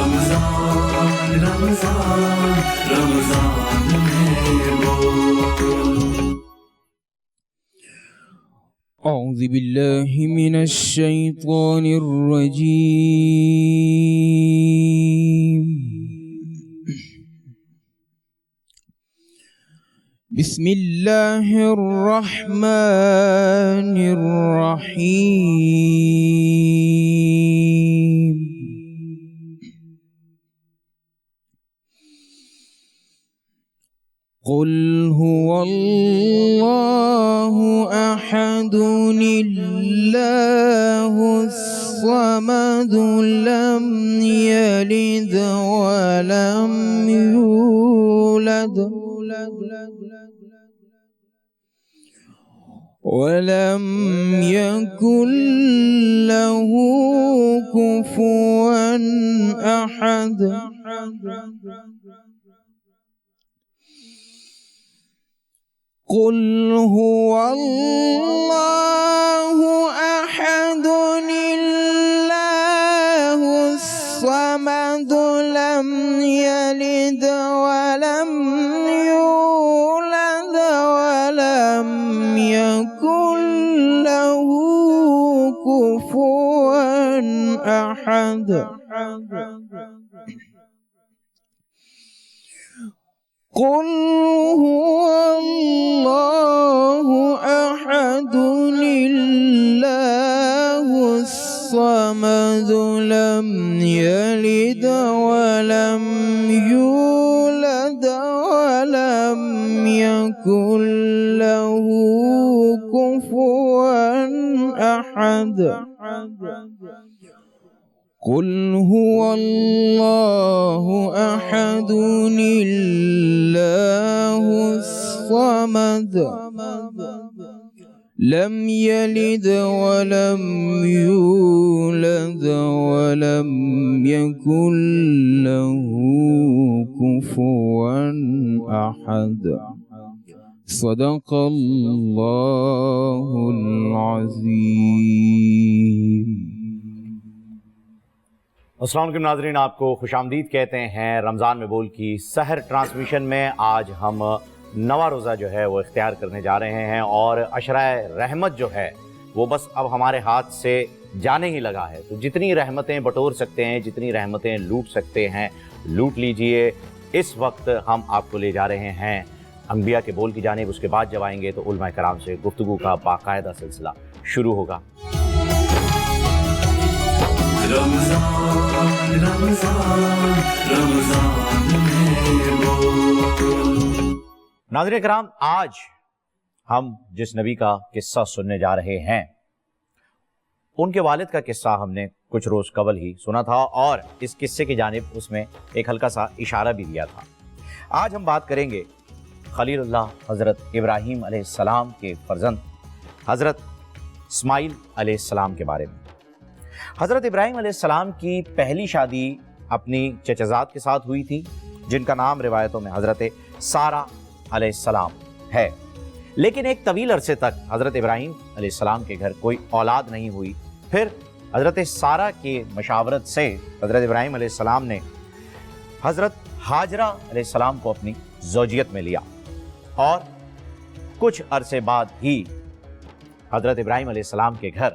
رمضان رمضان رمضان میں بول۔ اعوذ باللہ من الشیطان الرجیم، بسم اللہ الرحمن الرحیم۔ قل هو اللہ احد اللہ الصمد لم یلد ولم یولد ولم يكن له كفوا أحد۔ قل هو الله أحد الله الصمد لم يلد ولم يولد ولم يكن له كفوا أحد۔ قل هو الله أحد الله الصمد لم يلد ولم يولد ولم يكن له كفوا أحد۔ قل هو الله أحد الله الصمد لم يلد ولم يولد ولم يكن له كفوا أحد۔ صدق الله العظيم۔ السلام علیکم ناظرین، آپ کو خوش آمدید کہتے ہیں رمضان میں بول کی سحر ٹرانسمیشن میں۔ آج ہم نواں روزہ جو ہے وہ اختیار کرنے جا رہے ہیں، اور عشرہ رحمت جو ہے وہ بس اب ہمارے ہاتھ سے جانے ہی لگا ہے۔ تو جتنی رحمتیں بٹور سکتے ہیں، جتنی رحمتیں لوٹ سکتے ہیں لوٹ لیجئے۔ اس وقت ہم آپ کو لے جا رہے ہیں انبیاء کے بول کی جانب، اس کے بعد جب آئیں گے تو علماء کرام سے گفتگو کا باقاعدہ سلسلہ شروع ہوگا۔ رمضان رمضان رمضان میں بول۔ ناظرین کرام، آج ہم جس نبی کا قصہ سننے جا رہے ہیں، ان کے والد کا قصہ ہم نے کچھ روز قبل ہی سنا تھا، اور اس قصے کی جانب اس میں ایک ہلکا سا اشارہ بھی دیا تھا۔ آج ہم بات کریں گے خلیل اللہ حضرت ابراہیم علیہ السلام کے فرزند حضرت اسماعیل علیہ السلام کے بارے میں۔ حضرت ابراہیم علیہ السلام کی پہلی شادی اپنی چچزاد کے ساتھ ہوئی تھی، جن کا نام روایتوں میں حضرت سارہ علیہ السلام ہے، لیکن ایک طویل عرصے تک حضرت ابراہیم علیہ السلام کے گھر کوئی اولاد نہیں ہوئی۔ پھر حضرت سارہ کی مشاورت سے حضرت ابراہیم علیہ السلام نے حضرت ہاجرہ علیہ السلام کو اپنی زوجیت میں لیا، اور کچھ عرصے بعد ہی حضرت ابراہیم علیہ السلام کے گھر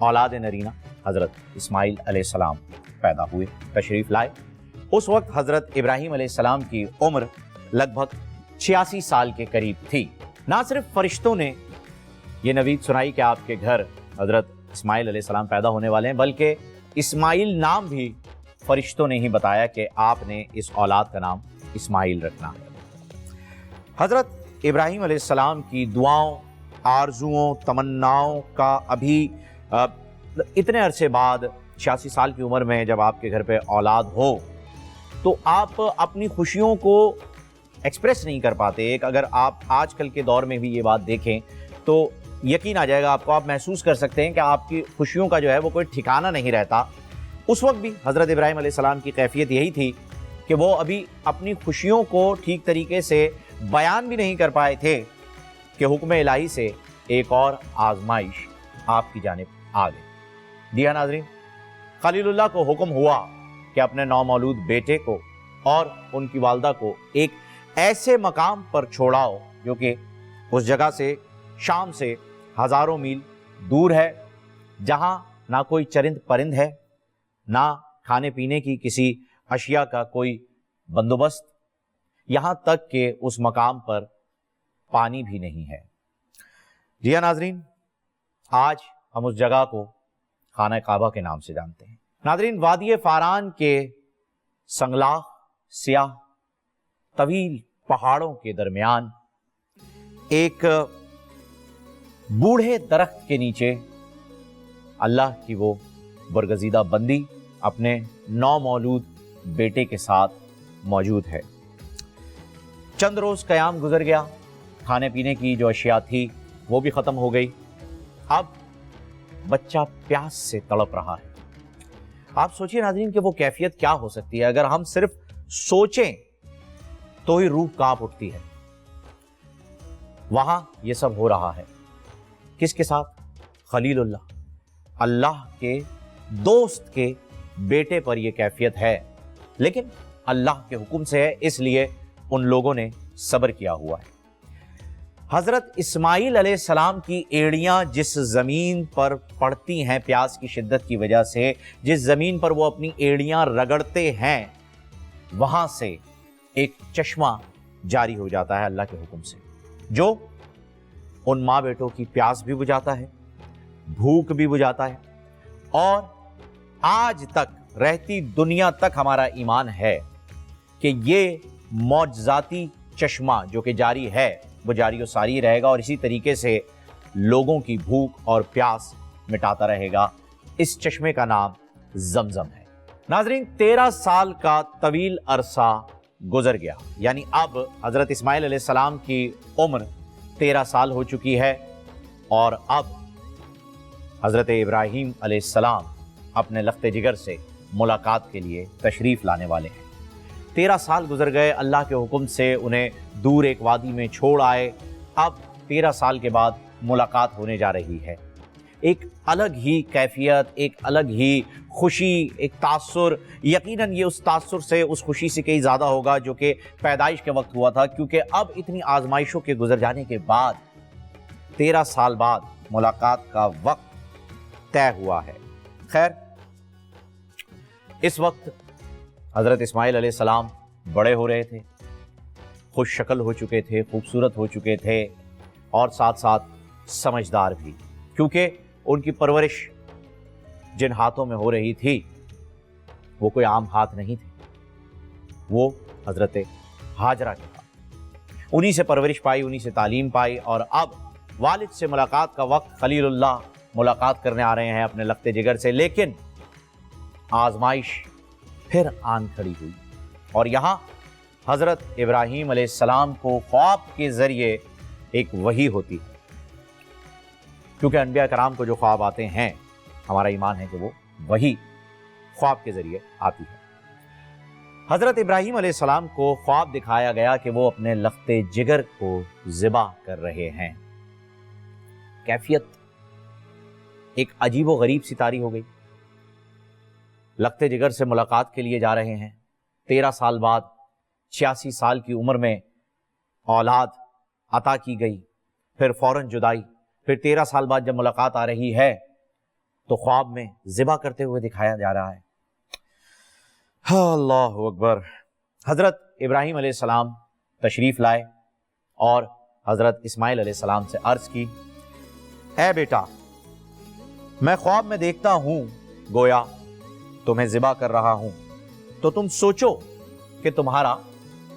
اولاد نرینہ حضرت اسماعیل علیہ السلام پیدا ہوئے، تشریف لائے۔ اس وقت حضرت ابراہیم علیہ السلام کی عمر لگ بھگ 86 سال کے قریب تھی۔ نہ صرف فرشتوں نے یہ نوید سنائی کہ آپ کے گھر حضرت اسماعیل علیہ السلام پیدا ہونے والے ہیں، بلکہ اسماعیل نام بھی فرشتوں نے ہی بتایا کہ آپ نے اس اولاد کا نام اسماعیل رکھنا ہے۔ حضرت ابراہیم علیہ السلام کی دعاؤں، آرزوؤں، تمناؤں کا ابھی اتنے عرصے بعد 86 سال کی عمر میں جب آپ کے گھر پہ اولاد ہو تو آپ اپنی خوشیوں کو ایکسپریس نہیں کر پاتے۔ ایک اگر آپ آج کل کے دور میں بھی یہ بات دیکھیں تو یقین آ جائے گا آپ کو، آپ محسوس کر سکتے ہیں کہ آپ کی خوشیوں کا جو ہے وہ کوئی ٹھکانہ نہیں رہتا۔ اس وقت بھی حضرت ابراہیم علیہ السلام کی کیفیت یہی تھی کہ وہ ابھی اپنی خوشیوں کو ٹھیک طریقے سے بیان بھی نہیں کر پائے تھے کہ حکم الہی سے ایک اور آزمائش آپ کی جانب آ گئی۔ جی ہاں ناظرین، خلیل اللہ کو حکم ہوا کہ اپنے نومولود بیٹے کو اور ان کی والدہ کو ایک ایسے مقام پر چھوڑاؤ جو کہ اس جگہ سے شام سے ہزاروں میل دور ہے، جہاں نہ کوئی چرند پرند ہے، نہ کھانے پینے کی کسی اشیاء کا کوئی بندوبست، یہاں تک کہ اس مقام پر پانی بھی نہیں ہے۔ جی ہاں ناظرین، آج ہم اس جگہ کو خانہ کعبہ کے نام سے جانتے ہیں۔ ناظرین، وادی فاران کے سنگلاخ سیاہ طویل پہاڑوں کے درمیان ایک بوڑھے درخت کے نیچے اللہ کی وہ برگزیدہ بندی اپنے نومولود بیٹے کے ساتھ موجود ہے۔ چند روز قیام گزر گیا، کھانے پینے کی جو اشیاء تھی وہ بھی ختم ہو گئی۔ اب بچہ پیاس سے تڑپ رہا ہے۔ آپ سوچیں ناظرین کہ وہ کیفیت کیا ہو سکتی ہے، اگر ہم صرف سوچیں تو ہی روح کانپ اٹھتی ہے۔ وہاں یہ سب ہو رہا ہے کس کے ساتھ؟ خلیل اللہ، اللہ کے دوست کے بیٹے پر یہ کیفیت ہے، لیکن اللہ کے حکم سے ہے، اس لیے ان لوگوں نے صبر کیا ہوا ہے۔ حضرت اسماعیل علیہ السلام کی ایڑیاں جس زمین پر پڑتی ہیں پیاس کی شدت کی وجہ سے، جس زمین پر وہ اپنی ایڑیاں رگڑتے ہیں، وہاں سے ایک چشمہ جاری ہو جاتا ہے اللہ کے حکم سے، جو ان ماں بیٹوں کی پیاس بھی بجھاتا ہے، بھوک بھی بجھاتا ہے، اور آج تک رہتی دنیا تک ہمارا ایمان ہے کہ یہ معجزاتی چشمہ جو کہ جاری ہے وہ جاری و ساری رہے گا، اور اسی طریقے سے لوگوں کی بھوک اور پیاس مٹاتا رہے گا۔ اس چشمے کا نام زمزم ہے۔ ناظرین، 13 سال کا طویل عرصہ گزر گیا، یعنی اب حضرت اسماعیل علیہ السلام کی عمر 13 سال ہو چکی ہے، اور اب حضرت ابراہیم علیہ السلام اپنے لخت جگر سے ملاقات کے لیے تشریف لانے والے ہیں۔ 13 سال گزر گئے، اللہ کے حکم سے انہیں دور ایک وادی میں چھوڑ آئے۔ اب 13 سال کے بعد ملاقات ہونے جا رہی ہے۔ ایک الگ ہی کیفیت، ایک الگ ہی خوشی، ایک تاثر، یقیناً یہ اس تاثر سے، اس خوشی سے کہیں زیادہ ہوگا جو کہ پیدائش کے وقت ہوا تھا، کیونکہ اب اتنی آزمائشوں کے گزر جانے کے بعد 13 سال بعد ملاقات کا وقت طے ہوا ہے۔ خیر، اس وقت حضرت اسماعیل علیہ السلام بڑے ہو رہے تھے، خوش شکل ہو چکے تھے، خوبصورت ہو چکے تھے، اور ساتھ ساتھ سمجھدار بھی، کیونکہ ان کی پرورش جن ہاتھوں میں ہو رہی تھی وہ کوئی عام ہاتھ نہیں تھے، وہ حضرت ہاجرہ کے ہاتھ، انہی سے پرورش پائی، انہی سے تعلیم پائی، اور اب والد سے ملاقات کا وقت، خلیل اللہ ملاقات کرنے آ رہے ہیں اپنے لخت جگر سے، لیکن آزمائش پھر آن کھڑی ہوئی، اور یہاں حضرت ابراہیم علیہ السلام کو خواب کے ذریعے ایک وحی ہوتی ہے، کیونکہ انبیاء کرام کو جو خواب آتے ہیں ہمارا ایمان ہے کہ وہ وحی خواب کے ذریعے آتی ہے۔ حضرت ابراہیم علیہ السلام کو خواب دکھایا گیا کہ وہ اپنے لخت جگر کو ذبح کر رہے ہیں۔ کیفیت ایک عجیب و غریب سی طاری ہو گئی۔ لخت جگر سے ملاقات کے لیے جا رہے ہیں، 13 سال بعد 86 سال کی عمر میں اولاد عطا کی گئی، پھر فوراً جدائی، پھر 13 سال بعد جب ملاقات آ رہی ہے تو خواب میں ذبح کرتے ہوئے دکھایا جا رہا ہے۔ اللہ اکبر۔ حضرت ابراہیم علیہ السلام تشریف لائے اور حضرت اسماعیل علیہ السلام سے عرض کی، اے بیٹا، میں خواب میں دیکھتا ہوں گویا تمہیں ذبح کر رہا ہوں، تو تم سوچو کہ تمہارا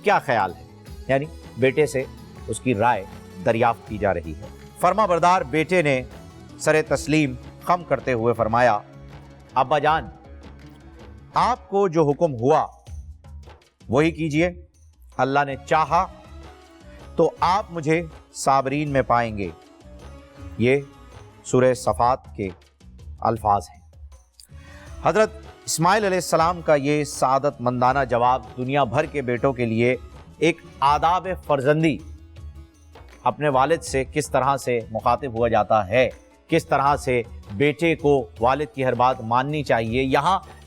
کیا خیال ہے؟ یعنی بیٹے سے اس کی رائے دریافت کی جا رہی ہے۔ فرما بردار بیٹے نے سر تسلیم خم کرتے ہوئے فرمایا، ابا جان، آپ کو جو حکم ہوا وہی کیجئے، اللہ نے چاہا تو آپ مجھے صابرین میں پائیں گے۔ یہ سورہ صفات کے الفاظ ہیں۔ حضرت اسماعیل علیہ السلام کا یہ سعادت مندانہ جواب دنیا بھر کے بیٹوں کے لیے ایک آداب فرزندی، اپنے والد سے کس طرح سے مخاطب ہوا جاتا ہے، کس طرح سے بیٹے کو والد کی ہر بات ماننی چاہیے، یہاں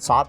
7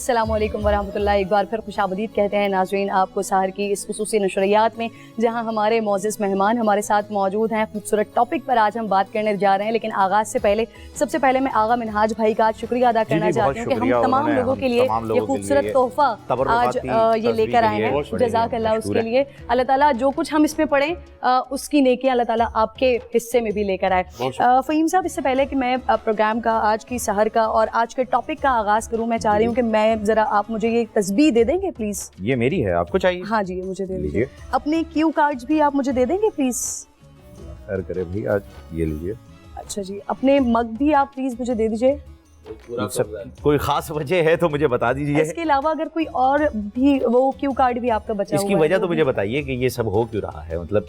السلام علیکم ورحمۃ اللہ. ایک بار پھر خوش آمدید کہتے ہیں ناظرین آپ کو سحر کی اس خصوصی نشریات میں, جہاں ہمارے معزز مہمان ہمارے ساتھ موجود ہیں. خوبصورت ٹاپک پر آج ہم بات کرنے جا رہے ہیں, لیکن آغاز سے پہلے سب سے پہلے میں آغا منہاج بھائی کا شکریہ ادا کرنا چاہتی ہوں کہ ہم تمام لوگوں کے لیے یہ خوبصورت تحفہ آج یہ لے کر آئے ہیں. جزاک اللہ اس کے لیے. اللہ تعالیٰ جو کچھ ہم اس میں پڑھیں اس کی نیکیاں اللہ تعالیٰ آپ کے حصے میں بھی لے کر آئے. فہیم صاحب, اس سے پہلے کہ میں پروگرام کا, آج کی سحر کا اور آج کے ٹاپک کا آغاز کروں, میں چاہ رہی ہوں کہ میں ذرا آپ مجھے یہ تسبیح دے دیں گے پلیز. یہ میری ہے, آپ کو چاہیے؟ ہاں جی, مجھے دے دیجیے. اپنے کیو کارڈز بھی آپ مجھے دے دیں گے پلیز. خیر کرے بھائی, آج یہ لیجیے. اچھا جی, اپنے مگ بھی آپ پلیز مجھے دے دیجیے. کوئی خاص وجہ ہے تو مجھے بتا دیجیے. اس کے علاوہ اگر کوئی اور بھی وہ کیو کارڈ بھی آپ کا بچا ہوا ہے, اس کی وجہ تو مجھے بتائیے کہ یہ سب ہو کیوں رہا ہے. مطلب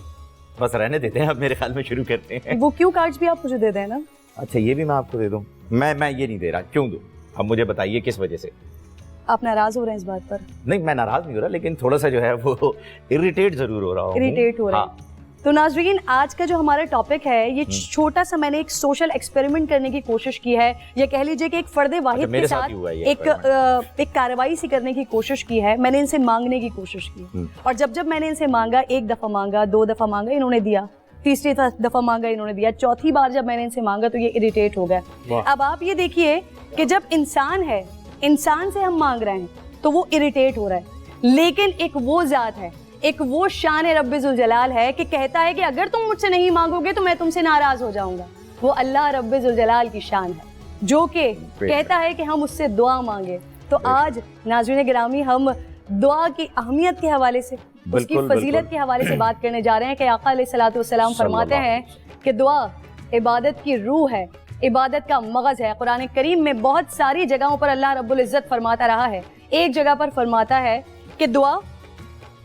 بس رہنے دیتے ہیں, اب میرے خیال میں شروع کرتے ہیں. وہ کیو کارڈز بھی آپ مجھے دے دیں نا. اچھا, یہ بھی میں آپ کو دے دوں؟ میں یہ نہیں دے رہا. کیوں دوں؟ اب مجھے بتائیے کس وجہ سے. آپ ناراض ہو رہے ہیں اس بات پر؟ نہیں, میں ناراض نہیں ہو رہا, لیکن تھوڑا سا جو ہے وہ اریٹیٹ ضرور ہو رہا ہوں. اریٹیٹ ہو رہا ہے. تو ناظرین, آج کا جو ہمارا ٹاپک ہے یہ چھوٹا سا میں نے ایک سوشل ایکسپیریمنٹ کرنے کی کوشش کی ہے, یا کہہ لیجئے کہ ایک فرد واحد کے ساتھ ایک کارروائی سی کرنے کی کوشش کی ہے. میں نے ان سے مانگنے کی کوشش کی, اور جب میں نے ان سے مانگا, ایک دفعہ مانگا, 2 دفعہ مانگا, انہوں نے دیا. تیسری دفعہ مانگا, انہوں نے دیا. چوتھی بار جب میں نے ان سے مانگا تو یہ اریٹیٹ ہو گئے. اب آپ یہ دیکھیے کہ جب انسان ہے, انسان سے ہم مانگ رہے ہیں تو وہ اریٹیٹ ہو رہا ہے, لیکن ایک وہ ذات ہے, ایک وہ شان رب ذوالجلال ہے کہ کہتا ہے کہ اگر تم مجھ سے نہیں مانگو گے تو میں تم سے ناراض ہو جاؤں گا. وہ اللہ رب ذوالجلال کی شان ہے جو کہ کہتا ہے کہ ہم اس سے دعا مانگے. تو آج ناظرین گرامی, ہم دعا کی اہمیت کے حوالے سے, اس کی فضیلت کے حوالے سے بات کرنے جا رہے ہیں کہ آقا علیہ الصلوۃ والسلام فرماتے ہیں کہ دعا عبادت کی روح ہے, عبادت کا مغز ہے. قرآن کریم میں بہت ساری جگہوں پر اللہ رب العزت فرماتا رہا ہے. ایک جگہ پر فرماتا ہے کہ دعا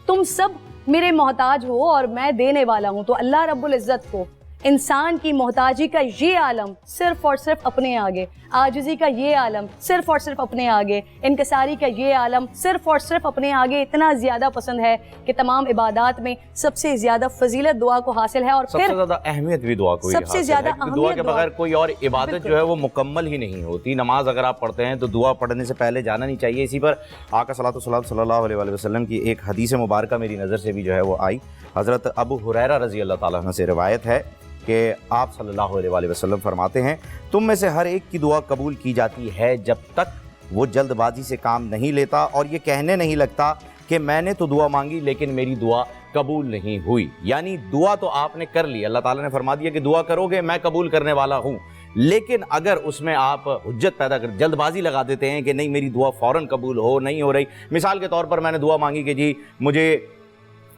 تم سب میرے محتاج ہو اور میں دینے والا ہوں. تو اللہ رب العزت کو انسان کی محتاجی کا یہ عالم صرف اور صرف اپنے آگے, عاجزی کا یہ عالم صرف اور صرف اپنے آگے, انکساری کا یہ عالم صرف اور صرف اپنے آگے اتنا زیادہ پسند ہے کہ تمام عبادات میں سب سے زیادہ فضیلت دعا کو حاصل ہے, اور سب سے زیادہ اہمیت بھی دعا کو سب سے زیادہ دعا کے بغیر کوئی اور عبادت جو ہے وہ مکمل ہی نہیں ہوتی. نماز اگر آپ پڑھتے ہیں تو دعا پڑھنے سے پہلے جانا نہیں چاہیے. اسی پر آقا صلی اللہ علیہ وسلم کی ایک حدیث مبارکہ میری نظر سے بھی جو ہے وہ آئی. حضرت ابو ہریرہ رضی اللہ تعالیٰ عنہ سے روایت ہے کہ آپ صلی اللہ علیہ وسلم فرماتے ہیں, تم میں سے ہر ایک کی دعا قبول کی جاتی ہے جب تک وہ جلد بازی سے کام نہیں لیتا اور یہ کہنے نہیں لگتا کہ میں نے تو دعا مانگی لیکن میری دعا قبول نہیں ہوئی. یعنی دعا تو آپ نے کر لی, اللہ تعالیٰ نے فرما دیا کہ دعا کرو گے میں قبول کرنے والا ہوں, لیکن اگر اس میں آپ حجت پیدا کر جلد بازی لگا دیتے ہیں کہ نہیں میری دعا فوراً قبول ہو نہیں ہو رہی. مثال کے طور پر میں نے دعا مانگی کہ جی مجھے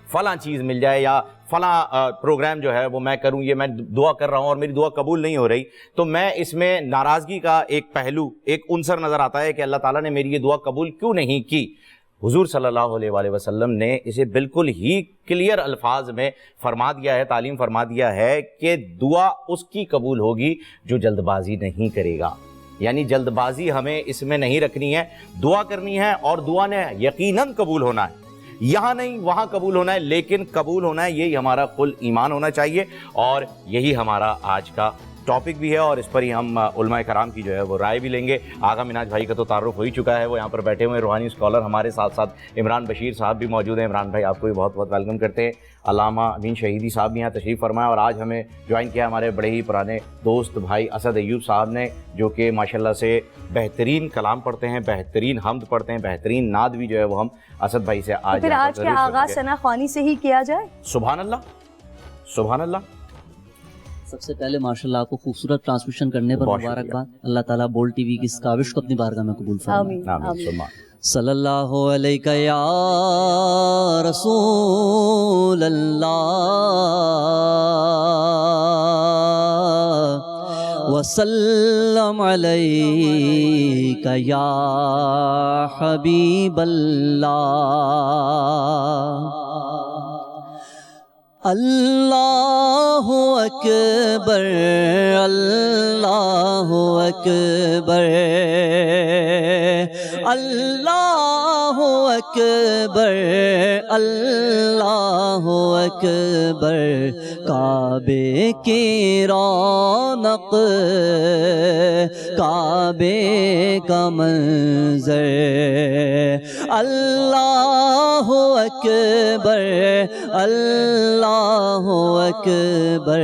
فلاں چیز مل جائے یا فلاں پروگرام جو ہے وہ میں کروں, یہ میں دعا کر رہا ہوں اور میری دعا قبول نہیں ہو رہی, تو میں اس میں ناراضگی کا ایک پہلو, ایک عنصر نظر آتا ہے کہ اللہ تعالیٰ نے میری یہ دعا قبول کیوں نہیں کی. حضور صلی اللہ علیہ وسلم نے اسے بالکل ہی کلیئر الفاظ میں فرما دیا ہے, تعلیم فرما دیا ہے کہ دعا اس کی قبول ہوگی جو جلد بازی نہیں کرے گا. یعنی جلد بازی ہمیں اس میں نہیں رکھنی ہے, دعا کرنی ہے اور دعا نے یقیناً قبول ہونا ہے, یہاں نہیں وہاں قبول ہونا ہے, لیکن قبول ہونا ہے, یہی ہمارا کل ایمان ہونا چاہیے. اور یہی ہمارا آج کا ٹاپک بھی ہے اور اس پر ہی ہم علماء کرام کی جو ہے وہ رائے بھی لیں گے. آغا منہاج بھائی کا تو تعارف ہو ہی چکا ہے, وہ یہاں پر بیٹھے ہوئے روحانی اسکالر ہمارے ساتھ ساتھ عمران بشیر صاحب بھی موجود ہیں. عمران بھائی آپ کو بھی بہت بہت ویلکم کرتے ہیں. علامہ امین شہیدی صاحب بھی یہاں تشریف فرمائے, اور آج ہمیں جوائن کیا ہمارے بڑے ہی پرانے دوست بھائی اسد ایوب صاحب نے, جو کہ ماشاءاللہ سے بہترین کلام پڑھتے ہیں, بہترین حمد پڑھتے ہیں, بہترین نعت بھی جو ہے وہ ہم اسد بھائی سے آج پھر آج کے آغاز ثنا خوانی سے ہی کیا جائے. سبحان اللہ سبحان اللہ. سب سے پہلے ماشاءاللہ آپ کو خوبصورت ٹرانسمیشن کرنے پر مبارکباد. اللہ تعالیٰ بول ٹی وی کی اس کاوش کو اپنی بارگاہ میں قبول فرمائے. آمین. صلی اللہ علیہ یا رسول اللہ وسلم علیک یا حبیب اللہ. اللہ اکبر اللہ اکبر اللہ اکبر اللہ اکبر کعبے کی رونق کعبے کا منظر اللہ اکبر اللہ اکبر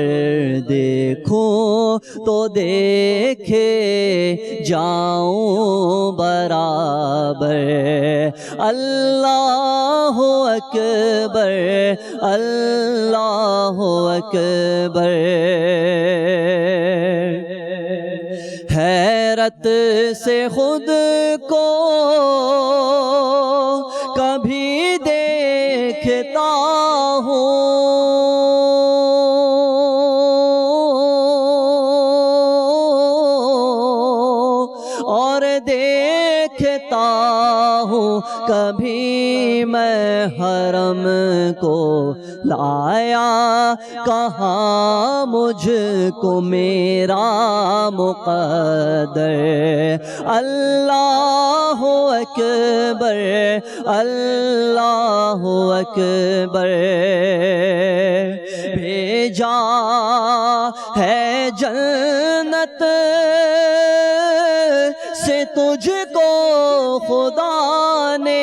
دیکھوں تو دیکھے جاؤں برابر اللہ اکبر اللہ اکبر حیرت سے خود کو کبھی دیکھتا ہوں اور دیکھتا ہوں کبھی میں حرم کو لایا کہاں مجھ کو میرا مقدر اللہ اکبر اللہ اکبر بھیجا ہے جنت سے تجھ کو خدا نے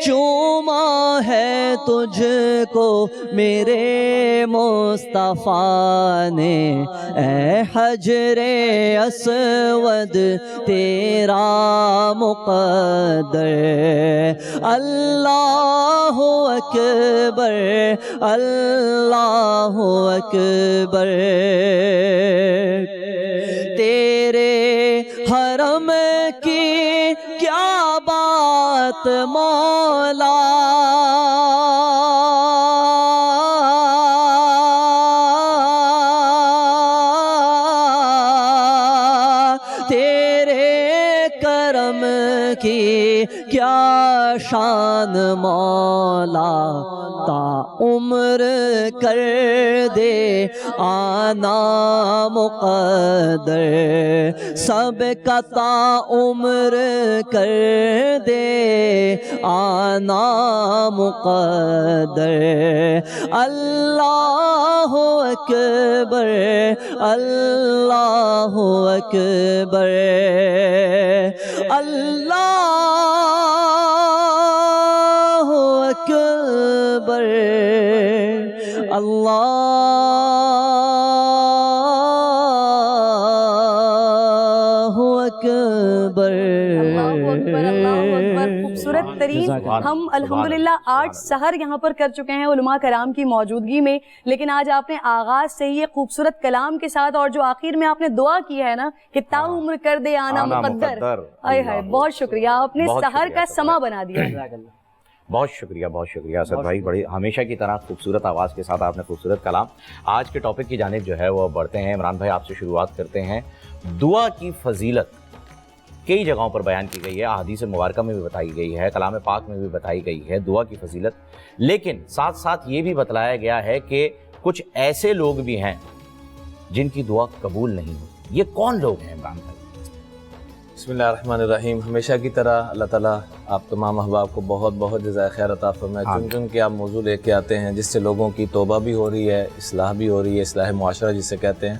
چوما ہے تجھ کو میرے مصطفیٰ نے اے حجر اسود تیرا مقدر اللہ اکبر اللہ اکبر تیرے حرم کی کیا بات مولا تیرے کرم کی کیا شان مولا تا عمر کر دے آنا مقدر سب کا تا عمر کر دے آنا مقدر اللہ اکبر اللہ اکبر اللہ اکبر اللہ اکبر خوبصورت ترین ہم الحمدللہ 8 سحر یہاں پر کر چکے ہیں علماء کرام کی موجودگی میں، لیکن آج آپ نے آغاز سے ہی ایک خوبصورت کلام کے ساتھ اور جو آخر میں آپ نے دعا کی ہے نا کہ تا عمر کر دے آنا مقدر، آئے ہائے بہت شکریہ، آپ نے سحر کا سما بنا دیا۔ بہت شکریہ اسد بھائی، بڑی ہمیشہ کی طرح خوبصورت آواز کے ساتھ آپ نے خوبصورت کلام۔ آج کے ٹاپک کی جانب جو ہے وہ بڑھتے ہیں۔ عمران بھائی آپ سے شروعات کرتے ہیں۔ دعا کی فضیلت کئی جگہوں پر بیان کی گئی ہے، احادیث مبارکہ میں بھی بتائی گئی ہے، کلام پاک میں بھی بتائی گئی ہے دعا کی فضیلت، لیکن ساتھ ساتھ یہ بھی بتلایا گیا ہے کہ کچھ ایسے لوگ بھی ہیں جن کی دعا قبول نہیں ہوتی۔ یہ کون لوگ ہیں عمران بھائی؟ بسم اللہ الرحمن الرحیم۔ ہمیشہ کی طرح اللہ تعالیٰ آپ تمام احباب کو بہت بہت جزائے خیر عطا فرمائے۔ چن چن کے آپ موضوع لے کے آتے ہیں جس سے لوگوں کی توبہ بھی ہو رہی ہے، اصلاح بھی ہو رہی ہے، اصلاح معاشرہ جسے کہتے ہیں،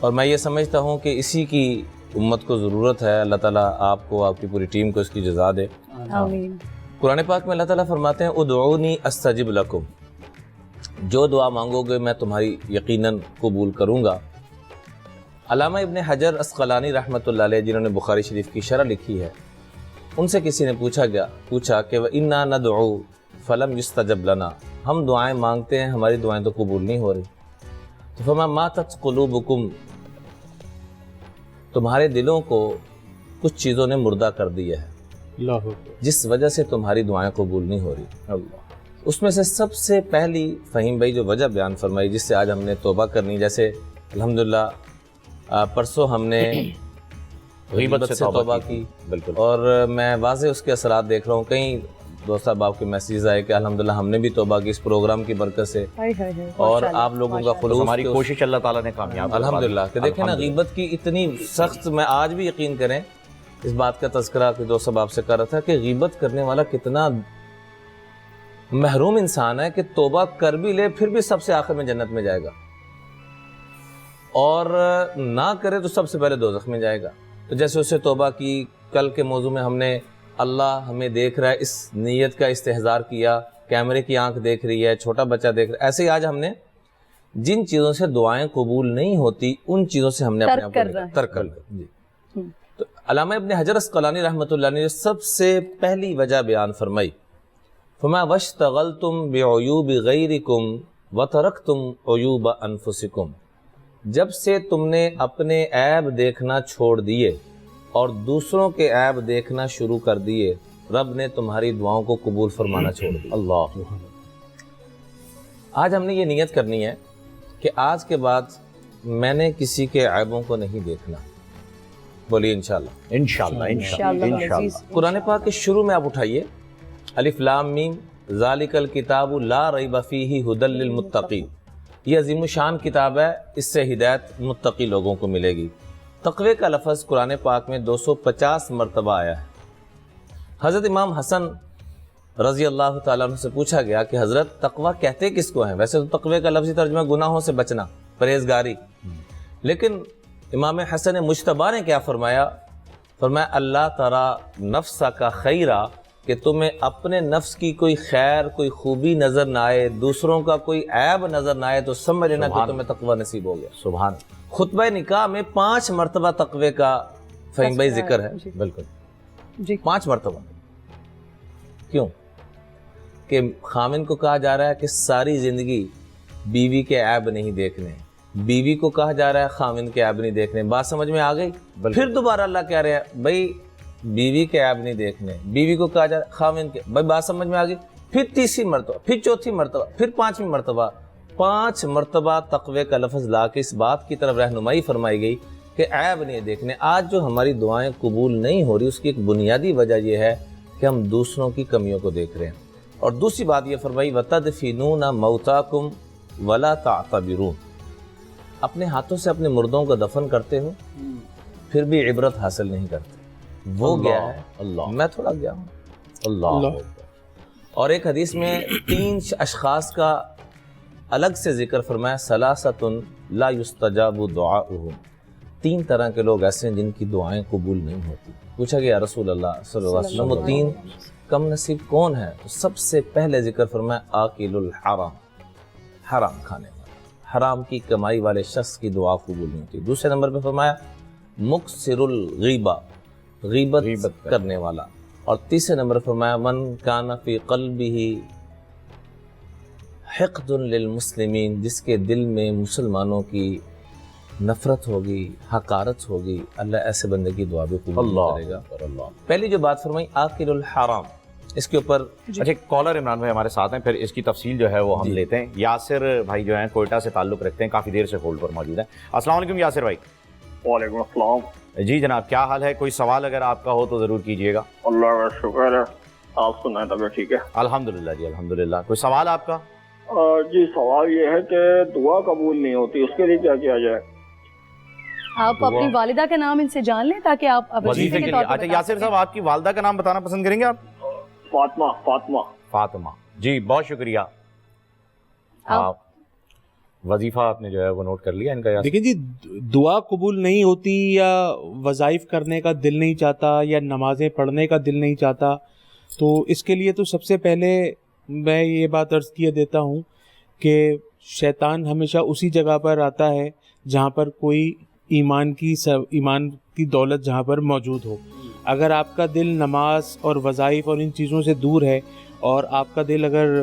اور میں یہ سمجھتا ہوں کہ اسی کی امت کو ضرورت ہے۔ اللہ تعالیٰ آپ کو، آپ کی پوری ٹیم کو اس کی جزا دے، آمین۔ قرآن پاک میں اللہ تعالیٰ فرماتے ہیں ادعونی استجب لکم، جو دعا مانگو گے میں تمہاری یقیناً قبول کروں گا۔ علامہ ابن حجر عسقلانی رحمۃ اللہ علیہ جنہوں نے بخاری شریف کی شرح لکھی ہے، ان سے کسی نے پوچھا کہ وَإِنَّا نَدْعُو فَلَمْ يُسْتَجَبْ لَنَا، ہم دعائیں مانگتے ہیں ہماری دعائیں تو قبول نہیں ہو رہی۔ تو فرمایا ماتت قلوبکم، تمہارے دلوں کو کچھ چیزوں نے مردہ کر دیا ہے جس وجہ سے تمہاری دعائیں قبول نہیں ہو رہی۔ اس میں سے سب سے پہلی فہیم بھائی جو وجہ بیان فرمائی جس سے آج ہم نے توبہ کرنی، جیسے الحمدللہ پرسوں ہم نے غیبت سے توبہ کی، بالکل، اور میں واضح اس کے اثرات دیکھ رہا ہوں۔ کئی دوست صاحب کے میسیج آئے کہ الحمدللہ ہم نے بھی توبہ کی اس پروگرام کی برکت سے, اور آپ لوگوں کا خلوص, ہماری کوشش اللہ تعالیٰ نے کامیاب الحمدللہ. کہ دیکھیں نا غیبت کی اتنی سخت, میں آج بھی یقین کریں اس بات کا تذکرہ کہ دوست صاحب آپ سے کر رہا تھا کہ غیبت کرنے والا کتنا محروم انسان ہے کہ توبہ کر بھی لے پھر بھی سب سے آخر میں جنت میں جائے گا, اور نہ کرے تو سب سے پہلے دوزخ میں جائے گا. تو جیسے اسے توبہ کی, کل کے موضوع میں ہم نے اللہ ہمیں دیکھ رہا ہے اس نیت کا استحضار کیا, کیمرے کی آنکھ دیکھ رہی ہے, چھوٹا بچہ دیکھ رہا ہے. ایسے ہی آج ہم نے جن چیزوں سے دعائیں قبول نہیں ہوتی ان چیزوں سے ہم نے اپنے آپ کو ترک کر لیا. جی. تو علامہ ابن حجر اسقلانی رحمۃ اللہ نے سب سے پہلی وجہ بیان فرمائی, فما واشتغلتم بعیوب غیرکم وترکتم عیوب انفسکم, جب سے تم نے اپنے عیب دیکھنا چھوڑ دیے اور دوسروں کے عیب دیکھنا شروع کر دیے, رب نے تمہاری دعاؤں کو قبول فرمانا چھوڑ دیا. اللہ. آج ہم نے یہ نیت کرنی ہے کہ آج کے بعد میں نے کسی کے عیبوں کو نہیں دیکھنا. بولیے انشاءاللہ. انشاءاللہ انشاءاللہ. قرآن پاک کے شروع میں آپ اٹھائیے الف لام میم ذالک الکتاب لا ریب فیہ ھدی للمتقین. یہ عظیم الشان کتاب ہے, اس سے ہدایت متقی لوگوں کو ملے گی. تقوی کا لفظ قرآن پاک میں 250 مرتبہ آیا ہے. حضرت امام حسن رضی اللہ تعالیٰ عنہ سے پوچھا گیا کہ حضرت تقوی کہتے کس کو ہیں؟ ویسے تو تقوی کا لفظی ترجمہ گناہوں سے بچنا, پرہیزگاری, لیکن امام حسن مجتبی نے کیا فرمایا؟ فرمایا اللہ ترى نفسک خیرا, کہ تمہیں اپنے نفس کی کوئی خیر کوئی خوبی نظر نہ آئے, دوسروں کا کوئی عیب نظر نہ آئے, تو سمجھ لینا کہ تمہیں تقوی نصیب ہو گیا. سبحان. خطبہ نکاح میں 5 مرتبہ تقوی کا فہیم بھائی ذکر ہے. بالکل جی. 5 مرتبہ. کیوں؟ کہ خامن کو کہا جا رہا ہے کہ ساری زندگی بیوی کے عیب نہیں دیکھنے, بیوی کو کہا جا رہا ہے خامن کے عیب نہیں دیکھنے. بات سمجھ میں آ گئی؟ پھر دوبارہ اللہ کہہ رہے ہیں بھائی بیوی کے عیب نہیں دیکھنے, بیوی کو کہا جا رہا ہے خامن کے, بھائی بات سمجھ میں آ گئی؟ پھر تیسری مرتبہ, پھر چوتھی مرتبہ, پھر 5ویں مرتبہ. 5 مرتبہ تقوی کا لفظ لا کے اس بات کی طرف رہنمائی فرمائی گئی کہ عیب نہیں دیکھنے. آج جو ہماری دعائیں قبول نہیں ہو رہی اس کی ایک بنیادی وجہ یہ ہے کہ ہم دوسروں کی کمیوں کو دیکھ رہے ہیں. اور دوسری بات یہ فرمائی وَتَدْفِنُونَ مَوْتَاكُمْ وَلَا تَعْتَبِرُونَ, اپنے ہاتھوں سے اپنے مردوں کو دفن کرتے ہو پھر بھی عبرت حاصل نہیں کرتے. وہ گیا ہے, اللہ میں تھوڑا گیا ہوں. اللہ. اور ایک حدیث میں 3 اشخاص کا الگ سے ذکر فرمایا, ثلاثۃ لا یستجاب دعاؤہم, 3 طرح کے لوگ ایسے ہیں جن کی دعائیں قبول نہیں ہوتی. پوچھا گیا رسول اللہ صلی اللہ علیہ وسلم وہ 3 کم نصیب کون ہے؟ تو سب سے پہلے ذکر فرمایا آکل الحرام, حرام کھانے والا, حرام کی کمائی والے شخص کی دعا قبول نہیں ہوتی. دوسرے نمبر پہ فرمایا مکثر الغیبہ, غیبت کرنے والا. اور تیسرے نمبر فرمایا من کان فی قلبہ حقد للمسلمین, جس کے دل میں مسلمانوں کی نفرت ہوگی, حقارت ہوگی, اللہ ایسے بندے کی دعا بھی قبول کرے گا. پہلی جو بات فرمائی آکل الحرام, اس کے اوپر اچھا کالر عمران بھائی ہمارے ساتھ ہیں, پھر اس کی تفصیل جو ہے وہ ہم لیتے ہیں. یاسر بھائی جو ہیں کوئٹہ سے تعلق رکھتے ہیں, کافی دیر سے ہولڈ پر موجود ہیں. السلام علیکم یاسر بھائی. وعلیکم السلام. جی جناب, کیا حال ہے؟ کوئی سوال اگر آپ کا ہو تو ضرور کیجیے گا. اللہ کا شکر ہے, آپ سنائیں طبیعت ٹھیک ہے؟ الحمدللہ جی الحمدللہ. کوئی سوال آپ کا؟ جی سوال یہ ہے کہ دعا قبول نہیں ہوتی, اس کے لیے کیا کیا جائے؟ آپ اپنی والدہ کا نام ان سے جان لیں تاکہ آپ وظیفے کے لیے. اچھا یاسر صاحب آپ کی والدہ کا نام بتانا پسند کریں گے آپ؟ فاطمہ. فاطمہ. فاطمہ. جی بہت شکریہ. آپ وظیفہ آپ نے جو ہے وہ نوٹ کر لیا ان کا؟ دیکھیں جی, دعا قبول نہیں ہوتی یا وظائف کرنے کا دل نہیں چاہتا یا نمازیں پڑھنے کا دل نہیں چاہتا, تو اس کے لیے تو سب سے پہلے میں یہ بات عرض کیے دیتا ہوں کہ شیطان ہمیشہ اسی جگہ پر آتا ہے جہاں پر کوئی ایمان کی دولت جہاں پر موجود ہو. اگر آپ کا دل نماز اور وظائف اور ان چیزوں سے دور ہے اور آپ کا دل اگر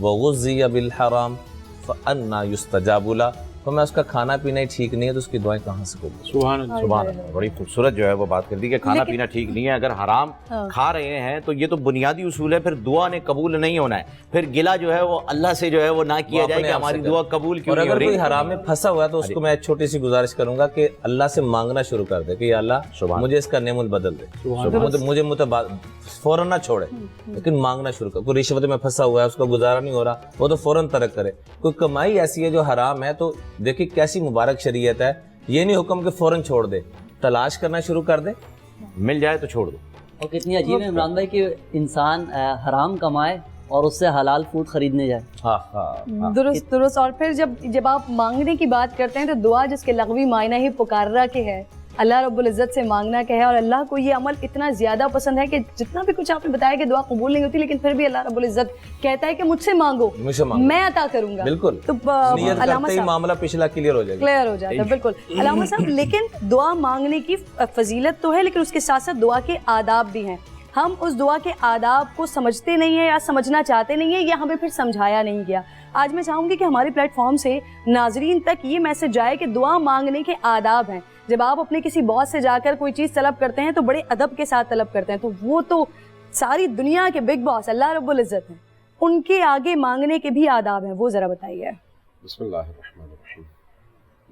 وغذی بالحرام فأنا یستجاب له، تو میں اس کا کھانا پینا ہی ٹھیک نہیں ہے تو اس کی دعائیں کہاں سے قبول؟ سبحان اللہ، سبحان اللہ، بڑی خوبصورت جو ہے وہ بات کر دی کہ کھانا پینا ٹھیک نہیں ہے، اگر حرام کھا رہے ہیں تو یہ تو بنیادی اصول ہے، پھر دعا نے قبول نہیں ہونا ہے، پھر گلہ جو ہے وہ اللہ سے جو ہے وہ نہ کیا جائے کہ ہماری دعا قبول کیوں نہیں ہو رہی۔ اور اگر کوئی حرام میں پھنسا ہوا ہے تو اس کو میں ایک چھوٹی سی گزارش کروں گا کہ اللہ سے مانگنا شروع کر دے کہ یا اللہ مجھے اس کا نعم البدل دے، مجھے فوراً نہ چھوڑے، لیکن مانگنا شروع کر۔ کوئی رشوت میں پھنسا ہوا ہے، اس کا گزارا نہیں ہو رہا، وہ تو فوراً ترک کرے۔ کوئی کمائی ایسی ہے جو حرام ہے تو دیکھیں کیسی مبارک شریعت ہے، یہ نہیں حکم کہ فوراً چھوڑ دے، تلاش کرنا شروع کر دے، مل جائے تو چھوڑ دو۔ اور کتنی عجیب ہے عمران بھائی کہ انسان حرام کمائے اور اس سے حلال فوڈ خریدنے جائے۔ درست درست۔ اور پھر جب آپ مانگنے کی بات کرتے ہیں تو دعا جس کے لغوی معنی ہی پکارا کے ہے، اللہ رب العزت سے مانگنا کہ ہے، اور اللہ کو یہ عمل اتنا زیادہ پسند ہے کہ جتنا بھی کچھ آپ نے بتایا کہ دعا قبول نہیں ہوتی لیکن پھر بھی اللہ رب العزت کہتا ہے کہ مجھ سے مانگو میں عطا کروں گا۔ بالکل، تو نیت کرتے ہی معاملہ پچھلا کلیئر ہو جائے گا۔ بالکل علامہ صاحب، لیکن دعا مانگنے کی فضیلت تو ہے لیکن اس کے ساتھ ساتھ دعا کے آداب بھی ہیں۔ ہم اس دعا کے آداب کو سمجھتے نہیں ہیں یا سمجھنا چاہتے نہیں ہیں یا ہمیں پھر سمجھایا نہیں گیا۔ آج میں چاہوں گی کہ ہمارے پلیٹ فارم سے ناظرین تک یہ میسج جائے کہ دعا مانگنے کے آداب ہیں۔ جب آپ اپنے کسی باس سے جا کر کوئی چیز طلب کرتے ہیں تو بڑے ادب کے ساتھ طلب کرتے ہیں، تو وہ تو ساری دنیا کے بگ باس اللہ رب العزت ہیں، ان کے آگے مانگنے کے بھی آداب ہیں، وہ ذرا بتائیے۔ بسم اللہ الرحمن الرحیم۔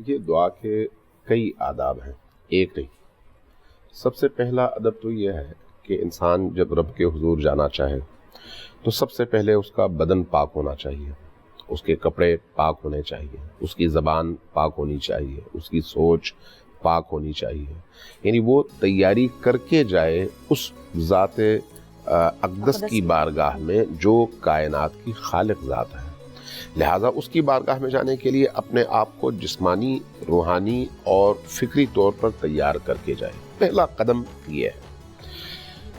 یہ دعا کے کئی آداب ہیں، ایک نہیں۔ سب سے پہلا ادب تو یہ ہے کہ انسان جب رب کے حضور جانا چاہے تو سب سے پہلے اس کا بدن پاک ہونا چاہیے، اس کے کپڑے پاک ہونے چاہیے، اس کی زبان پاک ہونی چاہیے، اس کی سوچ پاک ہونی چاہیے، یعنی وہ تیاری کر کے جائے اس ذات اقدس کی بارگاہ میں جو کائنات کی خالق ذات ہے۔ لہٰذا اس کی بارگاہ میں جانے کے لیے اپنے آپ کو جسمانی، روحانی اور فکری طور پر تیار کر کے جائے، پہلا قدم یہ ہے۔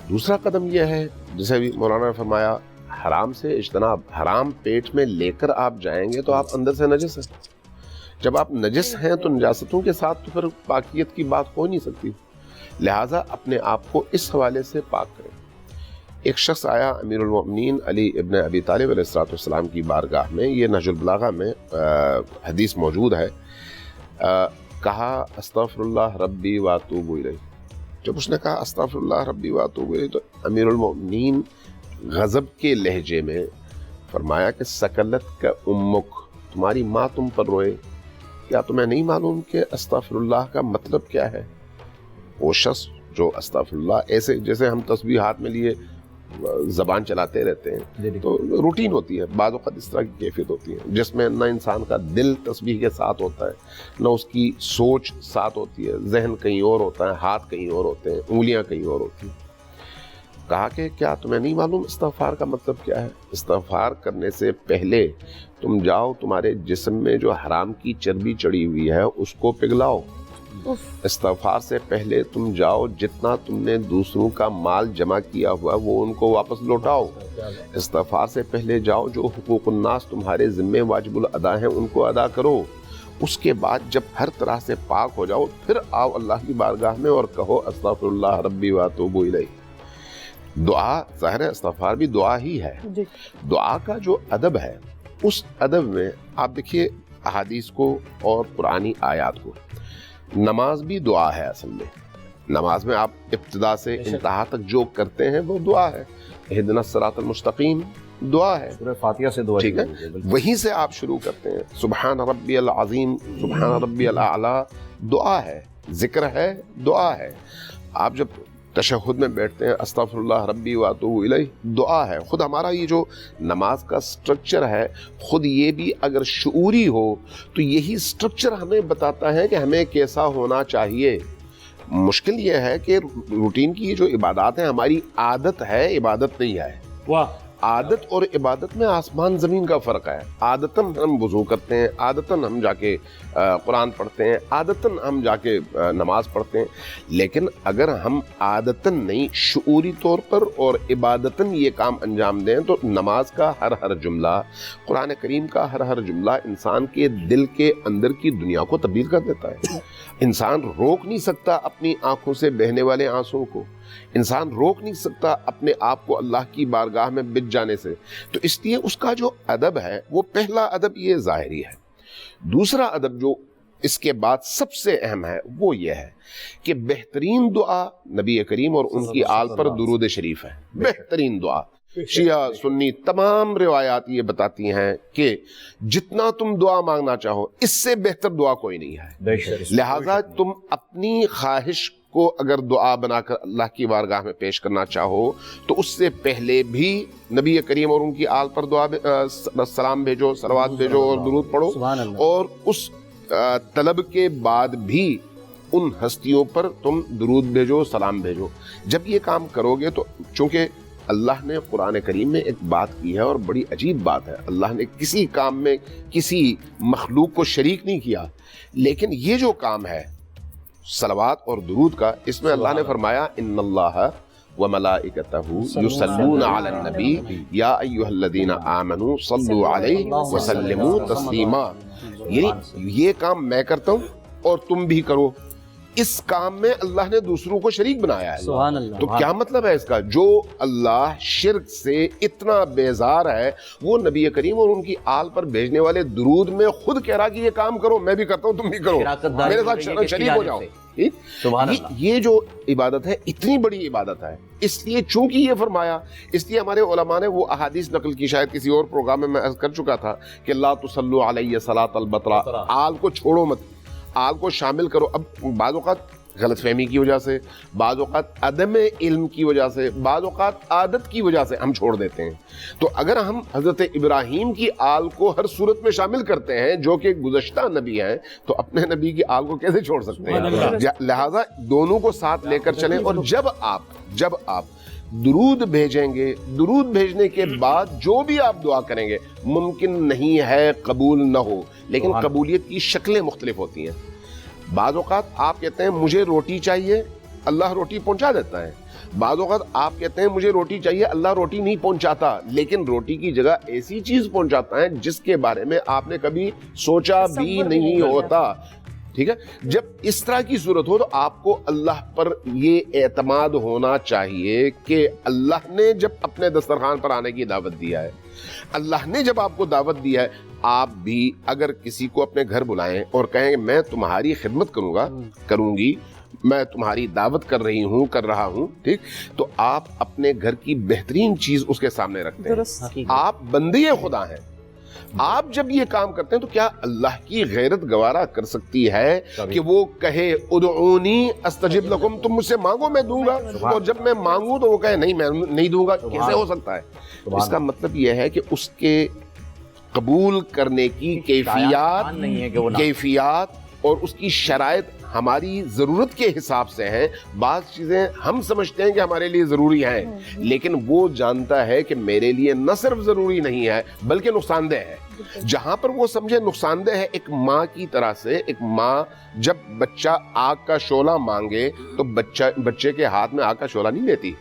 دوسرا قدم یہ ہے، جیسے بھی مولانا نے فرمایا، حرام سے اجتناب۔ حرام پیٹ میں لے کر آپ جائیں گے تو آپ اندر سے نجس ہیں، جب آپ نجس ہیں تو نجاستوں کے ساتھ تو پھر پاکیت کی بات ہو نہیں سکتی، لہٰذا اپنے آپ کو اس حوالے سے پاک کریں۔ ایک شخص آیا امیر المؤمنین علی ابن ابی طالب علیہ السلام کی بارگاہ میں، یہ نہج البلاغہ میں حدیث موجود ہے، کہا استغفر اللہ ربی واتوب الیہ۔ جب اس نے کہا استغفر اللہ ربی واتوب الیہ تو امیر المؤمنین غضب کے لہجے میں فرمایا کہ سکلت کا امک، تمہاری ماں تم پر روئے، کیا تمہیں نہیں معلوم کہ استغفر اللہ کا مطلب کیا ہے؟ وہ شخص جو استغفر اللہ ایسے جیسے ہم تسبیح ہاتھ میں لیے زبان چلاتے رہتے ہیں تو روٹین ہوتی ہے، بعض اوقات اس طرح کی کیفیت ہوتی ہے جس میں نہ انسان کا دل تسبیح کے ساتھ ہوتا ہے، نہ اس کی سوچ ساتھ ہوتی ہے، ذہن کہیں اور ہوتا ہے، ہاتھ کہیں اور ہوتے ہیں، انگلیاں کہیں اور ہوتی ہیں۔ کہا کہ کیا تمہیں نہیں معلوم استغفار کا مطلب کیا ہے؟ استغفار کرنے سے پہلے تم جاؤ تمہارے جسم میں جو حرام کی چربی چڑھی ہوئی ہے اس کو پگھلاؤ۔ استغفار سے پہلے تم جاؤ جتنا تم نے دوسروں کا مال جمع کیا ہوا وہ ان کو واپس لوٹاؤ۔ استغفار سے پہلے جاؤ جو حقوق الناس تمہارے ذمے واجب الادا ہیں ان کو ادا کرو۔ اس کے بعد جب ہر طرح سے پاک ہو جاؤ پھر آؤ اللہ کی بارگاہ میں اور کہو استغفر اللہ ربی واتوب الیہ۔ دعا ظاہر ہے استغفار بھی دعا ہی ہے۔ دعا کا جو ادب ہے اس ادب میں آپ دیکھیے احادیث کو اور قرآنی آیات کو، نماز بھی دعا ہے اصل میں۔ نماز میں آپ ابتدا سے انتہا تک جو کرتے ہیں وہ دعا ہے، اہدنا الصراط المستقیم دعا ہے، سورہ فاتحہ سے دعا، ٹھیک ہے، وہیں سے آپ شروع کرتے ہیں، سبحان ربی العظیم سبحان ربی الاعلی دعا ہے، ذکر ہے، دعا ہے۔ آپ جب تشہد میں بیٹھتے ہیں استغفر اللہ ربی واتوب الیہ دعا ہے۔ خود ہمارا یہ جو نماز کا سٹرکچر ہے خود یہ بھی اگر شعوری ہو تو یہی سٹرکچر ہمیں بتاتا ہے کہ ہمیں کیسا ہونا چاہیے۔ مشکل یہ ہے کہ روٹین کی یہ جو عبادات ہیں ہماری عادت ہے، عبادت نہیں ہے۔ واہ، عادت اور عبادت میں آسمان زمین کا فرق ہے۔ عادتاً ہم وضو کرتے ہیں، عادتاً ہم جا کے قرآن پڑھتے ہیں، عادتاً ہم جا کے نماز پڑھتے ہیں، لیکن اگر ہم عادتاً نہیں شعوری طور پر اور عبادتاً یہ کام انجام دیں تو نماز کا ہر جملہ، قرآن کریم کا ہر جملہ انسان کے دل کے اندر کی دنیا کو تبدیل کر دیتا ہے۔ انسان روک نہیں سکتا اپنی آنکھوں سے بہنے والے آنسوں کو، انسان روک نہیں سکتا اپنے آپ کو اللہ کی بارگاہ میں بچ جانے سے. تو اس لیے اس کا جو ادب ہے وہ پہلا ادب یہ ظاہری ہے. دوسرا ادب جو اس کے بعد سب سے اہم ہے وہ یہ ہے کہ بہترین دعا نبی کریم اور ان کی آل پر درود شریف ہے. بہترین دعا شیعہ سنی تمام روایات یہ بتاتی ہیں کہ جتنا تم دعا مانگنا چاہو اس سے بہتر دعا کوئی نہیں ہے. لہذا تم اپنی خواہش کو اگر دعا بنا کر اللہ کی بارگاہ میں پیش کرنا چاہو تو اس سے پہلے بھی نبی کریم اور ان کی آل پر دعا سلام بھیجو, صلوات بھیجو اور درود پڑھو, اور اس طلب کے بعد بھی ان ہستیوں پر تم درود بھیجو, سلام بھیجو. جب یہ کام کرو گے تو چونکہ اللہ نے قرآن کریم میں ایک بات کی ہے اور بڑی عجیب بات ہے, اللہ نے کسی کام میں کسی مخلوق کو شریک نہیں کیا, لیکن یہ جو کام ہے صلوات اور درود کا, اس میں اللہ نے فرمایا ان اللہ وملائکتہ یصلون علی النبی یا ایھا الذین آمنوا صلوا علیہ وسلموا تسلیما. یعنی یہ کام میں کرتا ہوں اور تم بھی کرو. اس کام میں اللہ نے دوسروں کو شریک بنایا ہے. سبحان اللہ. تو کیا مطلب ہے اس کا؟ جو اللہ شرک سے اتنا بیزار ہے وہ نبی کریم اور ان کی آل پر بھیجنے والے درود میں خود کہہ رہا کہ یہ کام کرو, میں بھی کرتا ہوں تم بھی کرو, میرے ساتھ شریک ہو جاؤ. یہ جو عبادت ہے اتنی بڑی عبادت ہے, اس لیے چونکہ یہ فرمایا, اس لیے ہمارے علماء نے وہ احادیث نقل کی, شاید کسی اور پروگرام میں عرض کر چکا تھا کہ لا تصلوا علیہ صلاۃ البطرہ, آل کو چھوڑو مت, آل کو شامل کرو. اب بعض اوقات غلط فہمی کی وجہ سے, بعض اوقات عدم علم کی وجہ سے, بعض اوقات عادت کی وجہ سے ہم چھوڑ دیتے ہیں. تو اگر ہم حضرت ابراہیم کی آل کو ہر صورت میں شامل کرتے ہیں جو کہ گزشتہ نبی ہیں, تو اپنے نبی کی آل کو کیسے چھوڑ سکتے ہیں؟ لہٰذا دونوں کو ساتھ لے کر چلیں. اور جب آپ درود بھیجیں گے, درود بھیجنے کے بعد جو بھی آپ دعا کریں گے ممکن نہیں ہے قبول نہ ہو, لیکن قبولیت کی شکلیں مختلف ہوتی ہیں. بعض اوقات آپ کہتے ہیں مجھے روٹی چاہیے, اللہ روٹی پہنچا دیتا ہے. بعض اوقات آپ کہتے ہیں مجھے روٹی چاہیے, اللہ روٹی نہیں پہنچاتا, لیکن روٹی کی جگہ ایسی چیز پہنچاتا ہے جس کے بارے میں آپ نے کبھی سوچا بھی نہیں ہوتا. ٹھیک ہے, جب اس طرح کی صورت ہو تو آپ کو اللہ پر یہ اعتماد ہونا چاہیے کہ اللہ نے جب اپنے دسترخوان پر آنے کی دعوت دیا ہے, اللہ نے جب آپ کو دعوت دیا ہے, آپ بھی اگر کسی کو اپنے گھر بلائیں اور کہیں کہ میں تمہاری خدمت کروں گی, میں تمہاری دعوت کر رہا ہوں, ٹھیک, تو آپ اپنے گھر کی بہترین چیز اس کے سامنے رکھتے ہیں. آپ بندے خدا ہیں. آپ جب یہ کام کرتے ہیں تو کیا اللہ کی غیرت گوارا کر سکتی ہے کہ وہ کہے ادعونی استجب لکم, تم مجھ سے مانگو میں دوں گا, اور جب میں مانگوں تو وہ کہے نہیں میں نہیں دوں گا؟ کیسے ہو سکتا ہے؟ اس کا مطلب یہ ہے کہ اس کے قبول کرنے کی کیفیات اور اس کی شرائط ہماری ضرورت کے حساب سے ہیں. بعض چیزیں ہم سمجھتے ہیں کہ ہمارے لیے ضروری ہیں, لیکن وہ جانتا ہے کہ میرے لیے نہ صرف ضروری نہیں ہے بلکہ نقصان دہ ہے. جہاں پر وہ سمجھے نقصان دہ ہے, ایک ماں کی طرح سے, ایک ماں جب بچہ آگ کا شعلہ مانگے تو بچے کے ہاتھ میں آگ کا شعلہ نہیں دیتی,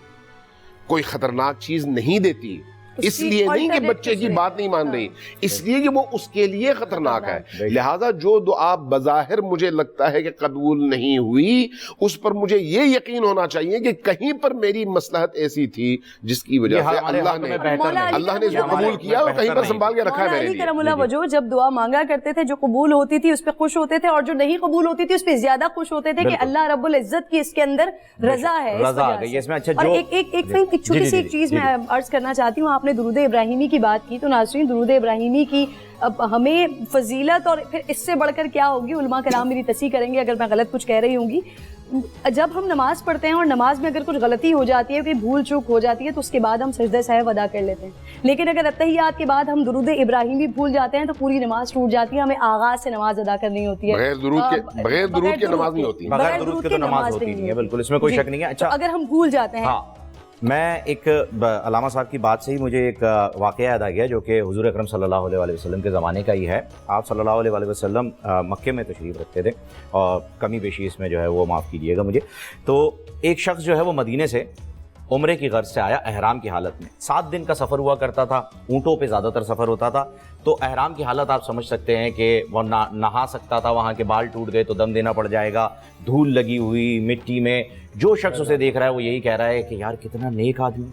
کوئی خطرناک چیز نہیں دیتی, اس لیے نہیں کہ بچے کی بات نہیں مان رہی, اس لیے کہ وہ اس کے لیے خطرناک ہے. لہٰذا جو دعا بظاہر مجھے لگتا ہے کہ قبول نہیں ہوئی, اس پر مجھے یہ یقین ہونا چاہیے کہ کہیں پر میری مصلحت ایسی تھی جس کی وجہ سے اللہ نے اس کو قبول کیا اور کہیں پر سنبھال کے رکھا ہے میرے لیے. کرم اللہ وجہ جب دعا مانگا کرتے تھے, جو قبول ہوتی تھی اس پہ خوش ہوتے تھے, اور جو نہیں قبول ہوتی تھی اس پہ زیادہ خوش ہوتے تھے کہ اللہ رب العزت کی اس کے اندر رضا ہے. اور ایک چھوٹی سی چیز میں عرض کرنا چاہتی ہوں, آپ نے درود ابراہیمی کی بات کی, تو ناظرین درود ابراہیمی کی ہمیں فضیلت اور پھر اس سے بڑھ کر کیا ہوگی, علماء کرام میری تصحیح کریں گے اگر میں غلط کچھ کہہ رہی ہوں گی. جب ہم نماز پڑھتے ہیں اور نماز میں اگر کچھ غلطی ہو جاتی ہے, کوئی بھول چوک ہو جاتی ہے, تو اس کے بعد ہم سجدہ سہو ادا کر لیتے ہیں. لیکن اگر اتحیات کے بعد ہم درود ابراہیمی بھول جاتے ہیں تو پوری نماز ٹوٹ جاتی ہے, ہمیں آغاز سے نماز ادا کرنی ہوتی ہے. بغیر درود کے نماز نہیں ہوتی, بغیر درود کے تو نماز ہوتی نہیں ہے, بالکل اس میں کوئی شک نہیں ہے. اچھا, اگر ہم بھول جاتے ہیں. میں ایک علامہ صاحب کی بات سے ہی مجھے ایک واقعہ یاد آ گیا جو کہ حضور اکرم صلی اللہ علیہ وسلم کے زمانے کا ہی ہے. آپ صلی اللہ علیہ وسلم مکے میں تشریف رکھتے تھے, اور کمی بیشی اس میں جو ہے وہ معاف کیجیے گا مجھے. تو ایک شخص جو ہے وہ مدینے سے عمرے کی غرض سے آیا احرام کی حالت میں. 7 دن کا سفر ہوا کرتا تھا, اونٹوں پہ زیادہ تر سفر ہوتا تھا, تو احرام کی حالت آپ سمجھ سکتے ہیں کہ وہ نہا سکتا تھا, وہاں کے بال ٹوٹ گئے تو دم دینا پڑ جائے گا, دھول لگی ہوئی مٹی میں. جو شخص اسے دیکھ رہا ہے وہ یہی کہہ رہا ہے کہ یار کتنا نیک آدمی,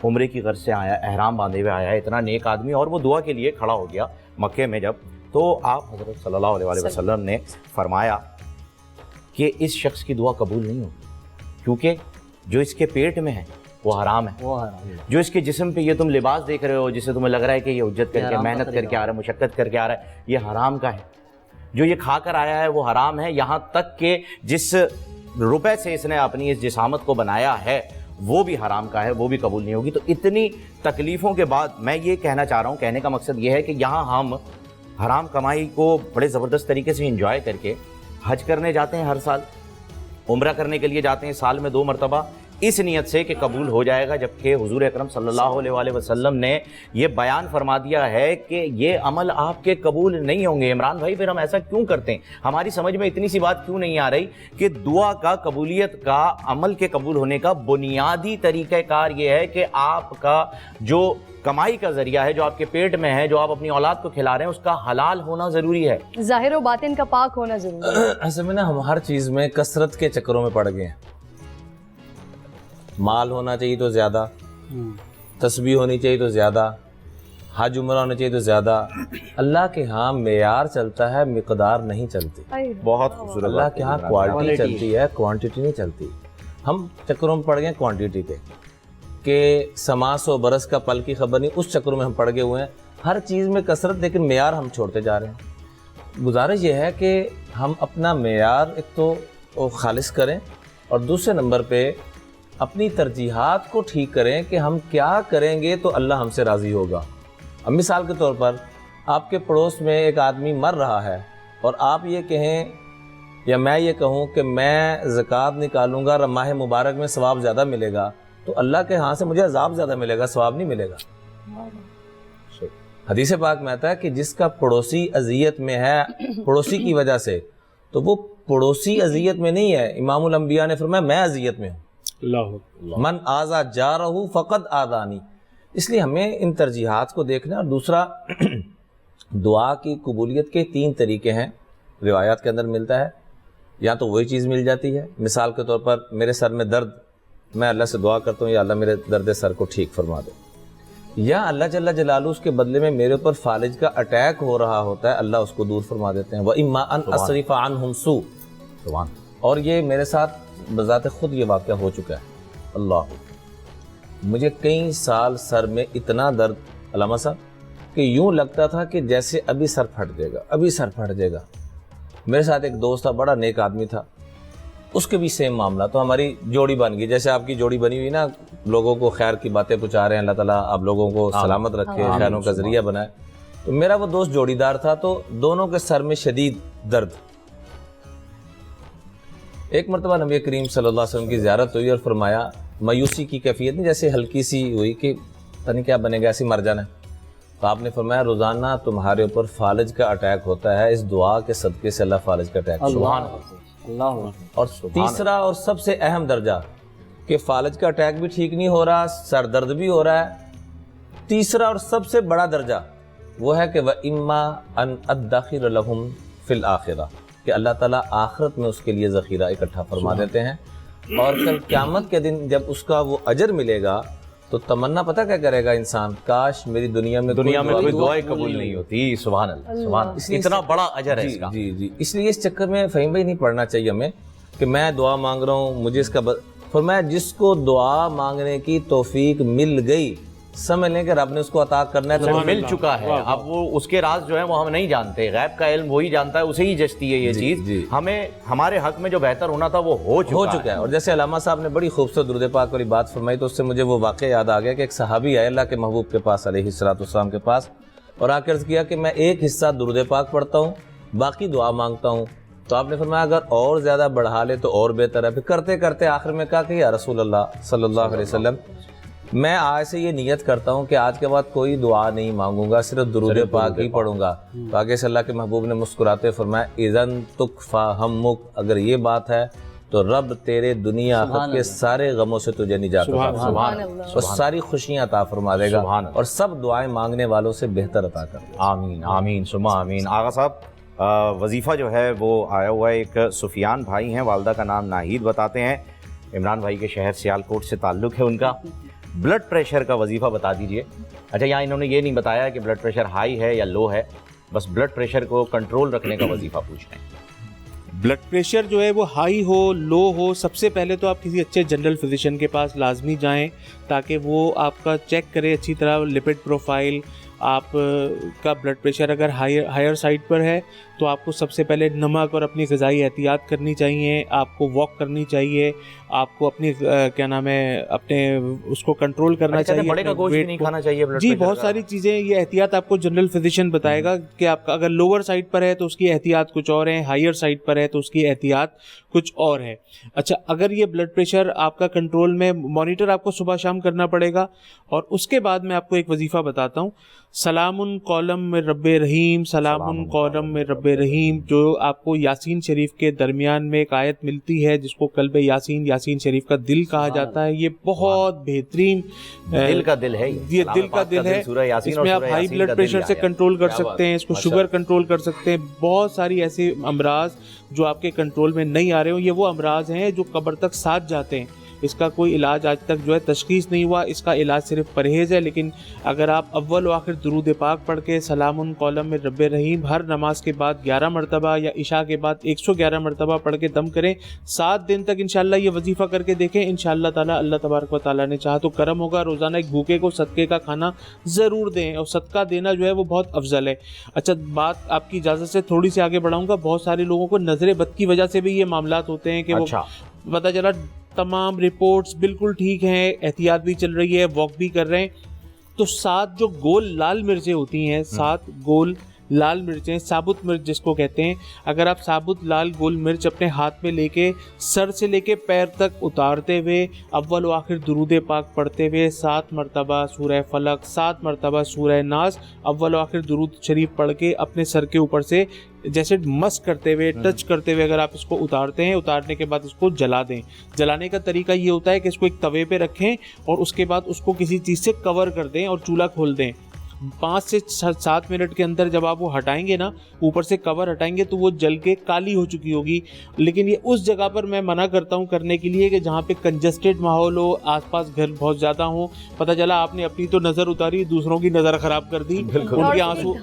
عمرے کی غرض سے آیا, احرام باندھے ہوئے آیا ہے, اتنا نیک آدمی. اور وہ دعا کے لیے کھڑا ہو گیا مکے میں جب, تو آپ حضرت صلی اللہ علیہ وسلم نے فرمایا کہ اس شخص کی دعا قبول نہیں ہوگی, کیونکہ جو اس کے پیٹ میں ہے وہ حرام ہے. جو اس کے جسم پہ یہ تم لباس دیکھ رہے ہو, جسے تمہیں لگ رہا ہے کہ یہ حجت کر کے محنت کر کے آ رہا ہے, مشقت کر کے آ رہا ہے, یہ حرام کا ہے. جو یہ کھا کر آیا ہے وہ حرام ہے. یہاں تک کہ جس روپے سے اس نے اپنی اس جسامت کو بنایا ہے وہ بھی حرام کا ہے, وہ بھی قبول نہیں ہوگی. تو اتنی تکلیفوں کے بعد میں یہ کہنا چاہ رہا ہوں, کہنے کا مقصد یہ ہے کہ یہاں ہم حرام کمائی کو بڑے زبردست طریقے سے انجوائے کر کے حج کرنے جاتے ہیں, ہر سال عمرہ کرنے کے لیے جاتے ہیں, سال میں 2 مرتبہ, اس نیت سے کہ قبول ہو جائے گا. جبکہ حضور اکرم صلی اللہ علیہ وآلہ وسلم نے یہ بیان فرما دیا ہے کہ یہ عمل آپ کے قبول نہیں ہوں گے. عمران بھائی پھر ہم ایسا کیوں کرتے ہیں؟ ہماری سمجھ میں اتنی سی بات کیوں نہیں آ رہی کہ دعا کا, قبولیت کا, عمل کے قبول ہونے کا بنیادی طریقہ کار یہ ہے کہ آپ کا جو کمائی کا ذریعہ ہے, جو آپ کے پیٹ میں ہے, جو آپ اپنی اولاد کو کھلا رہے ہیں, اس کا حلال ہونا ضروری ہے, ظاہر و باطن کا پاک ہونا ضروری ہے. اصل میں نا ہم ہر چیز میں کثرت کے چکروں میں پڑ گئے ہیں. مال ہونا چاہیے تو زیادہ, تسبیح ہونی چاہیے تو زیادہ, حج عمرہ ہونا چاہیے تو زیادہ. اللہ کے ہاں معیار چلتا ہے, مقدار نہیں چلتی. بہت خوبصورت. اللہ کے ہاں کوالٹی چلتی ہے, کوانٹٹی نہیں چلتی. ہم چکروں میں پڑ گئے کوانٹٹی کے, کہ سما 100 برس کا پل کی خبر نہیں, اس چکروں میں ہم پڑ گئے ہوئے ہیں. ہر چیز میں کثرت, لیکن معیار ہم چھوڑتے جا رہے ہیں. گزارش یہ ہے کہ ہم اپنا معیار ایک تو خالص کریں, اور دوسرے نمبر پہ اپنی ترجیحات کو ٹھیک کریں کہ ہم کیا کریں گے تو اللہ ہم سے راضی ہوگا. اب مثال کے طور پر آپ کے پڑوس میں ایک آدمی مر رہا ہے, اور آپ یہ کہیں یا میں یہ کہوں کہ میں زکوٰۃ نکالوں گا, ماہ مبارک میں ثواب زیادہ ملے گا, تو اللہ کے ہاں سے مجھے عذاب زیادہ ملے گا, ثواب نہیں ملے گا. حدیث پاک میں آتا ہے کہ جس کا پڑوسی اذیت میں ہے پڑوسی کی وجہ سے, تو وہ پڑوسی اذیت میں نہیں ہے. امام الانبیاء نے فرمایا میں اذیت میں ہوں. من آذا جارہ فقد آذانی. اس لیے ہمیں ان ترجیحات کو دیکھنا. اور دوسرا, دعا کی قبولیت کے 3 طریقے ہیں, روایات کے اندر ملتا ہے. یا تو وہی چیز مل جاتی ہے, مثال کے طور پر میرے سر میں درد, میں اللہ سے دعا کرتا ہوں یا اللہ میرے درد سر کو ٹھیک فرما دے. یا اللہ جل جلالہ اس کے بدلے میں میرے اوپر فالج کا اٹیک ہو رہا ہوتا ہے, اللہ اس کو دور فرما دیتے ہیں. وَإِمَّا أَنْ أَصْرِفَ عَنْهُمْ سُوءَ. اور یہ میرے ساتھ بذات خود یہ واقعہ ہو چکا ہے. اللہ, مجھے کئی سال سر میں اتنا درد علامہ صاحب کہ یوں لگتا تھا کہ جیسے ابھی سر پھٹ جائے گا, ابھی سر پھٹ جائے گا. میرے ساتھ ایک دوست تھا, بڑا نیک آدمی تھا, اس کے بھی سیم معاملہ. تو ہماری جوڑی بن گئی, جیسے آپ کی جوڑی بنی ہوئی نا, لوگوں کو خیر کی باتیں پہنچا رہے ہیں, اللہ تعالیٰ آپ لوگوں کو سلامت رکھے, خیروں کا ذریعہ بنائے. تو میرا وہ دوست جوڑی دار تھا, تو دونوں کے سر میں شدید درد. ایک مرتبہ نبی کریم صلی اللہ علیہ وسلم کی زیارت ہوئی, اور فرمایا, مایوسی کی کیفیت نہیں, جیسے ہلکی سی ہوئی کہ پتہ نہیں کیا بنے گا, ایسے مر جانا ہے. تو آپ نے فرمایا روزانہ تمہارے اوپر فالج کا اٹیک ہوتا ہے, اس دعا کے صدقے سے اللہ فالج کا اٹیک. سبحان اللہ. اور تیسرا اور سب سے اہم درجہ کہ فالج کا اٹیک بھی ٹھیک نہیں ہو رہا, سر درد بھی ہو رہا ہے. تیسرا اور سب سے بڑا درجہ وہ ہے کہ وَإِمَّا أَنْ أَدَّخِرَ لَهُمْ فِي الْآخِرَةِ, کہ اللہ تعالیٰ آخرت میں اس کے لیے ذخیرہ اکٹھا فرما دیتے ہیں. اور کل قیامت کے دن جب اس کا وہ اجر ملے گا تو تمنا پتہ کیا کرے گا انسان, کاش میری دنیا میں کوئی دعائیں قبول نہیں ہوتی. سبحان اللہ, سبحان اللہ, اتنا بڑا اجر ہے اس کا. جی. اس لیے اس چکر میں فہیم بھائی نہیں پڑھنا چاہیے ہمیں کہ میں دعا مانگ رہا ہوں, مجھے اس کا فرمایا جس کو دعا مانگنے کی توفیق مل گئی, سمجھ لیں کہ رب نے اس کو عطا کرنا ہے, تو مل چکا ہے. اب وہ اس کے راز جو ہیں وہ ہم نہیں جانتے, غیب کا علم وہی جانتا ہے, اسے ہی جچتی ہے یہ چیز. ہمیں ہمارے حق میں جو بہتر ہونا تھا وہ ہو چکا ہے. اور جیسے علامہ صاحب نے بڑی خوبصورت درود پاک والی بات فرمائی, تو اس سے مجھے وہ واقعہ یاد آ گیا کہ ایک صحابی آئے اللہ کے محبوب کے پاس علیہ الصلوۃ والسلام کے پاس, اور آ کے عرض کیا کہ میں ایک حصہ درود پاک پڑھتا ہوں, باقی دعا مانگتا ہوں. تو آپ نے فرمایا اگر اور زیادہ بڑھا لے تو اور بہتر ہے. پھر کرتے کرتے آخر میں کہا کہ یا رسول اللہ صلی اللہ علیہ وسلم, میں آج سے یہ نیت کرتا ہوں کہ آج کے بعد کوئی دعا نہیں مانگوں گا, صرف درود پاک ہی پڑھوں گا. آگے سے اللہ کے محبوب نے مسکراتے فرمایا اذن تکفی ہمک, اگر یہ بات ہے تو رب تیرے دنیا آخرت کے سارے غموں سے تجھے نجات عطا فرمائے اور ساری خوشیاں عطا فرما دے گا اور سب دعائیں مانگنے والوں سے بہتر عطا کر دے گا. آمین آمین ثم آمین. آغا صاحب وظیفہ جو ہے وہ آیا ہوا ہے, ایک سفیان بھائی ہیں, والدہ کا نام ناہید بتاتے ہیں, عمران بھائی کے شہر سیالکوٹ سے تعلق ہے ان کا. بلڈ پریشر کا وظیفہ بتا دیجئے. اچھا یہاں انہوں نے یہ نہیں بتایا کہ بلڈ پریشر ہائی ہے یا لو ہے, بس بلڈ پریشر کو کنٹرول رکھنے کا وظیفہ پوچھ رہے ہیں. بلڈ پریشر جو ہے وہ ہائی ہو لو ہو, سب سے پہلے تو آپ کسی اچھے جنرل فزیشین کے پاس لازمی جائیں تاکہ وہ آپ کا چیک کرے اچھی طرح لپڈ پروفائل. آپ کا بلڈ پریشر اگر ہائر سائڈ پر ہے تو آپ کو سب سے پہلے نمک اور اپنی غذائی احتیاط کرنی چاہیے, آپ کو واک کرنی چاہیے, آپ کو اپنی کیا نام ہے اپنے اس کو کنٹرول کرنا چاہیے. بڑے کا گوشت بھی نہیں کھانا چاہیے. جی بہت ساری چیزیں, یہ احتیاط آپ کو جنرل فزیشین بتائے گا کہ آپ کا اگر لوور سائڈ پر ہے تو اس کی احتیاط کچھ اور ہے, ہائر سائڈ پر ہے تو اس کی احتیاط کچھ اور ہے. اچھا اگر یہ بلڈ پریشر آپ کا کنٹرول میں, مانیٹر آپ کو صبح شام کرنا پڑے گا. اور اس کے بعد میں آپ کو ایک وظیفہ بتاتا ہوں, سلام قولم میں رب رحیم, سلام قولم میں رب رحیم, جو آپ کو یاسین شریف کے درمیان میں ایک آیت ملتی ہے جس کو قلب یاسین, یاسین شریف کا دل کہا جاتا ہے. یہ بہت بہترین دل کا دل ہے, یہ دل کا دل ہے. اس میں آپ ہائی بلڈ پریشر سے کنٹرول کر سکتے ہیں, اس کو شوگر کنٹرول کر سکتے ہیں. بہت ساری ایسے امراض جو آپ کے کنٹرول میں نہیں آ رہے ہوں, یہ وہ امراض ہیں جو قبر تک ساتھ جاتے ہیں. اس کا کوئی علاج آج تک جو ہے تشخیص نہیں ہوا, اس کا علاج صرف پرہیز ہے. لیکن اگر آپ اول و آخر درود پاک پڑھ کے سلام قولم میں رب رحیم ہر نماز کے بعد 11 مرتبہ یا عشاء کے بعد 111 مرتبہ پڑھ کے دم کریں, 7 دن تک انشاءاللہ یہ وظیفہ کر کے دیکھیں, انشاءاللہ تعالیٰ اللہ تبارک و تعالیٰ نے چاہا تو کرم ہوگا. روزانہ ایک بھوکے کو صدقے کا کھانا ضرور دیں, اور صدقہ دینا جو ہے وہ بہت افضل ہے. اچھا بات آپ کی اجازت سے تھوڑی سی آگے بڑھاؤں گا. بہت سارے لوگوں کو نظر بد کی وجہ سے بھی یہ معاملات ہوتے ہیں کہ وہ پتہ چلا تمام رپورٹس بالکل ٹھیک ہیں, احتیاط بھی چل رہی ہے, واک بھی کر رہے ہیں, تو 7 جو گول لال مرچیں ہوتی ہیں, 7 گول لال مرچیں, ثابت مرچ جس کو کہتے ہیں, اگر آپ ثابت لال گول مرچ اپنے ہاتھ میں لے کے سر سے لے کے پیر تک اتارتے ہوئے اول و آخر درود پاک پڑھتے ہوئے 7 مرتبہ سورہ فلق, 7 مرتبہ سورہ ناس, اول و آخر درود شریف پڑھ کے اپنے سر کے اوپر سے جیسے مس کرتے ہوئے, ٹچ کرتے ہوئے اگر آپ اس کو اتارتے ہیں, اتارنے کے بعد اس کو جلا دیں. جلانے کا طریقہ یہ ہوتا ہے کہ اس کو ایک توے پہ رکھیں اور اس کے بعد اس کو کسی چیز سے کور کر دیں اور چولہا کھول دیں. 5 سے 7 منٹ کے اندر جب آپ وہ ہٹائیں گے نا, اوپر سے کور ہٹائیں گے, تو وہ جل کے کالی ہو چکی ہوگی. لیکن یہ اس جگہ پر میں منع کرتا ہوں کرنے کے لیے کہ جہاں پہ کنجسٹڈ ماحول ہو, آس پاس گھر بہت زیادہ ہوں. پتہ چلا آپ نے اپنی تو نظر اتاری, دوسروں کی نظر خراب کر دی, ان کے آنسو,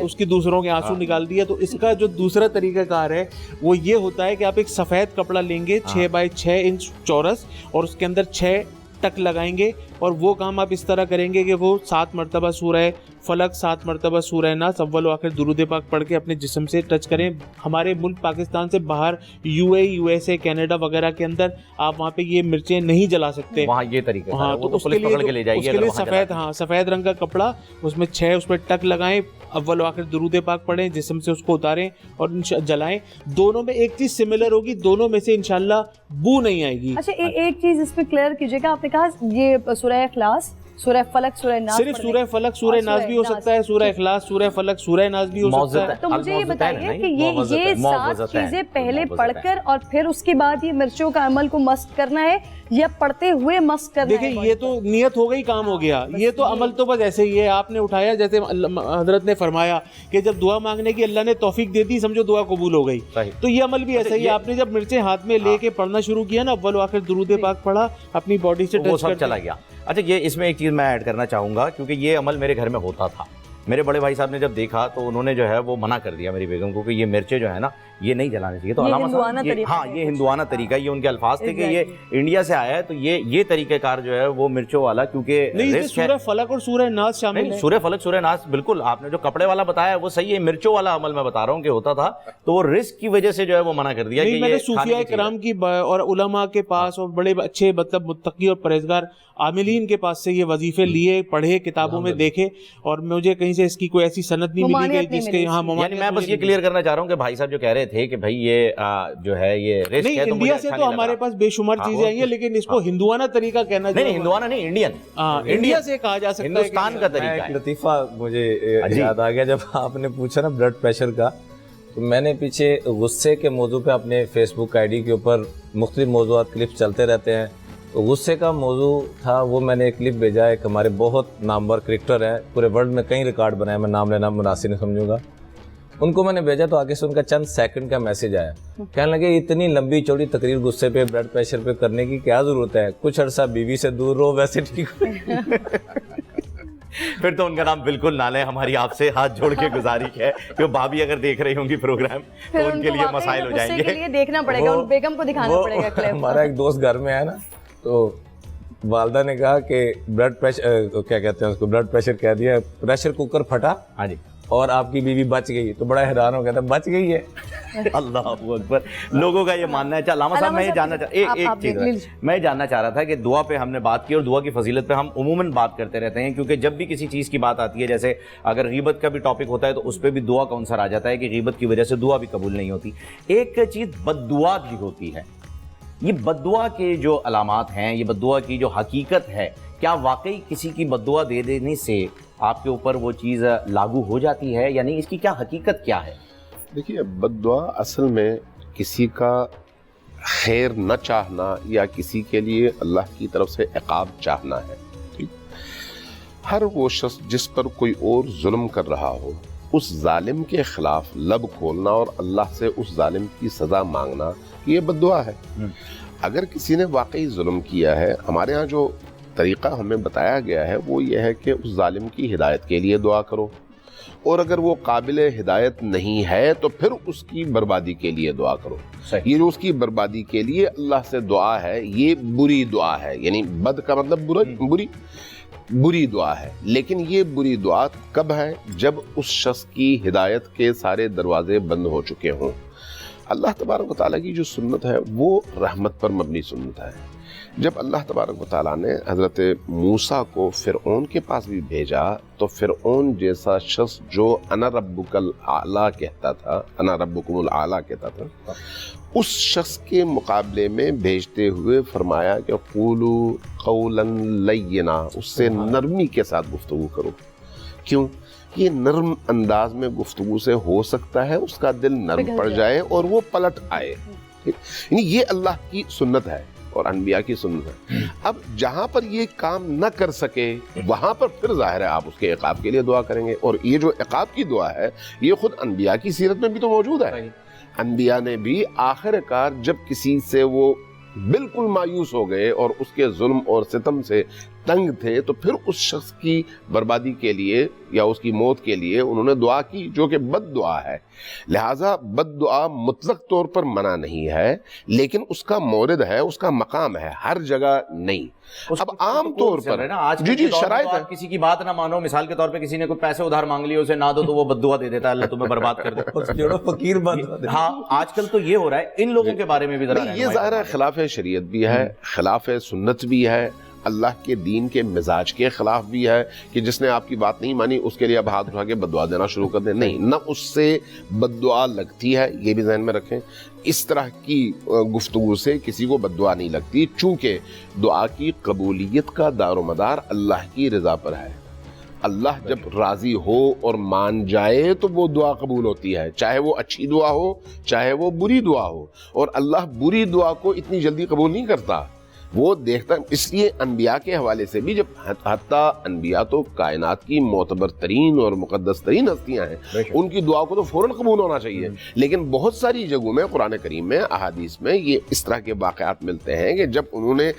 اس کی دوسروں کے آنسو نکال دیا. تو اس کا جو دوسرا طریقہ کار ہے وہ یہ ہوتا ہے کہ آپ ایک سفید کپڑا لیں گے 6 بائی 6 انچ چورس, اور اس کے اندر 6 ٹک لگائیں گے, اور وہ کام آپ اس طرح کریں گے کہ وہ 7 مرتبہ سورہ فلق, 7 مرتبہ سورہ ناس, اول و آخر درود پاک پڑھ کے اپنے جسم سے ٹچ کریں. ہمارے ملک پاکستان سے باہر USA کینیڈا وغیرہ کے اندر آپ وہاں پہ یہ مرچیں نہیں جلا سکتے, وہاں یہ طریقہ ہے. ہاں, تو اس کے لیے سفید, ہاں سفید رنگ کا کپڑا, اس میں 6 اس پہ ٹک لگائیں, اول و آخر درود پاک پڑھیں, جسم سے اس کو اتاریں اور جلائیں. دونوں میں ایک چیز سملر ہوگی, دونوں میں سے انشاءاللہ بو نہیں آئے گی. اچھا ایک چیز اس پہ کلیئر کیجیے گا, آپ نے کہا یہ سورہ اخلاص, سورہ فلق, سورہ ناس, صرف سورہ فلق سورہ ناس بھی ہو سکتا ہے, سورہ اخلاص, سورہ فلق, سورہ ناس بھی ہو سکتا ہے. تو مجھے یہ بتائیے کہ یہ 7 چیزیں پہلے پڑھ کر اور پھر اس کے بعد یہ مرچوں کا عمل کو مست کرنا ہے یا پڑھتے ہوئے مست کرنا ہے؟ دیکھیں یہ تو نیت ہو گئی, کام ہو گیا. یہ تو عمل تو بس ایسے ہی ہے, آپ نے اٹھایا, جیسے حضرت نے فرمایا کہ جب دعا مانگنے کی اللہ نے توفیق دے دی, سمجھو دعا قبول ہو گئی. تو یہ عمل بھی ایسا ہی ہے, آپ نے جب مرچیں ہاتھ میں لے کے پڑھنا شروع کیا نا, اول و آخر درود پاک پڑھا, اپنی باڈی سے ٹچ کر چلا گیا. اچھا یہ اس میں ایک چیز میں ایڈ کرنا چاہوں گا, کیونکہ یہ عمل میرے گھر میں ہوتا تھا. میرے بڑے بھائی صاحب نے جب دیکھا تو انہوں نے جو ہے وہ منع کر دیا میری بیگم کو کہ یہ مرچیں جو ہے نا یہ نہیں جلانے چاہیے. تو علامہ صاحب یہ ہندوانہ طریقہ, یہ ان کے الفاظ تھے کہ یہ انڈیا سے آیا ہے, تو یہ طریقہ کار جو ہے وہ مرچوں والا, کیونکہ سورہ فلق اور سورہ ناس شامل ہے. سورہ فلق سورہ ناس بالکل, آپ نے جو کپڑے والا بتایا وہ صحیح ہے, مرچوں والا عمل میں بتا رہا ہوں کہ ہوتا تھا, تو وہ رسک کی وجہ سے جو ہے وہ منع کر دیا. میں نے صوفیاء کرام کی اور علماء کے پاس اور بڑے اچھے مطلب متقی اور پرہیزگار عاملین کے پاس سے یہ وظیفے لیے, پڑھے, کتابوں میں دیکھے, اور مجھے کہیں سے اس کی کوئی ایسی سند نہیں ملی کہ جس کے یہاں یعنی میں بس یہ کلیئر کرنا چاہ رہا ہوں کہ بھائی صاحب جو کہہ رہے تھے کہ بھائی یہ جو ہے یہ رسک ہے, انڈیا سے تو ہمارے پاس بے شمار چیزیں آئی ہیں, لیکن اس کو ہندوانہ طریقہ کہنا نہیں, ہندوانہ نہیں, انڈیا سے کہا جا سکتا ہے, ہندوستان کا طریقہ ہے. لطیفہ مجھے یاد آ گیا جب آپ نے پوچھا نا بلڈ پریشر کا, تو میں نے پیچھے غصے کے موضوع پہ اپنے فیس بک آئی ڈی کے اوپر مختلف موضوعات کلپس چلتے رہتے ہیں، تو غصے کا موضوع تھا، وہ میں نے ایک کلپ بھیجا، ایک ہمارے بہت نامور کرکٹر ہیں، پورے ورلڈ میں کئی ریکارڈ بنائے، میں نام لینا مناسب نہیں سمجھوں گا، ان کو میں نے بھیجا تو آگے سے ان کا چند سیکنڈ کا میسیج آیا، کہنے لگے اتنی لمبی چوڑی تقریر غصے پہ بلڈ پریشر پہ کرنے کی کیا ضرورت ہے، کچھ عرصہ بیوی سے دور رہو ویسے ٹھیک پھر تو ان کا نام بالکل نہ لیں، ہماری آپ سے ہاتھ جوڑ کے گزارش ہے کہ وہ بھابھی اگر دیکھ رہی ہوں گی پروگرام تو ان کے لیے مسائل ہو جائیں گے، کے لیے دیکھنا پڑے گا، ان بیگم کو دکھانا پڑے گا کلپ۔ ہمارا ایک دوست گھر میں ہے نا، تو والدہ نے کہا کہ بلڈ پریشر کیا کہتے ہیں اس کو، بلڈ پریشر کہہ دیا، پریشر کوکر پھٹا، ہاں جی، اور آپ کی بیوی بچ گئی، تو بڑا حیران ہو گیا تھا، بچ گئی ہے۔ اللہ اکبر، لوگوں کا یہ ماننا ہے۔ علامہ صاحب میں یہ جاننا میں جاننا چاہ رہا تھا کہ دعا پہ ہم نے بات کی اور دعا کی فضیلت پہ ہم عموماً بات کرتے رہتے ہیں، کیونکہ جب بھی کسی چیز کی بات آتی ہے، جیسے اگر غیبت کا بھی ٹاپک ہوتا ہے تو اس پہ بھی دعا کا عنصر آ جاتا ہے کہ غیبت کی وجہ سے دعا بھی قبول نہیں ہوتی۔ ایک چیز بد دعا بھی ہوتی ہے، یہ بد دعا کے جو علامات ہیں، یہ بد دعا کی جو حقیقت ہے، کیا واقعی کسی کی بد دعا دے دینے سے آپ کے اوپر وہ چیز لاگو ہو جاتی ہے، یعنی اس کی کیا حقیقت کیا ہے؟ دیکھیے، بد دعا اصل میں کسی کا خیر نہ چاہنا یا کسی کے لیے اللہ کی طرف سے عقاب چاہنا ہے۔ ہر وہ شخص جس پر کوئی اور ظلم کر رہا ہو، اس ظالم کے خلاف لب کھولنا اور اللہ سے اس ظالم کی سزا مانگنا، یہ بد دعا ہے۔ اگر کسی نے واقعی ظلم کیا ہے، ہمارے ہاں جو طریقہ ہمیں بتایا گیا ہے وہ یہ ہے کہ اس ظالم کی ہدایت کے لیے دعا کرو، اور اگر وہ قابل ہدایت نہیں ہے تو پھر اس کی بربادی کے لیے دعا کرو۔ یہ جو اس کی بربادی کے لیے اللہ سے دعا ہے، یہ بری دعا ہے، یعنی بد کا مطلب بری دعا ہے۔ لیکن یہ بری دعا کب ہے؟ جب اس شخص کی ہدایت کے سارے دروازے بند ہو چکے ہوں۔ اللہ تبارک و تعالیٰ کی جو سنت ہے وہ رحمت پر مبنی سنت ہے۔ جب اللہ تبارک و تعالیٰ نے حضرت موسیٰ کو فرعون کے پاس بھی بھیجا تو فرعون جیسا شخص جو انا ربک الاعلیٰ کہتا تھا، انا ربکم الاعلیٰ کہتا تھا، اس شخص کے مقابلے میں بھیجتے ہوئے فرمایا کہ قولو قولا لینا، اس سے نرمی کے ساتھ گفتگو کرو۔ کیوں؟ یہ نرم انداز میں گفتگو سے ہو سکتا ہے اس کا دل نرم پڑ جائے اور وہ پلٹ آئے۔ یعنی یہ اللہ کی سنت ہے اور انبیاء کی سنت ہے۔ اب جہاں پر یہ کام نہ کر سکے وہاں پر پھر ظاہر ہے آپ اس کے عقاب کے لیے دعا کریں گے، اور یہ جو عقاب کی دعا ہے یہ خود انبیاء کی سیرت میں بھی تو موجود ہے۔ انبیاء نے بھی آخر کار جب کسی سے وہ بالکل مایوس ہو گئے اور اس کے ظلم اور ستم سے تنگ تھے تو پھر اس شخص کی بربادی کے لیے یا اس کی موت کے لیے انہوں نے دعا کی، جو کہ بد دعا ہے۔ لہٰذا بد دعا مطلق طور پر منع نہیں ہے، لیکن اس کا مورد ہے، اس کا مقام ہے، ہر جگہ نہیں۔ اب عام طور پر جی شرائط ہے، کسی کی بات نہ مانو، مثال کے طور پہ کسی نے کوئی پیسے ادھار مانگ لیے، اسے نہ دو تو وہ بد دعا دے دیتا ہے، اللہ تمہیں برباد کر دے، فقیر بند۔ ہاں آج کل تو یہ ہو رہا ہے۔ ان لوگوں کے بارے میں بھی ذرا یہ ظاہر ہے خلاف شریعت بھی ہے، خلاف سنت بھی ہے، اللہ کے دین کے مزاج کے خلاف بھی ہے کہ جس نے آپ کی بات نہیں مانی اس کے لیے اب ہاتھ اٹھا کے بد دعا دینا شروع کر دیں۔ نہیں، نہ اس سے بد دعا لگتی ہے، یہ بھی ذہن میں رکھیں۔ اس طرح کی گفتگو سے کسی کو بد دعا نہیں لگتی، چونکہ دعا کی قبولیت کا دار و مدار اللہ کی رضا پر ہے۔ اللہ جب راضی ہو اور مان جائے تو وہ دعا قبول ہوتی ہے، چاہے وہ اچھی دعا ہو چاہے وہ بری دعا ہو، اور اللہ بری دعا کو اتنی جلدی قبول نہیں کرتا، وہ دیکھتا۔ اس لیے انبیاء کے حوالے سے بھی جب حتیٰ انبیاء تو کائنات کی معتبر ترین اور مقدس ترین ہستیاں ہیں، ان کی دعا کو تو فوراً قبول ہونا چاہیے، لیکن بہت ساری جگہوں میں قرآن کریم میں احادیث میں یہ اس طرح کے واقعات ملتے ہیں کہ جب انہوں نے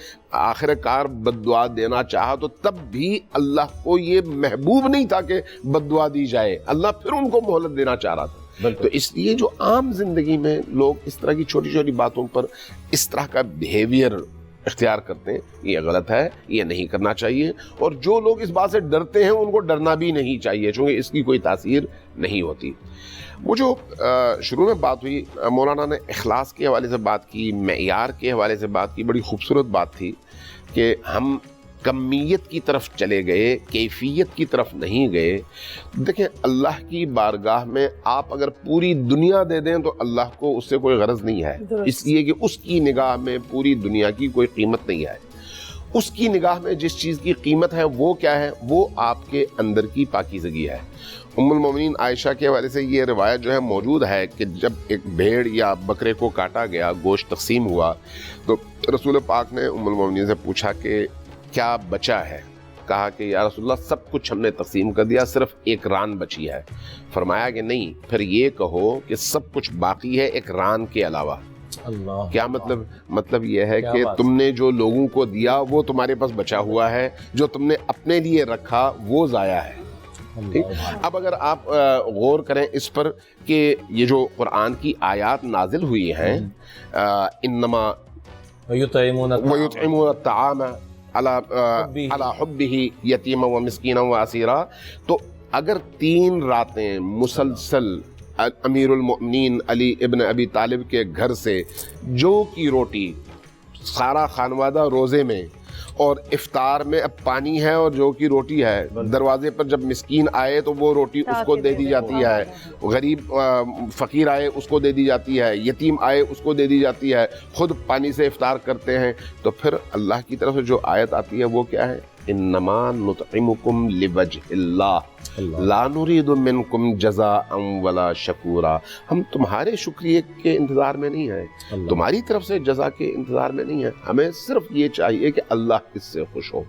آخر کار بد دعا دینا چاہا تو تب بھی اللہ کو یہ محبوب نہیں تھا کہ بد دعا دی جائے، اللہ پھر ان کو مہلت دینا چاہ رہا تھا۔ تو اس لیے جو عام زندگی میں لوگ اس طرح کی چھوٹی چھوٹی باتوں پر اس طرح کا بیہیویئر اختیار کرتے ہیں، یہ غلط ہے، یہ نہیں کرنا چاہیے، اور جو لوگ اس بات سے ڈرتے ہیں ان کو ڈرنا بھی نہیں چاہیے، چونکہ اس کی کوئی تاثیر نہیں ہوتی۔ وہ جو شروع میں بات ہوئی، مولانا نے اخلاص کے حوالے سے بات کی، معیار کے حوالے سے بات کی، بڑی خوبصورت بات تھی کہ ہم کمیت کی طرف چلے گئے، کیفیت کی طرف نہیں گئے۔ دیکھیں، اللہ کی بارگاہ میں آپ اگر پوری دنیا دے دیں تو اللہ کو اس سے کوئی غرض نہیں ہے، اس لیے کہ اس کی نگاہ میں پوری دنیا کی کوئی قیمت نہیں ہے۔ اس کی نگاہ میں جس چیز کی قیمت ہے وہ کیا ہے؟ وہ آپ کے اندر کی پاکیزگی ہے، ام المومنین عائشہ کے حوالے سے یہ روایت جو ہے موجود ہے کہ جب ایک بھیڑ یا بکرے کو کاٹا گیا، گوشت تقسیم ہوا، تو رسول پاک نے ام المومنین سے پوچھا کہ کیا بچا ہے؟ کہا کہ یا رسول اللہ سب کچھ ہم نے تقسیم کر دیا، صرف ایک ران بچی ہے۔ فرمایا کہ نہیں، پھر یہ کہو کہ سب کچھ باقی ہے ایک ران کے علاوہ۔ اللہ، کیا مطلب یہ ہے کہ تم نے جو لوگوں کو دیا وہ تمہارے پاس بچا ہوا ہے، جو تم نے اپنے لیے رکھا وہ ضائع ہے۔ ٹھیک، اب اگر آپ غور کریں اس پر کہ یہ جو قرآن کی آیات نازل ہوئی ہیں، انما وَيُطْعِمُونَ الطعام علی حبہ یتیما و مسکینا و اسیرا، تو اگر 3 راتیں مسلسل امیر المؤمنین علی ابن ابی طالب کے گھر سے جو کی روٹی، سارا خانوادہ روزے میں، اور افطار میں اب پانی ہے اور جو کی روٹی ہے، دروازے پر جب مسکین آئے تو وہ روٹی اس کو دے دی جاتی ہے، غریب فقیر آئے اس کو دے دی جاتی ہے، یتیم آئے اس کو دے دی جاتی ہے، خود پانی سے افطار کرتے ہیں، تو پھر اللہ کی طرف سے جو آیت آتی ہے وہ کیا ہے؟ انما نطعمکم لوجہ اللہ لا نرید منکم جزاء ولا شکورا، ہم تمہارے شکریہ کے انتظار میں نہیں ہیں، تمہاری طرف سے جزا کے انتظار میں نہیں ہیں، ہمیں صرف یہ چاہیے کہ اللہ اس سے خوش ہو۔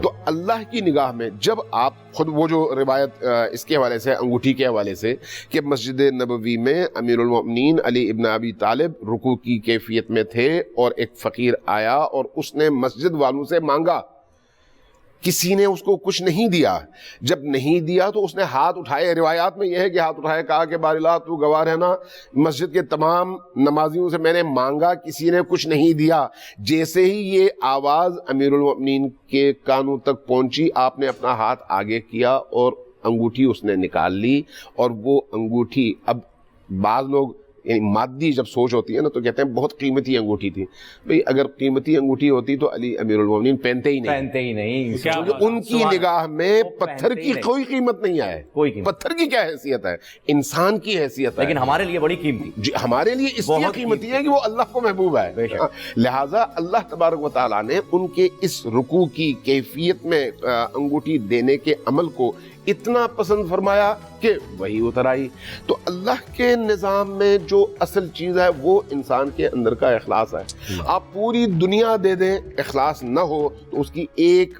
تو اللہ کی نگاہ میں جب آپ خود وہ جو روایت اس کے حوالے سے، انگوٹھی کے حوالے سے، کہ مسجد نبوی میں امیر المؤمنین علی ابن ابی طالب رکوع کی کیفیت میں تھے اور ایک فقیر آیا اور اس نے مسجد والوں سے مانگا، کسی نے اس کو کچھ نہیں دیا، جب نہیں دیا تو اس نے ہاتھ اٹھائے، روایات میں یہ ہے کہ ہاتھ اٹھائے، کہا کہ بار اللہ تو گواہ رہنا، مسجد کے تمام نمازیوں سے میں نے مانگا، کسی نے کچھ نہیں دیا۔ جیسے ہی یہ آواز امیر المؤمنین کے کانوں تک پہنچی، آپ نے اپنا ہاتھ آگے کیا اور انگوٹھی اس نے نکال لی، اور وہ انگوٹھی، اب بعض لوگ یعنی مادی جب سوچ ہوتی ہے نا تو کہتے ہیں بہت قیمتی انگوٹھی تھی، بھئی اگر قیمتی انگوٹھی ہوتی تو علی امیر المومنین پہنتے ہی نہیں، کیونکہ ان کی نگاہ میں پتھر کی کوئی قیمت نہیں ہے، پتھر کی کیا حیثیت ہے، انسان کی حیثیت ہے، لیکن ہمارے لیے بڑی قیمتی، جی ہمارے لیے اس لیے قیمتی ہے کہ وہ اللہ کو محبوب ہے، لہٰذا اللہ تبارک و تعالیٰ نے ان کے اس رکوع کی کیفیت میں انگوٹھی دینے کے عمل کو اتنا پسند فرمایا کہ وہی اتر آئی۔ تو اللہ کے نظام میں جو اصل چیز ہے وہ انسان کے اندر کا اخلاص ہے۔ آپ پوری دنیا دے دیں، اخلاص نہ ہو تو اس کی ایک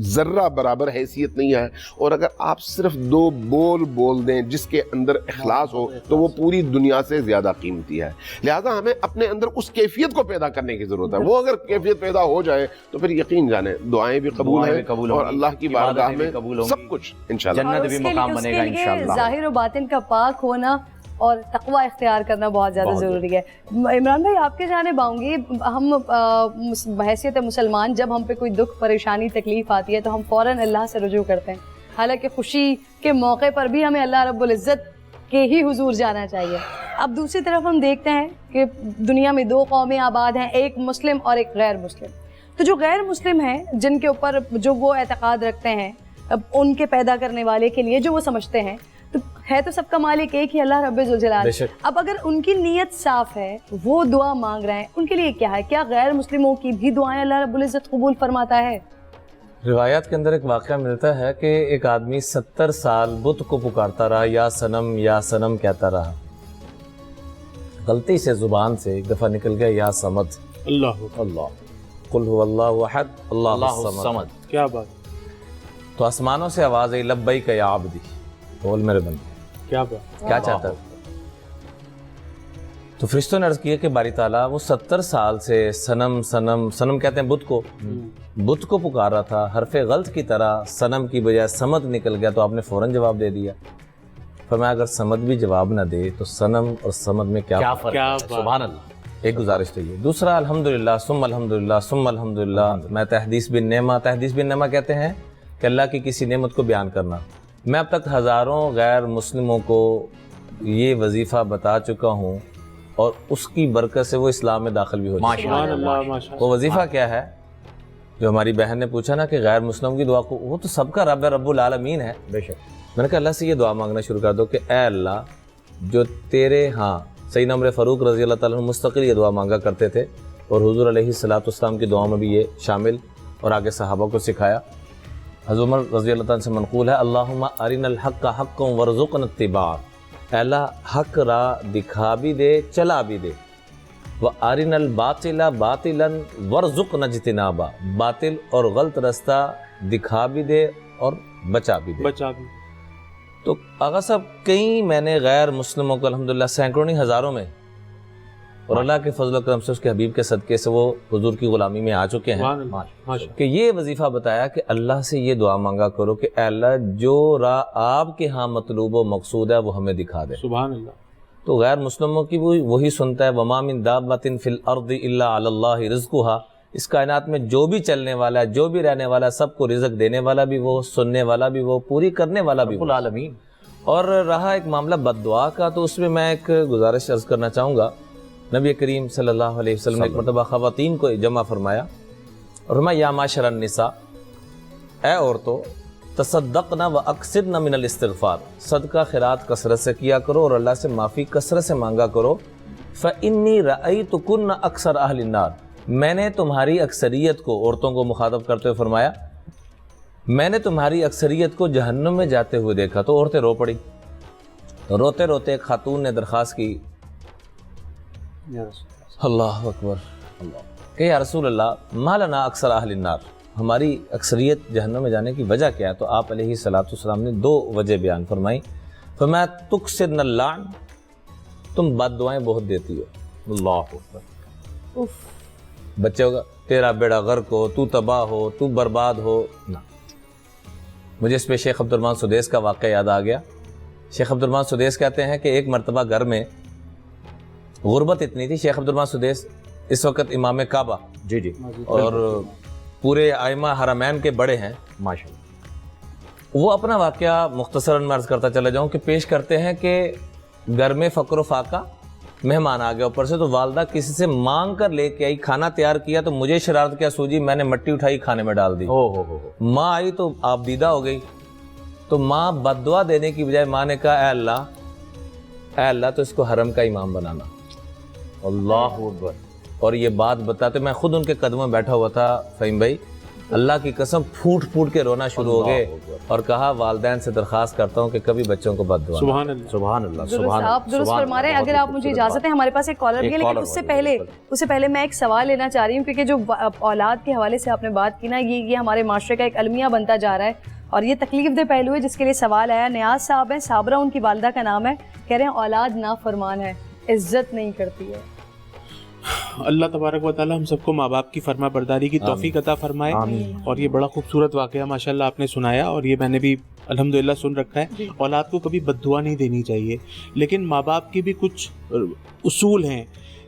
ذرہ برابر حیثیت نہیں ہے، اور اگر آپ صرف 2 بول بول دیں جس کے اندر اخلاص ہو تو وہ پوری دنیا سے زیادہ قیمتی ہے۔ لہٰذا ہمیں اپنے اندر اس کیفیت کو پیدا کرنے کی ضرورت ہے، وہ اگر کیفیت پیدا ہو جائے تو پھر یقین جانیں دعائیں بھی قبول ہیں اور اللہ کی بارگاہ میں سب کچھ انشاءاللہ جنت بھی مقام بنے گا انشاءاللہ۔ ظاہر و باطن کا پاک ہونا اور تقوی اختیار کرنا بہت زیادہ ضروری ہے۔ عمران بھائی آپ کے جانب آؤں گی، ہم بحیثیت مسلمان جب ہم پہ کوئی دکھ پریشانی تکلیف آتی ہے تو ہم فوراً اللہ سے رجوع کرتے ہیں، حالانکہ خوشی کے موقع پر بھی ہمیں اللہ رب العزت کے ہی حضور جانا چاہیے۔ اب دوسری طرف ہم دیکھتے ہیں کہ دنیا میں 2 قومیں آباد ہیں، ایک مسلم اور ایک غیر مسلم۔ تو جو غیر مسلم ہیں، جن کے اوپر جو وہ اعتقاد رکھتے ہیں، اب ان کے پیدا کرنے والے کے لیے جو وہ سمجھتے ہیں، تو ہے تو سب کا مالک ایک ہی اللہ رب ذوالجلال۔ اب اگر ان کی نیت صاف ہے، وہ دعا مانگ رہے ہیں، ان کے لیے کیا ہے؟ کیا غیر مسلموں کی بھی دعائیں اللہ رب العزت قبول فرماتا ہے؟ روایات کے اندر ایک واقعہ ملتا ہے کہ ایک آدمی 70 سال بت کو پکارتا رہا، یا سنم کہتا رہا، غلطی سے زبان سے ایک دفعہ نکل گیا یا صمد، اللہ قل هو اللہ احد اللہ الصمد، کیا بات، تو آسمانوں سے آواز آئی لبیک یا عبدی، بول میرے بندے، کیا بات، کیا چاہتا ہے؟ تو فرشتوں نے عرض کیا کہ باری تعالیٰ وہ 70 سال سے سنم کہتے ہیں بت کو پکار رہا تھا، حرف غلط کی طرح سنم کی بجائے سمد نکل گیا، تو آپ نے فوراً جواب دے دیا۔ فرمایا اگر سمد بھی جواب نہ دے تو سنم اور سمد میں کیا فرق ہے؟ سبحان اللہ۔ ایک گزارش تو یہ، دوسرا الحمدللہ ثم الحمدللہ، میں تحدیث بن نعمہ کہتے ہیں کہ اللہ کی کسی نعمت کو بیان کرنا۔ میں اب تک ہزاروں غیر مسلموں کو یہ وظیفہ بتا چکا ہوں اور اس کی برکت سے وہ اسلام میں داخل بھی ہو چکے ہیں۔ وہ وظیفہ کیا ہے جو ہماری بہن نے پوچھا نا کہ غیر مسلم کی دعا کو، وہ تو سب کا رب العالمین ہے۔ بے شک میں نے کہا اللہ سے یہ دعا مانگنا شروع کر دو کہ اے اللہ، جو تیرے ہاں سیدنا عمر فاروق رضی اللہ تعالیٰ عنہ مستقل یہ دعا مانگا کرتے تھے، اور حضور علیہ الصلوۃ والسلام کی دعاؤں میں بھی یہ شامل، اور آگے صحابہ کو سکھایا، حضرت عمر رضی اللہ تعالیٰ سے منقول ہے اللہم ارنا الحق حقا وارزقنا اتباعہ، اے اللہ حق راہ دکھا بھی دے چلا بھی دے، وارنا الباطل باطلا وارزقنا اجتنابہ، باطل اور غلط رستہ دکھا بھی دے اور بچا بھی دے۔ تو آغا صاحب کئی میں نے غیر مسلموں کو الحمدللہ سینکڑوں نہیں ہزاروں میں، اور اللہ کے فضل و کرم سے اس کے حبیب کے صدقے سے وہ حضور کی غلامی میں آ چکے ہیں کہ یہ وظیفہ بتایا کہ اللہ سے یہ دعا مانگا کرو کہ اے اللہ جو راہ آپ کے ہاں مطلوب و مقصود ہے وہ ہمیں دکھا دے۔ سبحان اللہ۔ تو غیر مسلموں کی وہی سنتا ہے وَمَا مِن دَابَّةٍ فِي الْأَرْضِ إِلَّا عَلَى اللَّهِ رِزْقُهَا، اس کائنات میں جو بھی چلنے والا ہے، جو بھی رہنے والا ہے، سب کو رزق دینے والا بھی وہ، سننے والا بھی وہ، پوری کرنے والا بھی وہ۔ العالمین۔ اور رہا ایک معاملہ بد دعا کا، تو اس میں میں ایک گزارش عرض کرنا چاہوں گا۔ نبی کریم صلی اللہ علیہ وسلم نے ایک مرتبہ خواتین کو جمع فرمایا اور فرمایا یا معاشر النساء، اے عورتوں، تصدقنا واکثرن من الاستغفار، صدقہ خیرات کثرت سے کیا کرو اور اللہ سے معافی کثرت سے مانگا کرو۔ فإنی رأیتکن اکثر اہل النار، میں نے تمہاری اکثریت کو، عورتوں کو مخاطب کرتے ہوئے فرمایا، میں نے تمہاری اکثریت کو جہنم میں جاتے ہوئے دیکھا۔ تو عورتیں رو پڑی، روتے روتے ایک خاتون نے درخواست کی، اللہ اکبر، کہ یا رسول اللہ ما لنا اکثر اہل النار، ہماری اکثریت جہنم میں جانے کی وجہ کیا ہے؟ تو آپ علیہ السلام نے دو وجہ بیان فرمائی۔ فرمایا تکثرن اللعن، تم بد دعائیں بہت دیتی ہو۔ اللہ اکبر، بچے ہوگا تیرا بیڑا غرق ہو، تو تباہ ہو، تو برباد ہو، نہ۔ مجھے اس پہ شیخ عبد الرحمن سدیس کا واقعہ یاد آ گیا۔ شیخ عبد الرحمن سدیس کہتے ہیں کہ ایک مرتبہ گھر میں غربت اتنی تھی، شیخ عبد الرحمن سدیس اس وقت امام کعبہ جی اور پورے ائمہ حرمین کے بڑے ہیں ماشاءاللہ۔ وہ اپنا واقعہ مختصراً میں عرض کرتا چلا جاؤں کہ پیش کرتے ہیں کہ گھر میں فقر و فاقہ، مہمان آ گیا اوپر سے، تو والدہ کسی سے مانگ کر لے کے آئی، کھانا تیار کیا تو مجھے شرارت کیا سوجی، میں نے مٹی اٹھائی کھانے میں ڈال دی۔ ماں آئی تو آپ دیدہ ہو گئی، تو ماں بد دعا دینے کی بجائے ماں نے کہا اے اللہ تو اس کو حرم کا امام بنانا۔ اللہ اکبر۔ اور یہ بات بتاتے میں خود ان کے قدموں میں بیٹھا ہوا تھا فہیم بھائی، اللہ کی قسم پھوٹ پھوٹ کے رونا شروع ہو گئے اور کہا والدین سے درخواست کرتا ہوں کہ کبھی بچوں کو بد دعا۔ سبحان اللہ، سبحان اللہ، آپ درست فرما رہے ہیں۔ اگر آپ مجھے اجازت ہے، ہمارے پاس ایک کالر بھی ہے، لیکن اس سے پہلے میں ایک سوال لینا چاہ رہی ہوں، کیونکہ جو اولاد کے حوالے سے آپ نے بات کی نا، یہ ہمارے معاشرے کا ایک المیہ بنتا جا رہا ہے اور یہ تکلیف دہ پہلو ہے جس کے لیے سوال آیا۔ نیاز صاحب ہیں، صابرہ ان کی والدہ کا نام ہے، کہہ رہے ہیں اولاد نافرمان ہے، عزت نہیں کرتی ہے۔ اللہ تبارک و تعالی ہم سب کو ماں باپ کی فرما برداری کی توفیق عطا فرمائے۔ اور یہ بڑا خوبصورت واقعہ ماشاءاللہ آپ نے سنایا، اور یہ میں نے بھی الحمدللہ سن رکھا ہے۔ اولاد کو کبھی بد دعا نہیں دینی چاہیے، لیکن ماں باپ کی بھی کچھ اصول ہیں۔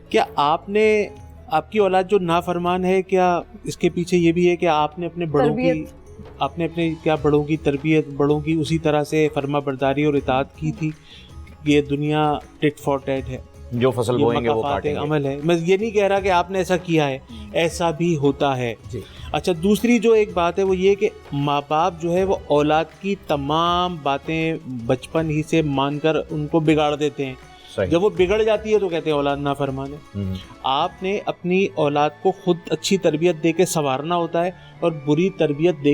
کیا آپ کی اولاد جو نافرمان ہے، کیا اس کے پیچھے یہ بھی ہے کہ آپ نے اپنے بڑوں کی تربیت، بڑوں کی اسی طرح سے فرما برداری اور اطاعت کی تھی؟ یہ دنیا ٹٹ فار ٹیٹ ہے، جو فصل بوئیں گے وہ کاٹیں گے، عمل ہے۔ میں یہ نہیں کہہ رہا کہ آپ نے ایسا کیا ہے، ایسا بھی ہوتا ہے۔ اچھا، دوسری جو ایک بات ہے وہ یہ کہ ماں باپ جو ہے وہ اولاد کی تمام باتیں بچپن ہی سے مان کر ان کو بگاڑ دیتے ہیں۔ جب وہ بگڑ جاتی ہے تو کہتے ہیں اولاد نافرمان ہے۔ آپ نے اپنی اولاد کو خود اچھی تربیت دے کے سنوارنا ہوتا ہے اور بری تربیت دے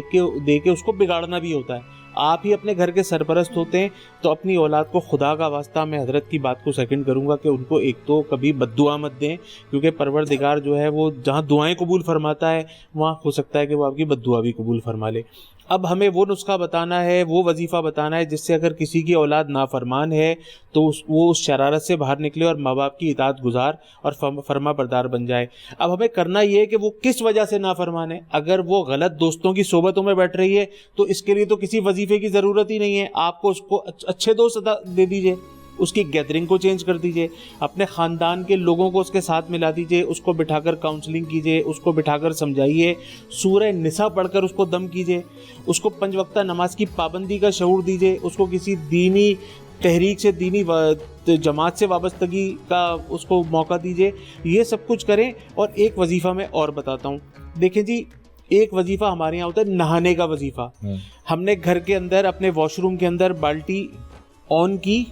کے اس کو بگاڑنا بھی ہوتا ہے۔ آپ ہی اپنے گھر کے سرپرست ہوتے ہیں، تو اپنی اولاد کو خدا کا واسطہ، میں حضرت کی بات کو سیکنڈ کروں گا کہ ان کو ایک تو کبھی بد دعا مت دیں، کیونکہ پروردگار جو ہے وہ جہاں دعائیں قبول فرماتا ہے وہاں ہو سکتا ہے کہ وہ آپ کی بد دعا بھی قبول فرما لے۔ اب ہمیں وہ نسخہ بتانا ہے، وہ وظیفہ بتانا ہے جس سے اگر کسی کی اولاد نافرمان ہے تو وہ اس شرارت سے باہر نکلے اور ماں باپ کی اطاعت گزار اور فرما بردار بن جائے۔ اب ہمیں کرنا یہ ہے کہ وہ کس وجہ سے نافرمان ہے۔ اگر وہ غلط دوستوں کی صحبتوں میں بیٹھ رہی ہے تو اس کے لیے تو کسی وظیفے کی ضرورت ہی نہیں ہے، آپ کو اس کو اچھے دوست دے دیجئے، اس کی گیدرنگ کو چینج کر دیجئے، اپنے خاندان کے لوگوں کو اس کے ساتھ ملا دیجئے، اس کو بٹھا کر کاؤنسلنگ کیجئے، اس کو بٹھا کر سمجھائیے، سورہ نساء پڑھ کر اس کو دم کیجئے، اس کو 5 وقتہ نماز کی پابندی کا شعور دیجئے، اس کو کسی دینی تحریک سے، دینی جماعت سے وابستگی کا اس کو موقع دیجئے۔ یہ سب کچھ کریں۔ اور ایک وظیفہ میں اور بتاتا ہوں، دیکھیں جی، ایک وظیفہ ہمارے یہاں ہوتا ہے نہانے کا وظیفہ۔ ہم نے گھر کے اندر اپنے واش روم کے اندر بالٹی آن کی،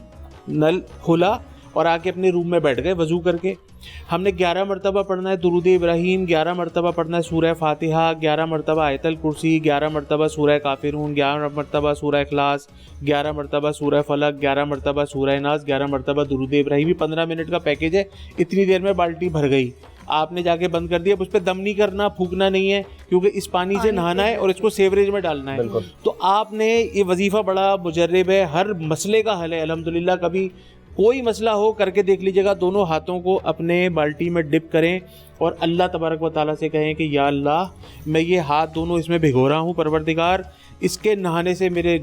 نل کھولا اور آ کے اپنے روم میں بیٹھ گئے وضو کر کے۔ ہم نے 11 مرتبہ پڑھنا ہے درود ابراہیم، 11 مرتبہ پڑھنا ہے سورہ فاتحہ، 11 مرتبہ آیت الکرسی، 11 مرتبہ سورہ کافرون، 11 مرتبہ سورہ اخلاص، 11 مرتبہ سورہ فلق، 11 مرتبہ سورہ ناس، 11 مرتبہ درود ابراہیم. 15 منٹ کا پیکیج ہے. اتنی دیر میں بالٹی بھر گئی، آپ نے جا کے بند کر دیا. اس پہ دم نہیں کرنا، پھونکنا نہیں ہے، کیونکہ اس پانی سے نہانا ہے اور اس کو سیوریج میں ڈالنا ہے. تو آپ نے یہ وظیفہ بڑا مجرب ہے، ہر مسئلے کا حل ہے الحمدللہ. کبھی کوئی مسئلہ ہو کر کے دیکھ لیجیے گا. دونوں ہاتھوں کو اپنے بالٹی میں ڈپ کریں اور اللہ تبارک و تعالیٰ سے کہیں کہ یا اللہ میں یہ ہاتھ دونوں اس میں بھگو رہا ہوں، پروردگار اس کے نہانے سے میرے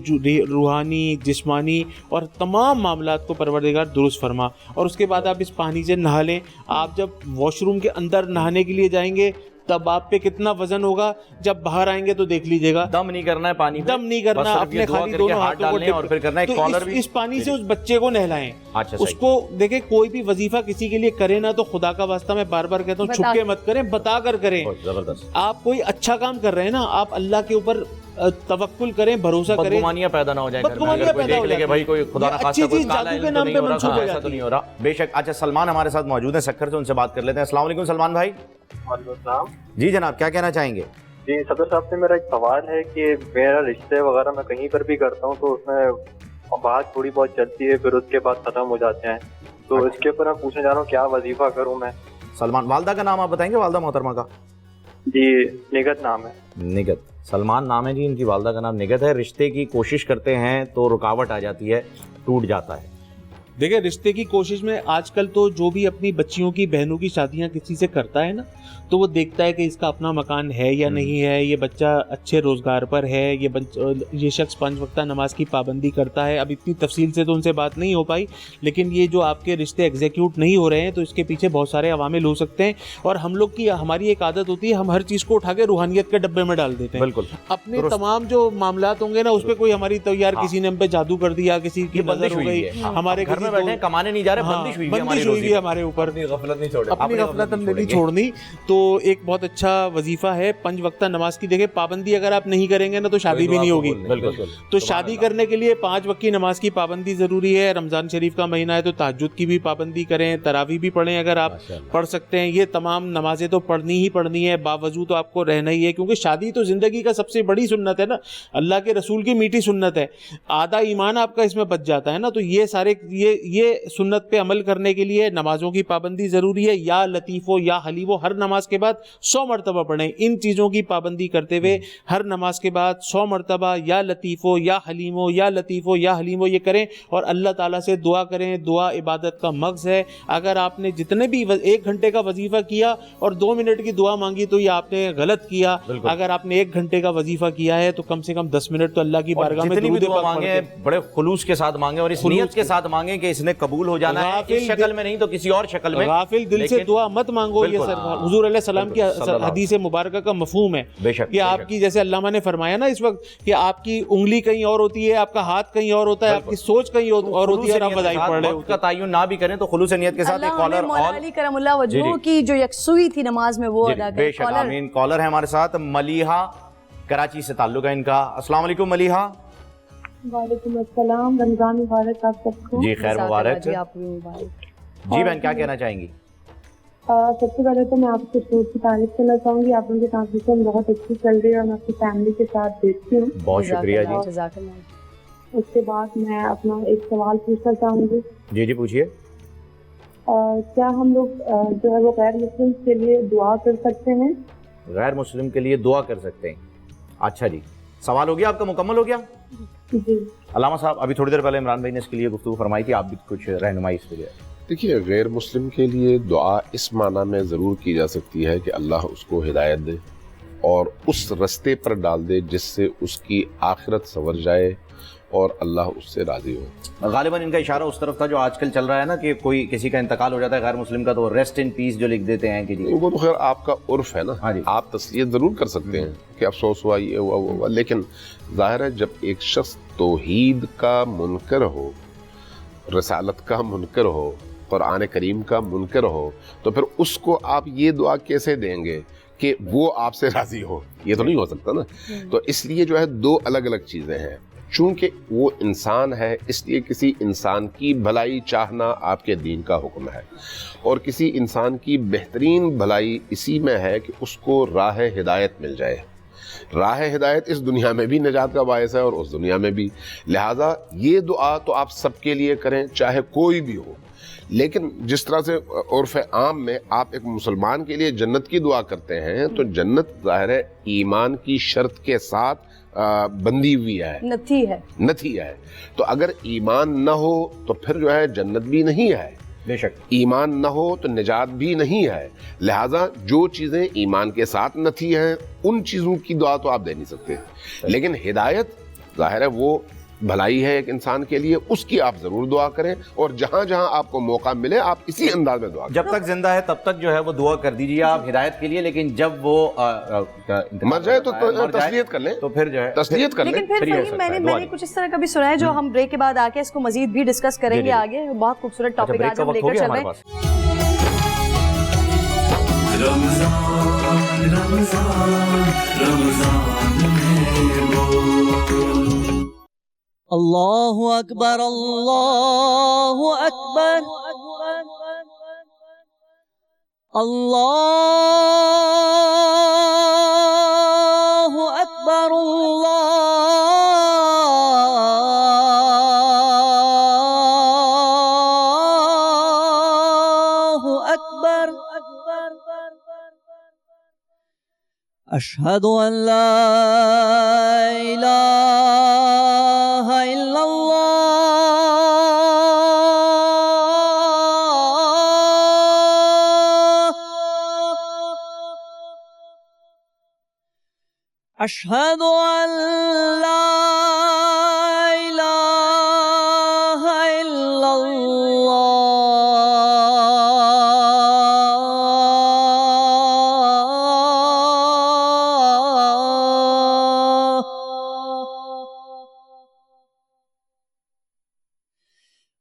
روحانی، جسمانی اور تمام معاملات کو پروردگار درست فرما. اور اس کے بعد آپ اس پانی سے نہا لیں. آپ جب واش روم کے اندر نہانے کے لیے جائیں گے تب آپ پہ کتنا وزن ہوگا، جب باہر آئیں گے تو دیکھ لیجیے گا. دم نہیں کرنا ہے پانی، دم نہیں کرنا، اپنے خالی دونوں ہاتھوں کو اور پھر کرنا ہے کالر بھی. اس پانی سے اس بچے کو نہلائیں. اس کو دیکھیں، کوئی بھی وظیفہ کسی کے لیے کرے نا تو خدا کا واسطہ میں بار بار کہتا ہوں چھپ کے مت کریں، بتا کر کریں. آپ کوئی اچھا کام کر رہے ہیں نا، آپ اللہ کے اوپر توکل کریں، بھروسہ کریں، بدگمانیاں پیدا نہ ہو جائیں. بدگمانیاں پیدا ہو جائیں، بھائی کوئی خدا نہ خواستہ کوئی کالا جادو کے نام پہ منسوخ ہو جاتا تو نہیں ہو رہا. بے شک. اچھا سلمان ہمارے ساتھ موجود ہیں سکھر سے، ان سے بات کر لیتے ہیں. السلام علیکم سلمان بھائی. وعلیکم السلام. جی جناب، کیا کہنا چاہیں گے؟ جی صدر صاحب سے میرا ایک سوال ہے کہ میرا رشتے وغیرہ میں کہیں پر بھی کرتا ہوں تو اس میں بات تھوڑی بہت چلتی ہے، پھر اس کے بعد ختم ہو جاتے ہیں. تو اس کے اوپر میں پوچھنا چاہ رہا ہوں کیا وظیفہ کروں میں. سلمان، والدہ کا نام آپ بتائیں گے، والدہ محترمہ کا؟ جی نگت نام ہے. نگت. سلمان نام ہے جی، ان کی والدہ کا نام نگت ہے. رشتے کی کوشش کرتے ہیں تو رکاوٹ آ جاتی ہے، ٹوٹ جاتا ہے. دیکھیں رشتے کی کوشش میں آج کل تو جو بھی اپنی بچیوں کی بہنوں کی شادیاں کسی سے کرتا ہے نا تو وہ دیکھتا ہے کہ اس کا اپنا مکان ہے یا نہیں ہے، یہ بچہ اچھے روزگار پر ہے، یہ شخص 5 وقتہ نماز کی پابندی کرتا ہے. اب اتنی تفصیل سے تو ان سے بات نہیں ہو پائی، لیکن یہ جو آپ کے رشتے ایگزیکیوٹ نہیں ہو رہے ہیں تو اس کے پیچھے بہت سارے عوامل ہو سکتے ہیں. اور ہم لوگ کی ہماری ایک عادت ہوتی ہے، ہم ہر چیز کو اٹھا کے روحانیت کے ڈبے میں ڈال دیتے ہیں. بالکل. اپنے تمام جو معاملات ہوں گے نا اس پہ کوئی ہماری تو یار کسی نے ہم پہ جادو کر دیا، کسی کی بندش ہو گئی، ہمارے گھر میں بیٹھے کمانے نہیں جا رہے، بندش ہوئی ہے ہمارے اوپر. اپنی غفلت ہم نے نہیں چھوڑنی. تو ایک بہت اچھا وظیفہ ہے 5 وقتہ نماز کی. دیکھیں پابندی اگر آپ نہیں کریں گے نا تو شادی بھی نہیں ہوگی. تو شادی کرنے کے لیے 5 وقت کی نماز کی پابندی ضروری ہے. رمضان شریف کا مہینہ ہے تو تہجد کی بھی پابندی کریں، تراویح بھی پڑھیں اگر آپ پڑھ سکتے ہیں. یہ تمام نمازیں تو پڑھنی ہی پڑھنی ہے، باوضو تو آپ کو رہنا ہی ہے، کیونکہ شادی تو زندگی کا سب سے بڑی سنت ہے نا، اللہ کے رسول کی میٹھی سنت ہے. آدھا ایمان آپ کا اس میں بچ جاتا ہے نا. تو یہ سارے یہ سنت پہ عمل کرنے کے لیے نمازوں کی پابندی ضروری ہے. یا لطیفو یا حلیمو ہر نماز کے بعد 100 مرتبہ پڑھیں. ان چیزوں کی پابندی کرتے ہوئے ہر نماز کے بعد 100 مرتبہ یا لطیفو یا حلیمو یا لطیفو یا حلیمو یہ کریں اور اللہ تعالیٰ سے دعا کریں. دعا عبادت کا مغز ہے. اگر آپ نے جتنے بھی 1 گھنٹے کا وظیفہ کیا اور 2 منٹ کی دعا مانگی تو یہ آپ نے غلط کیا. اگر آپ نے 1 گھنٹے کا وظیفہ کیا ہے تو کم سے کم 10 منٹ تو اللہ کی بارگاہ میں درود پاک مانگیں، بڑے خلوص کے ساتھ مانگیں اور اس نیت کے ساتھ مانگیں کہ اس نے قبول ہو جانا ہے، اس شکل میں نہیں تو کسی اور شکل میں. غافل دل سے دعا مت مانگو. یہ حضور علیہ السلام کی حدیث مبارکہ کا مفہوم ہے کہ آپ کی، جیسے علامہ نے فرمایا نا اس وقت کہ آپ کی انگلی کہیں اور ہوتی ہے، آپ کا ہاتھ کہیں اور ہوتا ہے، آپ کی سوچ کہیں اور ہوتی ہے اور آپ وظائف پڑھ رہے ہوتے ہیں. کا تعین نہ بھی کریں تو خلوص نیت کے ساتھ. کالر مولانا علی کرم اللہ وجہہ کی جو یکسوئی تھی نماز میں وہ ادا کریں. بے شک آمین. کالر ہے ہمارے ساتھ، ملیحہ کراچی سے تعلق ہے ان کا. السلام علیکم ملیحہ. وعلیکم السلام. رمضان مبارک آپ سب کو. جی خیر مبارک. جی بہن کیا کہنا چاہیں گی؟ سب سے پہلے تو میں آپ کو شور کی تعریف کرنا چاہوں گی. آپ ان کی ٹرانسمیشن بہت اچھی چل رہی ہے اور میں اپنی فیملی کے ساتھ دیکھتی ہوں. بہت شکریہ جی. اس کے بعد میں اپنا ایک سوال پوچھنا چاہوں گی. جی جی پوچھیے. کیا ہم لوگ جو ہے وہ غیر مسلم کے لیے دعا کر سکتے ہیں؟ غیر مسلم کے لیے دعا کر سکتے ہیں. اچھا جی، سوال ہو گیا آپ کا، مکمل ہو گیا؟ جی. علامہ صاحب ابھی تھوڑی دیر پہلے عمران بھائی نے اس کے لیے گفتگو فرمائی تھی، آپ بھی کچھ رہنمائی اس پہ. دیکھیے غیر مسلم کے لیے دعا اس معنی میں ضرور کی جا سکتی ہے کہ اللہ اس کو ہدایت دے اور اس رستے پر ڈال دے جس سے اس کی آخرت سنور جائے اور اللہ اس سے راضی ہو. غالباً ان کا اشارہ اس طرف تھا جو آج کل چل رہا ہے نا کہ کوئی کسی کا انتقال ہو جاتا ہے غیر مسلم کا تو ریسٹ ان پیس جو لکھ دیتے ہیں کہ جی وہ تو خیر آپ کا عرف ہے نا. آپ تسلیت ضرور کر سکتے ہیں کہ افسوس ہوا، یہ ہوا وہ ہوا، لیکن ظاہر ہے جب ایک شخص توحید کا منکر ہو، رسالت کا منکر ہو، قرآن کریم کا منکر ہو تو پھر اس کو آپ یہ دعا کیسے دیں گے کہ وہ آپ سے راضی ہو؟ یہ تو نہیں ہو سکتا نا. تو اس لیے جو ہے 2 الگ الگ چیزیں ہیں. چونکہ وہ انسان ہے اس لیے کسی انسان کی بھلائی چاہنا آپ کے دین کا حکم ہے، اور کسی انسان کی بہترین بھلائی اسی میں ہے کہ اس کو راہ ہدایت مل جائے۔ راہ ہدایت اس دنیا میں بھی نجات کا باعث ہے اور اس دنیا میں بھی، لہٰذا یہ دعا تو آپ سب کے لیے کریں چاہے کوئی بھی ہو، لیکن جس طرح سے عرف عام میں آپ ایک مسلمان کے لیے جنت کی دعا کرتے ہیں تو جنت ظاہر ہے ایمان کی شرط کے ساتھ بندی ہوئی ہے، نتھی ہے، تو اگر ایمان نہ ہو تو پھر جو ہے جنت بھی نہیں ہے، بے شک ایمان نہ ہو تو نجات بھی نہیں ہے، لہٰذا جو چیزیں ایمان کے ساتھ نتھی ہیں ان چیزوں کی دعا تو آپ دے نہیں سکتے، لیکن ہدایت ظاہر ہے وہ بھلائی ہے ایک انسان کے لیے، اس کی آپ ضرور دعا کریں، اور جہاں جہاں آپ کو موقع ملے آپ اسی انداز میں دعا کریں۔ جب تک زندہ ہے تب تک جو ہے وہ دعا کر دیجیے آپ ہدایت کے لیے، لیکن جب وہ مر جائے تو تسلیت کر لیں، تو پھر جو ہے تسلیت کر لیں۔ لیکن پھر فہیم میں نے کچھ اس طرح کا بھی سنا ہے جو ہم بریک کے بعد آ کے اس کو مزید بھی ڈسکس کریں گے آگے، بہت خوبصورت ٹاپک آج ہم لے کر چل رہے ہیں۔ رمضان رمضان رمضان میں بول اللہ اکبر اللہ اکبر اللہ اکبر اللہ اکبر اشہد ان لا الہ الا اللہ اشہد ان لا الہ الا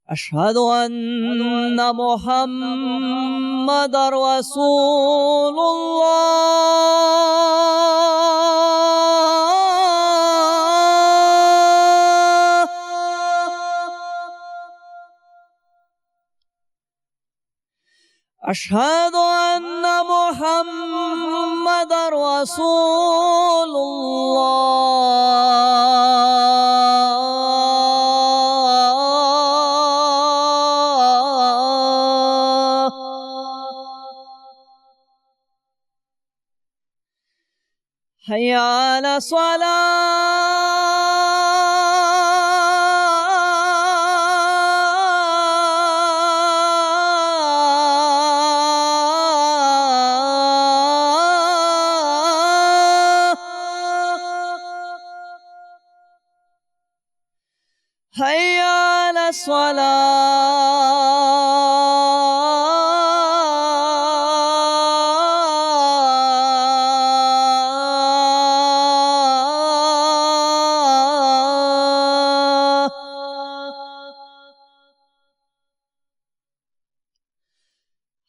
اشہد ان محمد رسول اللہ اشہد ان محمد رسول حی علی الصلاۃ حی علی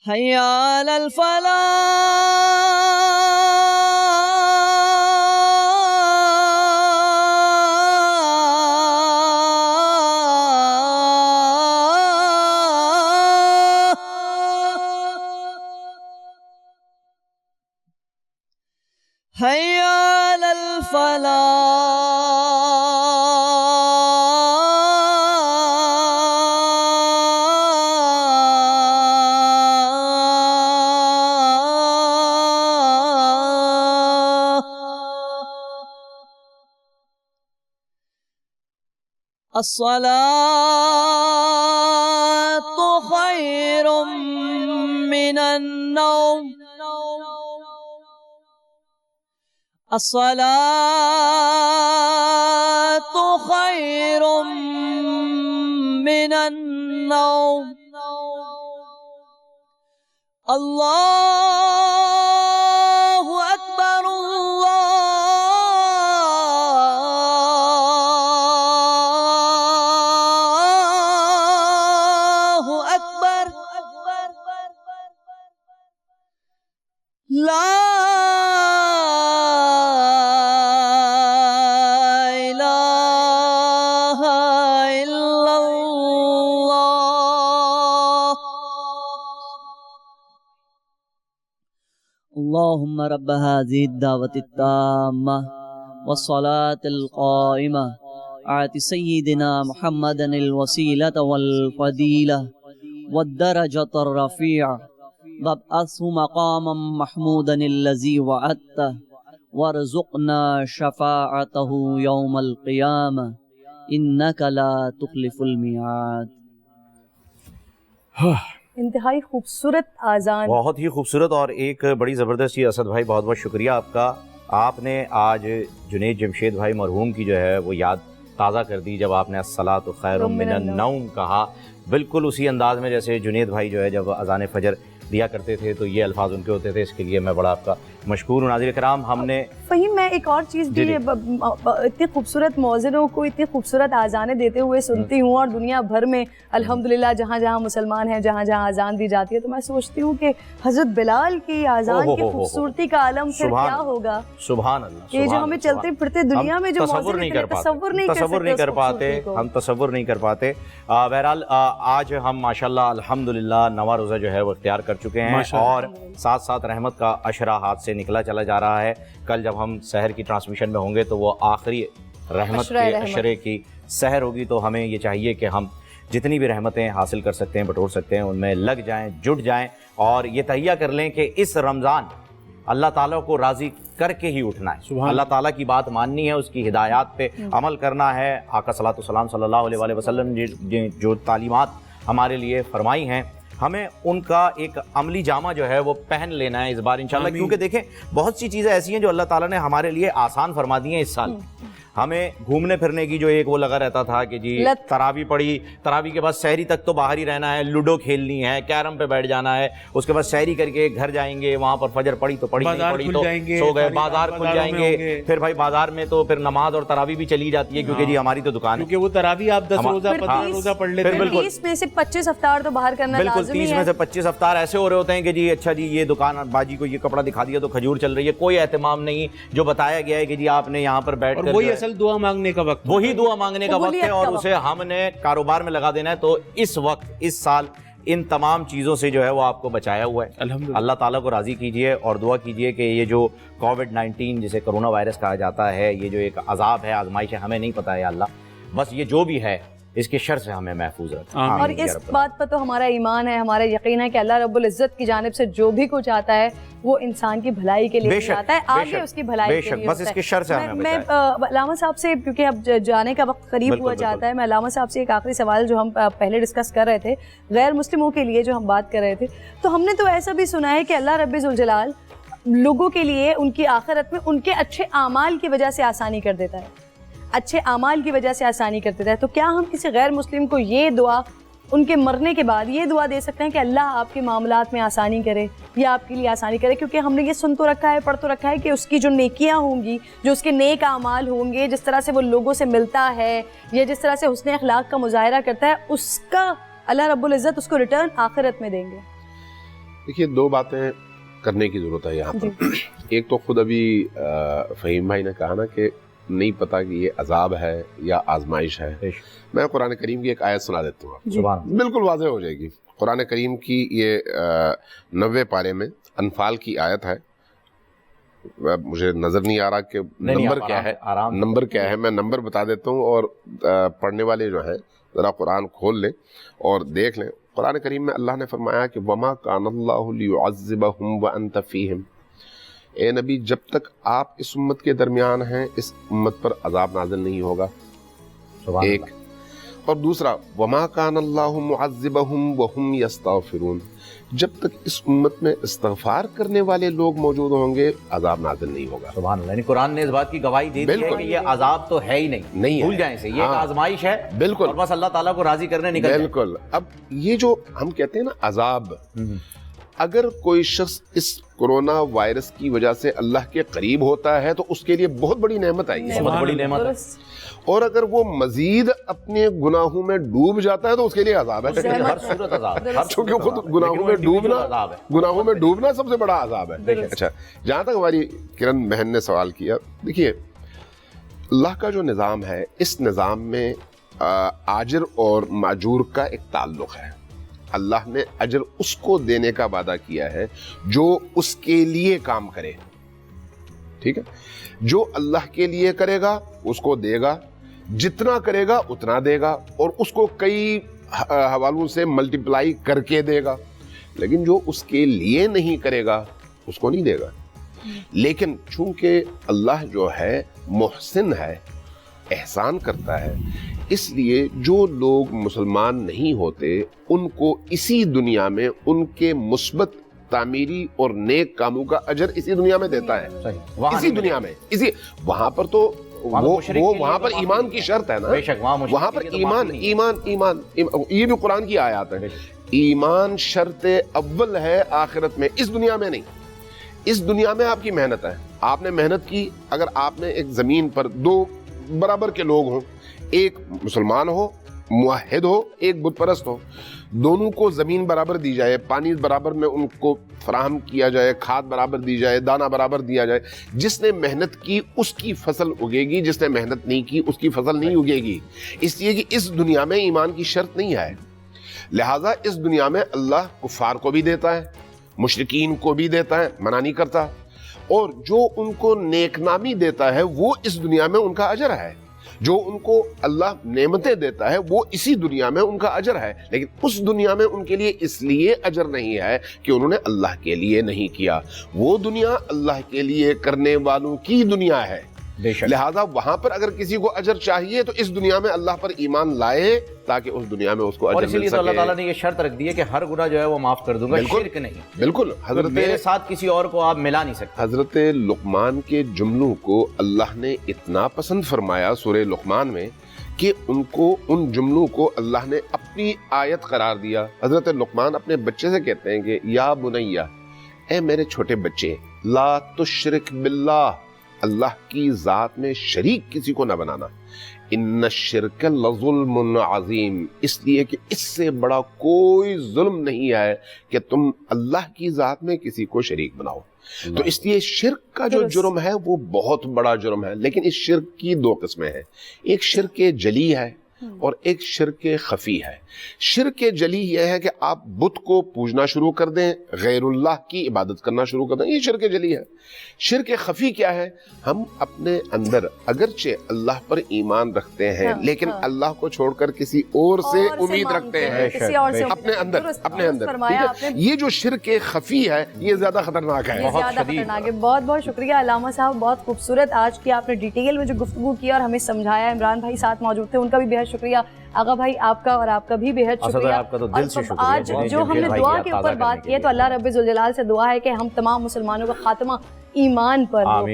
حی علی الفلاح حی علی الفلاح الصلاۃ خیر من النوم الصلاۃ خیر من النوم اللہ اکبر اللہ اکبر لا الہ اللهم رب هذه الدعوة التامة والصلاة القائمة آت سيدنا محمدا الوسيلة والفضيلة والدرجة الرفيعة وابعثه مقاما محمودا الذي وعدته وارزقنا شفاعته يوم القيامة إنك لا تخلف الميعاد. انتہائی خوبصورت آذان, بہت ہی خوبصورت اور ایک بڑی زبردست چیز. اسد بھائی بہت بہت شکریہ آپ کا. آپ نے آج جنید جمشید بھائی مرحوم کی جو ہے وہ یاد تازہ کر دی جب آپ نے الصلاۃ خیر من النوم کہا, بالکل اسی انداز میں جیسے جنید بھائی جو ہے جب اذان فجر دیا کرتے تھے تو یہ الفاظ ان کے ہوتے تھے. اس کے لیے میں بڑا آپ کا مشکور ہوں. ناظرین کرام, ہم نے فہیم میں ایک اور چیز بھی اتنے خوبصورت مؤذنوں کو اتنی خوبصورت آذانیں دیتے ہوئے سنتی ہوں, اور دنیا بھر میں الحمدللہ جہاں جہاں مسلمان ہیں, جہاں جہاں آذان دی جاتی ہے, تو میں سوچتی ہوں کہ حضرت بلال کی آذان کی خوبصورتی کا عالم پھر کیا ہوگا. سبحان اللہ. کہ جو ہمیں چلتے پھرتے دنیا میں جو تصور نہیں کر پاتے, ہم تصور نہیں کر پاتے. بہرحال آج ہم ماشاءاللہ الحمدللہ نواں روزہ جو ہے وہ اختیار کر چکے ہیں, اور ساتھ ساتھ رحمت کا عشرہ ہاتھ سے نکلا چلا جا رہا ہے. کل جب ہم سحر کی ٹرانسمیشن میں ہوں گے تو وہ آخری رحمت کے عشرے کی سحر ہوگی, تو ہمیں یہ چاہیے کہ ہم جتنی بھی رحمتیں حاصل کر سکتے ہیں, بٹور سکتے ہیں, ان میں لگ جائیں, جٹ جائیں, اور یہ تہیہ کر لیں کہ اس رمضان اللہ تعالیٰ کو راضی کر کے ہی اٹھنا ہے. اللہ تعالیٰ کی بات ماننی ہے, اس کی ہدایات پہ عمل کرنا ہے. آقا صلی اللہ علیہ وسلم جو تعلیمات ہمارے لیے فرمائی ہیں, ہمیں ان کا ایک عملی جامہ جو ہے وہ پہن لینا ہے اس بار انشاءاللہ. کیونکہ دیکھیں بہت سی چیزیں ایسی ہیں جو اللہ تعالیٰ نے ہمارے لیے آسان فرما دی ہیں اس سال. ہمیں گھومنے پھرنے کی جو ایک وہ لگا رہتا تھا کہ جی تراویح پڑھی, تراویح کے بعد سحری تک تو باہر ہی رہنا ہے, لوڈو کھیلنی ہے, کیرم پہ بیٹھ جانا ہے, اس کے بعد سحری کر کے گھر جائیں گے, وہاں پر فجر پڑھی تو پڑھی, نہیں پڑھی تو سو گئے, بازار کھل جائیں گے, پھر بھائی بازار میں تو پھر نماز اور تراویح بھی چلی جاتی ہے کیونکہ جی ہماری تو دکان ہے, کیونکہ وہ تراویح آپ 10 روزہ 15 روزہ پڑھ لیتے ہیں. 30 میں سے 25 افطار تو باہر کرنا لازمی ہے. بالکل 30 میں سے 25 افطار ایسے ہو رہے ہوتے ہیں کہ جی اچھا جی یہ دکان باجی کو یہ کپڑا دکھا دیا تو کھجور چل رہی ہے, کوئی اہتمام نہیں. جو بتایا گیا ہے کہ جی آپ نے یہاں پر بیٹھ کر, وہی اصل دعا مانگنے کا وقت, وہی دعا مانگنے کا وقت ہے, اور اسے ہم نے کاروبار میں لگا دینا ہے. تو اس وقت اس سال ان تمام چیزوں سے جو ہے وہ آپ کو بچایا ہوا ہے. اللہ تعالیٰ کو راضی کیجئے اور دعا کیجئے کہ یہ جو کووڈ-19 جسے کرونا وائرس کہا جاتا ہے, یہ جو ایک عذاب ہے, آزمائش ہے, ہمیں نہیں پتہ ہے اللہ, بس یہ جو بھی ہے اس کے شر سے ہمیں محفوظ رکھیں. اور اس بات پر تو ہمارا ایمان ہے, ہمارا یقین ہے کہ اللہ رب العزت کی جانب سے جو بھی کچھ آتا ہے وہ انسان کی بھلائی کے لیے آتا ہے, آگے اس کی بھلائی کے لیے. بس اس کے شر سے ہمیں میں علامہ صاحب سے, کیونکہ اب جانے کا وقت قریب ہوا جاتا ہے, میں علامہ صاحب سے ایک آخری سوال جو ہم پہلے ڈسکس کر رہے تھے غیر مسلموں کے لیے جو ہم بات کر رہے تھے, تو ہم نے تو ایسا بھی سنا ہے کہ اللہ رب ذوالجلال لوگوں کے لیے ان کی آخرت میں ان کے اچھے اعمال کی وجہ سے آسانی کر دیتا ہے, اچھے اعمال کی وجہ سے آسانی کر دیتا ہے. تو کیا ہم کسی غیر مسلم کو یہ دعا ان کے مرنے کے بعد یہ دعا دے سکتے ہیں کہ اللہ آپ کے معاملات میں آسانی کرے یا آپ کے لیے آسانی کرے؟ کیونکہ ہم نے یہ سن تو رکھا ہے, پڑھ تو رکھا ہے کہ اس کی جو نیکیاں ہوں گی, جو اس کے نیک اعمال ہوں گے, جس طرح سے وہ لوگوں سے ملتا ہے یا جس طرح سے حسن اخلاق کا مظاہرہ کرتا ہے, اس کا اللہ رب العزت اس کو ریٹرن آخرت میں دیں گے. دیکھیے دو باتیں کرنے کی ضرورت ہے یہاں پر. ایک تو خود ابھی فہیم بھائی نے کہا نا کہ نہیں پتا کہ یہ عذاب ہے یا آزمائش ہے. میں قرآن کریم کی ایک آیت سنا دیتا ہوں, بالکل واضح ہو جائے گی. قرآن کریم کی یہ 90 پارے میں انفال کی آیت ہے. مجھے نظر نہیں آ رہا کہ نمبر کیا ہے, نمبر کیا ہے, میں نمبر بتا دیتا ہوں, اور پڑھنے والے جو ہیں ذرا قرآن کھول لیں اور دیکھ لیں. قرآن کریم میں اللہ نے فرمایا کہ وَمَا كَانَ اللَّهُ لِيُعَذِّبَهُمْ وَأَنْتَ فِيهِمْ, اے نبی جب تک آپ اس امت کے درمیان ہیں اس امت پر عذاب نازل نہیں ہوگا. ایک. اور دوسرا وَمَا كَانَ اللَّهُ مُعَذِّبَهُمْ وَهُمْ يَسْتَغْفِرُونَ, جب تک اس امت میں استغفار کرنے والے لوگ موجود ہوں گے عذاب نازل نہیں ہوگا. سبحان اللہ. یعنی قرآن نے اس بات کی گواہی دے دی ہے کہ یہ عذاب تو ہے ہی نہیں, بھول جائیں اسے, یہ ایک آزمائش ہے. بالکل, اور بس اللہ تعالیٰ کو راضی کرنے نکل جائیں. بالکل. اب یہ جو ہم کہتے ہیں نا عذاب, اگر کوئی شخص اس کرونا وائرس کی وجہ سے اللہ کے قریب ہوتا ہے تو اس کے لیے بہت بڑی نعمت آئی ہے, بہت بڑی نعمت ہے. اور اگر وہ مزید اپنے گناہوں میں ڈوب جاتا ہے تو اس کے لیے عذاب ہے. ہر صورت عذاب, چونکہ خود گناہوں میں ڈوبنا سب سے بڑا عذاب ہے. اچھا, جہاں تک ہماری کرن بہن نے سوال کیا, دیکھیے اللہ کا جو نظام ہے اس نظام میں آجر اور ماجور کا ایک تعلق ہے. اللہ نے اجر اس کو دینے کا وعدہ کیا ہے جو اس کے لیے کام کرے. ٹھیک ہے, جو اللہ کے لیے کرے گا اس کو دے گا, جتنا کرے گا اتنا دے گا, اور اس کو کئی حوالوں سے ملٹیپلائی کر کے دے گا. لیکن جو اس کے لیے نہیں کرے گا اس کو نہیں دے گا. لیکن چونکہ اللہ جو ہے محسن ہے, احسان کرتا ہے, اس لیے جو لوگ مسلمان نہیں ہوتے ان کو اسی دنیا میں ان کے مثبت تعمیری اور نیک کاموں کا اجر اسی دنیا میں دیتا ہے. اسی دنیا میں, اسی وہاں پر تو وہ وہاں پر ایمان کی شرط ہے نا, وہاں پر ایمان یہ بھی قرآن کی آیات ہے. ایمان شرط اول ہے آخرت میں, اس دنیا میں نہیں. اس دنیا میں آپ کی محنت ہے, آپ نے محنت کی. اگر آپ نے ایک زمین پر دو برابر کے لوگ ہوں, ایک مسلمان ہو, موحد ہو, ایک بت پرست ہو, دونوں کو زمین برابر دی جائے, پانی برابر میں ان کو فراہم کیا جائے, کھاد برابر دی جائے, دانہ برابر دیا جائے, جس نے محنت کی اس کی فصل اگے گی, جس نے محنت نہیں کی اس کی فصل نہیں اگے گی. اس لیے کہ اس دنیا میں ایمان کی شرط نہیں ہے. لہٰذا اس دنیا میں اللہ کفار کو بھی دیتا ہے, مشرکین کو بھی دیتا ہے, منع نہیں کرتا, اور جو ان کو نیک نامی دیتا ہے وہ اس دنیا میں ان کا اجر ہے. جو ان کو اللہ نعمتیں دیتا ہے وہ اسی دنیا میں ان کا اجر ہے. لیکن اس دنیا میں ان کے لیے اس لیے اجر نہیں ہے کہ انہوں نے اللہ کے لیے نہیں کیا. وہ دنیا اللہ کے لیے کرنے والوں کی دنیا ہے. لہذا وہاں پر اگر کسی کو اجر چاہیے تو اس دنیا میں اللہ پر ایمان لائے تاکہ اس دنیا میں اس کو اجر مل سکے. اور اسی لیے اللہ تعالیٰ نے یہ شرط رکھ دی ہے کہ ہر گناہ جو ہے وہ معاف کر دوں گا, شرک نہیں. بالکل, حضرت میرے ساتھ کسی اور کو آپ ملا نہیں سکتے. حضرت لقمان کے جملوں کو اللہ نے اتنا پسند فرمایا سورہ لقمان میں کہ ان جملوں کو اللہ نے اپنی آیت قرار دیا. حضرت لقمان اپنے بچے سے کہتے ہیں کہ یا بنیا, اے میرے چھوٹے بچے, لا تشرک باللہ, اللہ کی ذات میں شریک کسی کو نہ بنانا. ان الشرک لظلم عظیم, اس لیے کہ اس سے بڑا کوئی ظلم نہیں ہے کہ تم اللہ کی ذات میں کسی کو شریک بناؤ. تو اس لیے شرک کا جو جرم ہے وہ بہت بڑا جرم ہے. لیکن اس شرک کی دو قسمیں ہیں, ایک شرک جلی ہے اور ایک شرک خفی ہے. شرک جلی یہ ہے کہ آپ بت کو پوجنا شروع کر دیں, غیر اللہ کی عبادت کرنا شروع کر دیں, یہ شرک جلی ہے. شرک خفی کیا ہے؟ ہم اپنے اندر اگرچہ اللہ پر ایمان رکھتے ہیں لیکن اللہ کو چھوڑ کر کسی اور سے امید رکھتے ہیں اپنے اندر. یہ جو شرک خفی ہے یہ زیادہ خطرناک ہے. بہت بہت شکریہ علامہ صاحب, بہت خوبصورت آج کی آپ نے ڈیٹیل میں جو گفتگو کی اور ہمیں سمجھایا. عمران بھائی ساتھ موجود تھے, ان کا بھی بہت شکریہ. آغا بھائی آپ کا اور آپ کا بھی بہت شکریہ. اور آج جو ہم نے دعا کے اوپر بات کی ہے تو اللہ رب ذوالجلال سے دعا ہے کہ ہم تمام مسلمانوں کا خاتمہ ایمان پر ہو.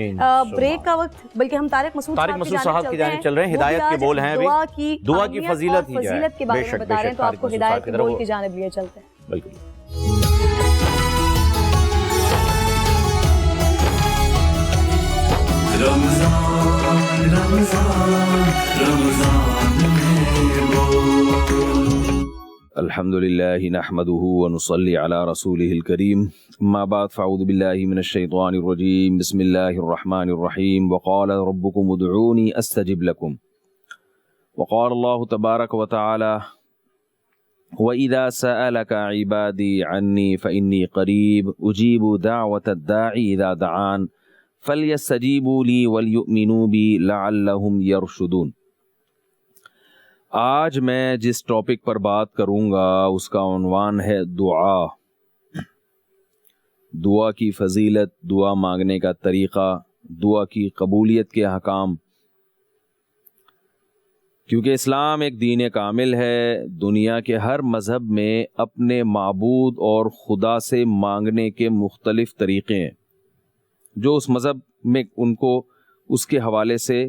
بریک کا وقت, بلکہ ہم طارق مسعود صاحب کی جانب چل رہے ہیں. ہدایت کے بول ہیں, دعا کی فضیلت کے بارے میں بتا رہے ہیں, تو آپ کو ہدایت کے بول کی جانب لیے چلتے ہیں. بالکل. رمضان رمضان رمضان میں بول. الحمد لله نحمده ونصلي على رسوله الكريم. اما بعد فاعوذ بالله من الشيطان الرجيم. بسم الله الرحمن الرحيم. وقال ربكم ادعوني استجب لكم. وقال الله تبارك وتعالى وإذا سألك عبادي عني فإني قريب أجيب دعوة الداعي إذا دعان فَلْيَسْتَجِيبُوا لِي وَلْيُؤْمِنُوا بِي لَعَلَّهُمْ يَرْشُدُونَ. آج میں جس ٹاپک پر بات کروں گا اس کا عنوان ہے دعا. دعا کی فضیلت, دعا مانگنے کا طریقہ, دعا کی قبولیت کے احکام. کیونکہ اسلام ایک دین کامل ہے, دنیا کے ہر مذہب میں اپنے معبود اور خدا سے مانگنے کے مختلف طریقے ہیں جو اس مذہب میں ان کو اس کے حوالے سے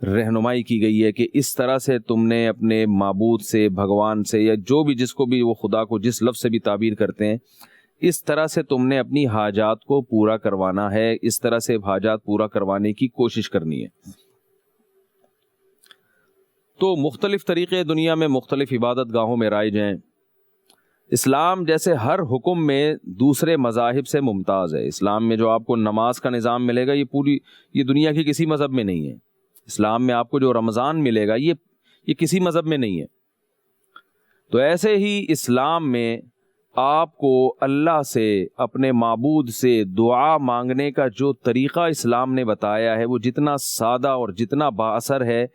رہنمائی کی گئی ہے کہ اس طرح سے تم نے اپنے معبود سے, بھگوان سے, یا جو بھی جس کو بھی وہ خدا کو جس لفظ سے بھی تعبیر کرتے ہیں, اس طرح سے تم نے اپنی حاجات کو پورا کروانا ہے, اس طرح سے حاجات پورا کروانے کی کوشش کرنی ہے. تو مختلف طریقے دنیا میں مختلف عبادت گاہوں میں رائج ہیں. اسلام جیسے ہر حکم میں دوسرے مذاہب سے ممتاز ہے. اسلام میں جو آپ کو نماز کا نظام ملے گا یہ دنیا کی کسی مذہب میں نہیں ہے. اسلام میں آپ کو جو رمضان ملے گا یہ کسی مذہب میں نہیں ہے. تو ایسے ہی اسلام میں آپ کو اللہ سے, اپنے معبود سے دعا مانگنے کا جو طریقہ اسلام نے بتایا ہے وہ جتنا سادہ اور جتنا با اثر ہے,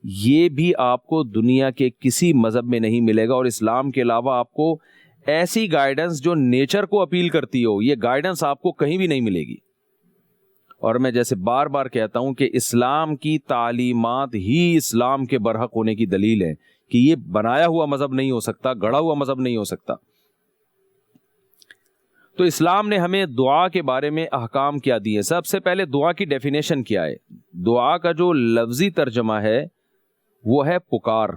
یہ بھی آپ کو دنیا کے کسی مذہب میں نہیں ملے گا. اور اسلام کے علاوہ آپ کو ایسی گائیڈنس جو نیچر کو اپیل کرتی ہو, یہ گائیڈنس آپ کو کہیں بھی نہیں ملے گی. اور میں جیسے بار بار کہتا ہوں کہ اسلام کی تعلیمات ہی اسلام کے برحق ہونے کی دلیل ہے کہ یہ بنایا ہوا مذہب نہیں ہو سکتا, گڑھا ہوا مذہب نہیں ہو سکتا. تو اسلام نے ہمیں دعا کے بارے میں احکام کیا دیے. سب سے پہلے دعا کی ڈیفینیشن کیا ہے؟ دعا کا جو لفظی ترجمہ ہے وہ ہے پکار.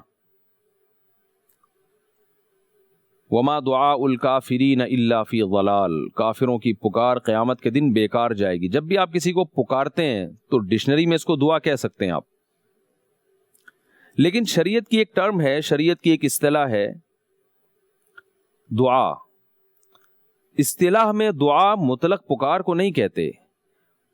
وما دعاء الکافرین الا فی ضلال, کافروں کی پکار قیامت کے دن بیکار جائے گی. جب بھی آپ کسی کو پکارتے ہیں تو ڈکشنری میں اس کو دعا کہہ سکتے ہیں آپ, لیکن شریعت کی ایک ٹرم ہے, شریعت کی ایک اصطلاح ہے دعا. اصطلاح میں دعا مطلق پکار کو نہیں کہتے,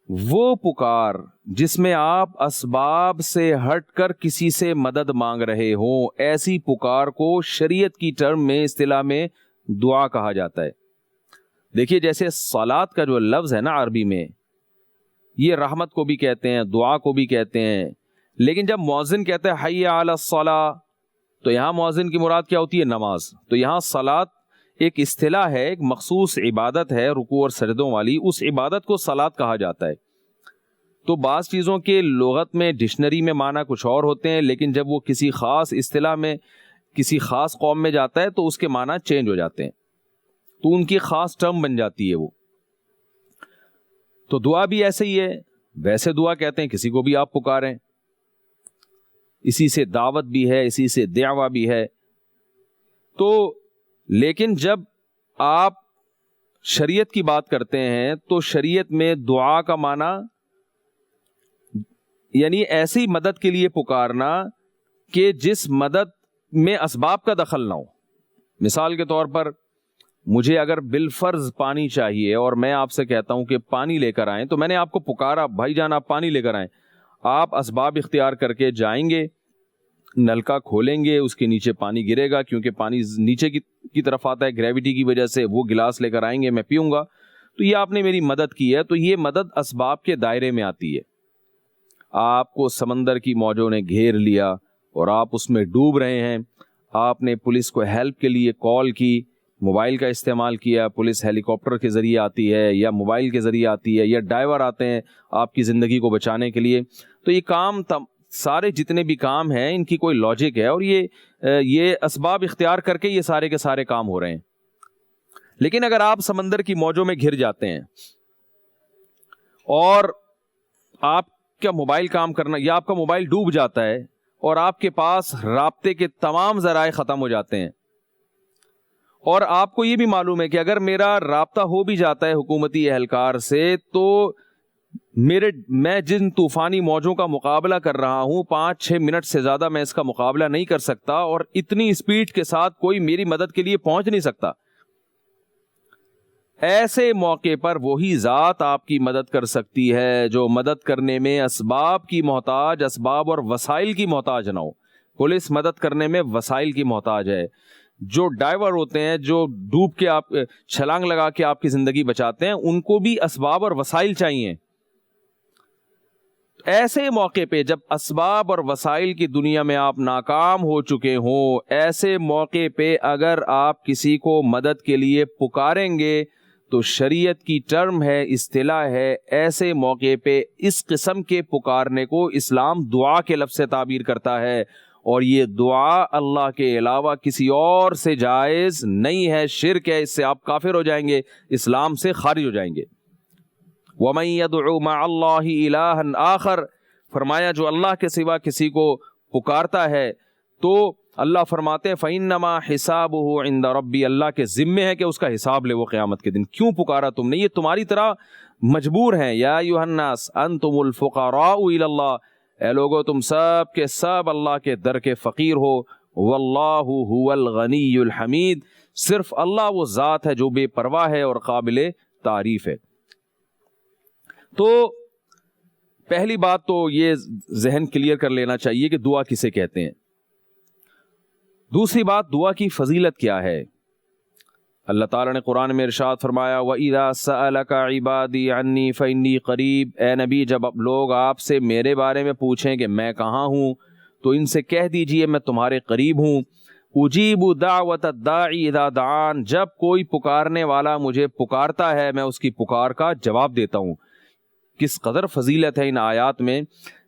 وہ پکار جس میں آپ اسباب سے ہٹ کر کسی سے مدد مانگ رہے ہوں, ایسی پکار کو شریعت کی ٹرم میں, اصطلاح میں دعا کہا جاتا ہے. دیکھیے جیسے صلات کا جو لفظ ہے نا عربی میں, یہ رحمت کو بھی کہتے ہیں, دعا کو بھی کہتے ہیں, لیکن جب مؤذن کہتا ہے حی علی الصلاۃ تو یہاں مؤذن کی مراد کیا ہوتی ہے؟ نماز. تو یہاں صلات ایک اصطلاح ہے, ایک مخصوص عبادت ہے رکوع اور سجدوں والی, اس عبادت کو صلات کہا جاتا ہے. تو بعض چیزوں کے لغت میں ڈکشنری میں معنی کچھ اور ہوتے ہیں, لیکن جب وہ کسی خاص اصطلاح میں کسی خاص قوم میں جاتا ہے تو اس کے معنی چینج ہو جاتے ہیں, تو ان کی خاص ٹرم بن جاتی ہے وہ. تو دعا بھی ایسے ہی ہے, ویسے دعا کہتے ہیں کسی کو بھی آپ پکاریں, اسی سے دعوت بھی ہے, اسی سے دعویٰ بھی ہے. تو لیکن جب آپ شریعت کی بات کرتے ہیں تو شریعت میں دعا کا معنی یعنی ایسی مدد کے لیے پکارنا کہ جس مدد میں اسباب کا دخل نہ ہو. مثال کے طور پر مجھے اگر بالفرض پانی چاہیے اور میں آپ سے کہتا ہوں کہ پانی لے کر آئیں, تو میں نے آپ کو پکارا, بھائی جان آپ پانی لے کر آئیں. آپ اسباب اختیار کر کے جائیں گے, نلکا کھولیں گے, اس کے نیچے پانی گرے گا, کیونکہ پانی نیچے کی طرف آتا ہے گریویٹی کی وجہ سے, وہ گلاس لے کر آئیں گے, میں پیوں گا. تو یہ آپ نے میری مدد کی ہے. تو یہ مدد اسباب کے دائرے میں آتی ہے. آپ کو سمندر کی موجوں نے گھیر لیا اور آپ اس میں ڈوب رہے ہیں, آپ نے پولیس کو ہیلپ کے لیے کال کی, موبائل کا استعمال کیا, پولیس ہیلی کاپٹر کے ذریعے آتی ہے یا موبائل کے ذریعے آتی ہے یا ڈائیور آتے ہیں آپ کی زندگی کو بچانے کے لیے. تو یہ کام سارے جتنے بھی کام ہیں ان کی کوئی لاجک ہے, اور یہ اسباب اختیار کر کے یہ سارے کے سارے کام ہو رہے ہیں. لیکن اگر آپ سمندر کی موجوں میں گھر جاتے ہیں اور آپ کا موبائل کام کرنا, یا آپ کا موبائل ڈوب جاتا ہے اور آپ کے پاس رابطے کے تمام ذرائع ختم ہو جاتے ہیں, اور آپ کو یہ بھی معلوم ہے کہ اگر میرا رابطہ ہو بھی جاتا ہے حکومتی اہلکار سے تو میں جن طوفانی موجوں کا مقابلہ کر رہا ہوں 5-6 منٹ سے زیادہ میں اس کا مقابلہ نہیں کر سکتا, اور اتنی اسپیڈ کے ساتھ کوئی میری مدد کے لیے پہنچ نہیں سکتا. ایسے موقع پر وہی ذات آپ کی مدد کر سکتی ہے جو مدد کرنے میں اسباب کی محتاج, اسباب اور وسائل کی محتاج نہ ہو. پولیس مدد کرنے میں وسائل کی محتاج ہے, جو ڈائیور ہوتے ہیں جو ڈوب کے آپ چھلانگ لگا کے آپ کی زندگی بچاتے ہیں ان کو بھی اسباب اور وسائل چاہیے. ایسے موقع پہ جب اسباب اور وسائل کی دنیا میں آپ ناکام ہو چکے ہوں, ایسے موقع پہ اگر آپ کسی کو مدد کے لیے پکاریں گے تو شریعت کی ٹرم ہے, اصطلاح ہے, ایسے موقع پہ اس قسم کے پکارنے کو اسلام دعا کے لفظ سے تعبیر کرتا ہے, اور یہ دعا اللہ کے علاوہ کسی اور سے جائز نہیں ہے, شرک ہے, اس سے آپ کافر ہو جائیں گے, اسلام سے خارج ہو جائیں گے. وَمَن يَدْعُ مَعَ اللَّهِ إِلَٰهًا آخر, فرمایا جو اللہ کے سوا کسی کو پکارتا ہے تو اللہ فرماتے ہیں فَإِنَّمَا حِسَابُهُ عِنْدَ رَبِّي, اللہ کے ذمے ہے کہ اس کا حساب لے وہ قیامت کے دن. کیوں پکارا تم نے؟ یہ تمہاری طرح مجبور ہیں. یا ایھا الناس انتم الفقراء الی اللہ, اے لوگو تم سب کے سب اللہ کے در کے فقیر ہو. واللہ هو الغنی الحمید, صرف اللہ وہ ذات ہے جو بے پرواہ ہے اور قابل تعریف ہے. تو پہلی بات تو یہ ذہن کلیئر کر لینا چاہیے کہ دعا کسے کہتے ہیں. دوسری بات دعا کی فضیلت کیا ہے. اللہ تعالیٰ نے قرآن میں ارشاد فرمایا وَإِذَا سَأَلَكَ عِبَادِي عَنِّي فَإِنِّي قَرِيب. اے نبی جب اب لوگ آپ سے میرے بارے میں پوچھیں کہ میں کہاں ہوں تو ان سے کہہ دیجئے میں تمہارے قریب ہوں. اجیب دعوت الداعی اذا دعان. جب کوئی پکارنے والا مجھے پکارتا ہے میں اس کی پکار کا جواب دیتا ہوں. کس قدر فضیلت ہے ان آیات میں.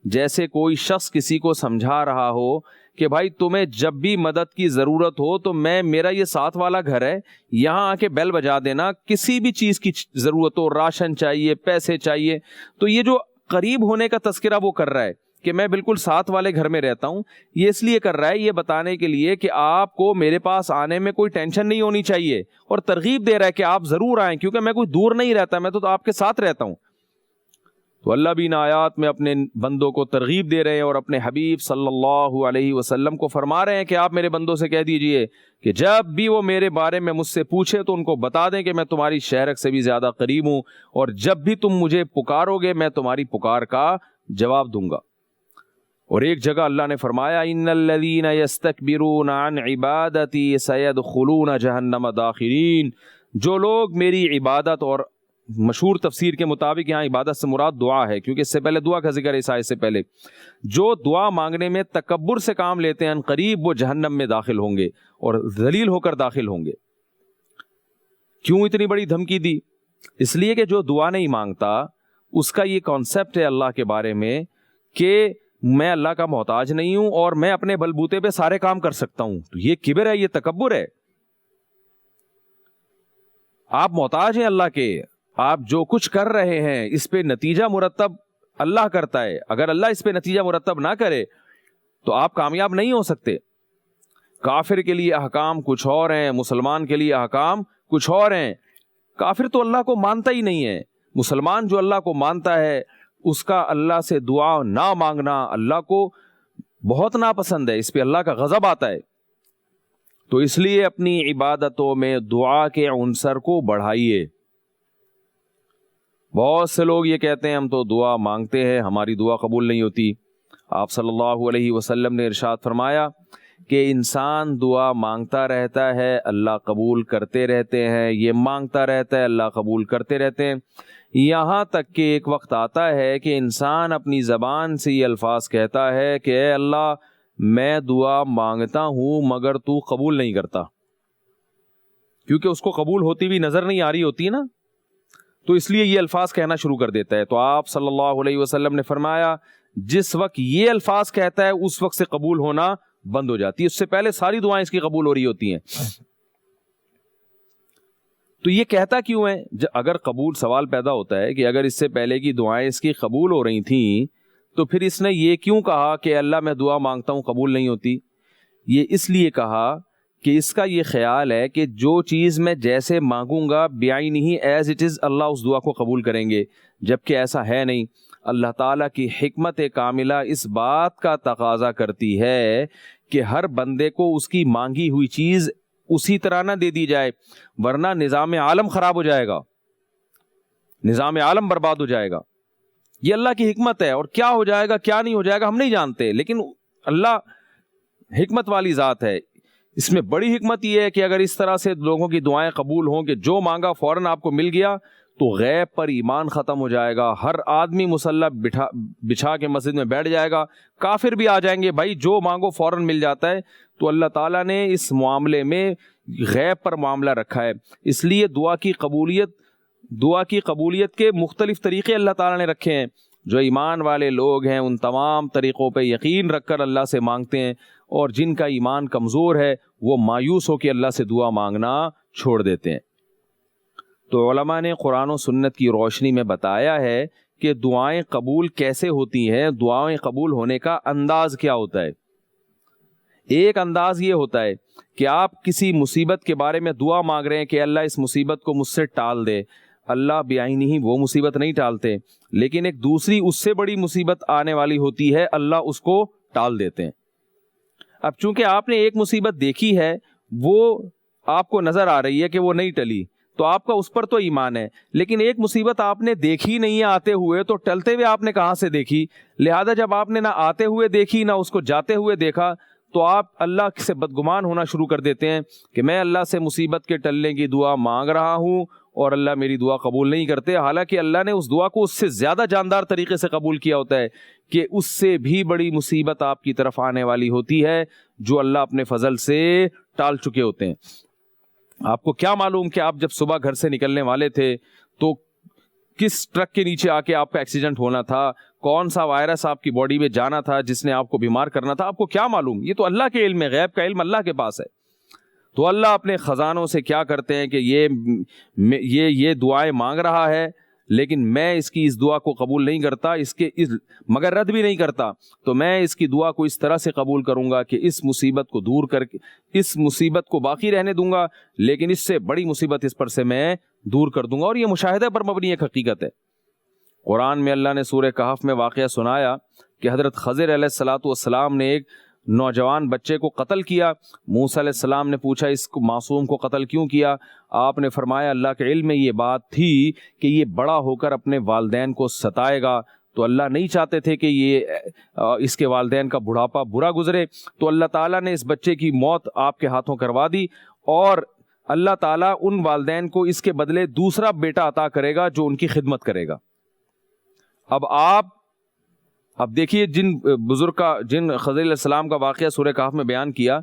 جیسے کوئی شخص کسی کو سمجھا رہا ہو کہ بھائی تمہیں جب بھی مدد کی ضرورت ہو تو میرا یہ ساتھ والا گھر ہے, یہاں آ کے بیل بجا دینا, کسی بھی چیز کی ضرورت ہو, راشن چاہیے, پیسے چاہیے. تو یہ جو قریب ہونے کا تذکرہ وہ کر رہا ہے کہ میں بالکل ساتھ والے گھر میں رہتا ہوں, یہ اس لیے کر رہا ہے یہ بتانے کے لیے کہ آپ کو میرے پاس آنے میں کوئی ٹینشن نہیں ہونی چاہیے, اور ترغیب دے رہا ہے کہ آپ ضرور آئیں کیونکہ میں کوئی دور نہیں رہتا, میں تو آپ کے ساتھ رہتا ہوں. تو اللہ بھی ان آیات میں اپنے بندوں کو ترغیب دے رہے ہیں اور اپنے حبیب صلی اللہ علیہ وسلم کو فرما رہے ہیں کہ آپ میرے بندوں سے کہہ دیجئے کہ جب بھی وہ میرے بارے میں مجھ سے پوچھے تو ان کو بتا دیں کہ میں تمہاری شہرک سے بھی زیادہ قریب ہوں, اور جب بھی تم مجھے پکارو گے میں تمہاری پکار کا جواب دوں گا. اور ایک جگہ اللہ نے فرمایا ان الذین یستکبرون عن عبادتی سیدخلون جہنم داخرین. جو لوگ میری عبادت, اور مشہور تفسیر کے مطابق یہاں عبادت سے مراد دعا ہے کیونکہ اس سے پہلے دعا کا ذکر ہے اس آیت سے پہلے, جو دعا مانگنے میں تکبر سے کام لیتے ہیں قریب وہ جہنم میں داخل ہوں گے اور ذلیل ہو کر داخل ہوں گے. کیوں اتنی بڑی دھمکی دی؟ اس لیے کہ جو دعا نہیں مانگتا اس کا یہ کانسیپٹ ہے اللہ کے بارے میں کہ میں اللہ کا محتاج نہیں ہوں اور میں اپنے بلبوتے پہ سارے کام کر سکتا ہوں. تو یہ کبر ہے, یہ تکبر ہے. آپ محتاج ہیں اللہ کے, آپ جو کچھ کر رہے ہیں اس پہ نتیجہ مرتب اللہ کرتا ہے. اگر اللہ اس پہ نتیجہ مرتب نہ کرے تو آپ کامیاب نہیں ہو سکتے. کافر کے لیے احکام کچھ اور ہیں, مسلمان کے لیے احکام کچھ اور ہیں. کافر تو اللہ کو مانتا ہی نہیں ہے, مسلمان جو اللہ کو مانتا ہے اس کا اللہ سے دعا نہ مانگنا اللہ کو بہت ناپسند ہے, اس پہ اللہ کا غضب آتا ہے. تو اس لیے اپنی عبادتوں میں دعا کے عنصر کو بڑھائیے. بہت سے لوگ یہ کہتے ہیں ہم تو دعا مانگتے ہیں ہماری دعا قبول نہیں ہوتی. آپ صلی اللہ علیہ وسلم نے ارشاد فرمایا کہ انسان دعا مانگتا رہتا ہے اللہ قبول کرتے رہتے ہیں, یہ مانگتا رہتا ہے اللہ قبول کرتے رہتے ہیں, یہاں تک کہ ایک وقت آتا ہے کہ انسان اپنی زبان سے یہ الفاظ کہتا ہے کہ اے اللہ میں دعا مانگتا ہوں مگر تو قبول نہیں کرتا, کیونکہ اس کو قبول ہوتی بھی نظر نہیں آ رہی ہوتی نا, تو اس لیے یہ الفاظ کہنا شروع کر دیتا ہے. تو آپ صلی اللہ علیہ وسلم نے فرمایا جس وقت یہ الفاظ کہتا ہے اس وقت سے قبول ہونا بند ہو جاتی ہے, اس سے پہلے ساری دعائیں اس کی قبول ہو رہی ہوتی ہیں. تو یہ کہتا کیوں ہے؟ اگر قبول, سوال پیدا ہوتا ہے کہ اگر اس سے پہلے کی دعائیں اس کی قبول ہو رہی تھیں تو پھر اس نے یہ کیوں کہا کہ اللہ میں دعا مانگتا ہوں قبول نہیں ہوتی؟ یہ اس لیے کہا کہ اس کا یہ خیال ہے کہ جو چیز میں جیسے مانگوں گا بعین ہی ایز اٹ از اللہ اس دعا کو قبول کریں گے, جبکہ ایسا ہے نہیں. اللہ تعالیٰ کی حکمت کاملہ اس بات کا تقاضا کرتی ہے کہ ہر بندے کو اس کی مانگی ہوئی چیز اسی طرح نہ دے دی جائے, ورنہ نظام عالم خراب ہو جائے گا, نظام عالم برباد ہو جائے گا. یہ اللہ کی حکمت ہے, اور کیا ہو جائے گا کیا نہیں ہو جائے گا ہم نہیں جانتے, لیکن اللہ حکمت والی ذات ہے. اس میں بڑی حکمت یہ ہے کہ اگر اس طرح سے لوگوں کی دعائیں قبول ہوں کہ جو مانگا فوراً آپ کو مل گیا تو غیب پر ایمان ختم ہو جائے گا. ہر آدمی مصلی بچھا کے مسجد میں بیٹھ جائے گا, کافر بھی آ جائیں گے, بھائی جو مانگو فوراً مل جاتا ہے. تو اللہ تعالیٰ نے اس معاملے میں غیب پر معاملہ رکھا ہے. اس لیے دعا کی قبولیت کے مختلف طریقے اللہ تعالیٰ نے رکھے ہیں. جو ایمان والے لوگ ہیں ان تمام طریقوں پہ یقین رکھ کر اللہ سے مانگتے ہیں, اور جن کا ایمان کمزور ہے وہ مایوس ہو کے اللہ سے دعا مانگنا چھوڑ دیتے ہیں. تو علماء نے قرآن و سنت کی روشنی میں بتایا ہے کہ دعائیں قبول کیسے ہوتی ہیں, دعائیں قبول ہونے کا انداز کیا ہوتا ہے. ایک انداز یہ ہوتا ہے کہ آپ کسی مصیبت کے بارے میں دعا مانگ رہے ہیں کہ اللہ اس مصیبت کو مجھ سے ٹال دے. اللہ بعینی ہی وہ مصیبت نہیں ٹالتے, لیکن ایک دوسری اس سے بڑی مصیبت آنے والی ہوتی ہے, اللہ اس کو ٹال دیتے ہیں. اب چونکہ آپ نے ایک مصیبت دیکھی ہے, وہ آپ کو نظر آ رہی ہے کہ وہ نہیں ٹلی, تو آپ کا اس پر تو ایمان ہے. لیکن ایک مصیبت آپ نے دیکھی نہیں ہے آتے ہوئے, تو ٹلتے ہوئے آپ نے کہاں سے دیکھی؟ لہذا جب آپ نے نہ آتے ہوئے دیکھی نہ اس کو جاتے ہوئے دیکھا, تو آپ اللہ سے بدگمان ہونا شروع کر دیتے ہیں کہ میں اللہ سے مصیبت کے ٹلنے کی دعا مانگ رہا ہوں اور اللہ میری دعا قبول نہیں کرتے، حالانکہ اللہ نے اس دعا کو اس سے زیادہ جاندار طریقے سے قبول کیا ہوتا ہے کہ اس سے بھی بڑی مصیبت آپ کی طرف آنے والی ہوتی ہے جو اللہ اپنے فضل سے ٹال چکے ہوتے ہیں۔ آپ کو کیا معلوم کہ آپ جب صبح گھر سے نکلنے والے تھے تو کس ٹرک کے نیچے آ کے آپ کا ایکسیڈنٹ ہونا تھا، کون سا وائرس آپ کی باڈی میں جانا تھا جس نے آپ کو بیمار کرنا تھا، آپ کو کیا معلوم؟ یہ تو اللہ کے علم ہے، غیب کا علم اللہ کے پاس ہے۔ تو اللہ اپنے خزانوں سے کیا کرتے ہیں کہ یہ دعائیں مانگ رہا ہے لیکن میں اس دعا کو قبول نہیں کرتا، مگر رد بھی نہیں کرتا، تو میں اس کی دعا کو اس طرح سے قبول کروں گا کہ اس مصیبت کو دور کر کے اس مصیبت کو باقی رہنے دوں گا، لیکن اس سے بڑی مصیبت اس پر سے میں دور کر دوں گا۔ اور یہ مشاہدے پر مبنی ایک حقیقت ہے۔ قرآن میں اللہ نے سورہ کہف میں واقعہ سنایا کہ حضرت خضر علیہ السلام نے ایک نوجوان بچے کو قتل کیا۔ موسیٰ علیہ السلام نے پوچھا اس کو معصوم کو قتل کیوں کیا؟ آپ نے فرمایا اللہ کے علم میں یہ بات تھی کہ یہ بڑا ہو کر اپنے والدین کو ستائے گا، تو اللہ نہیں چاہتے تھے کہ اس کے والدین کا بڑھاپا برا گزرے، تو اللہ تعالیٰ نے اس بچے کی موت آپ کے ہاتھوں کروا دی، اور اللہ تعالیٰ ان والدین کو اس کے بدلے دوسرا بیٹا عطا کرے گا جو ان کی خدمت کرے گا۔ اب دیکھیے جن خضر علیہ السلام کا واقعہ سورہ کہف میں بیان کیا،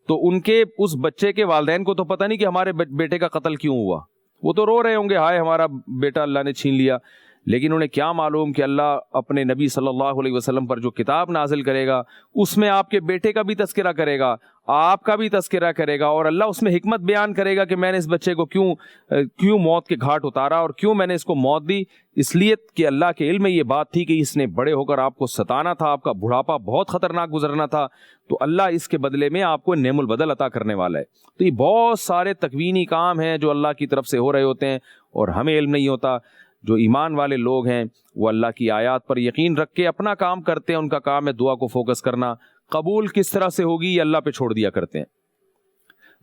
تو ان کے اس بچے کے والدین کو تو پتہ نہیں کہ ہمارے بیٹے کا قتل کیوں ہوا، وہ تو رو رہے ہوں گے ہائے ہمارا بیٹا اللہ نے چھین لیا، لیکن انہیں کیا معلوم کہ اللہ اپنے نبی صلی اللہ علیہ وسلم پر جو کتاب نازل کرے گا اس میں آپ کے بیٹے کا بھی تذکرہ کرے گا، آپ کا بھی تذکرہ کرے گا، اور اللہ اس میں حکمت بیان کرے گا کہ میں نے اس بچے کو کیوں موت کے گھاٹ اتارا اور کیوں میں نے اس کو موت دی، اس لیے کہ اللہ کے علم میں یہ بات تھی کہ اس نے بڑے ہو کر آپ کو ستانا تھا، آپ کا بڑھاپا بہت خطرناک گزرنا تھا، تو اللہ اس کے بدلے میں آپ کو نعم البدل عطا کرنے والا ہے۔ تو یہ بہت سارے تکوینی کام ہیں جو اللہ کی طرف سے ہو رہے ہوتے ہیں اور ہمیں علم نہیں ہوتا۔ جو ایمان والے لوگ ہیں وہ اللہ کی آیات پر یقین رکھ کے اپنا کام کرتے ہیں، ان کا کام ہے دعا کو فوکس کرنا، قبول کس طرح سے ہوگی یہ اللہ پہ چھوڑ دیا کرتے ہیں۔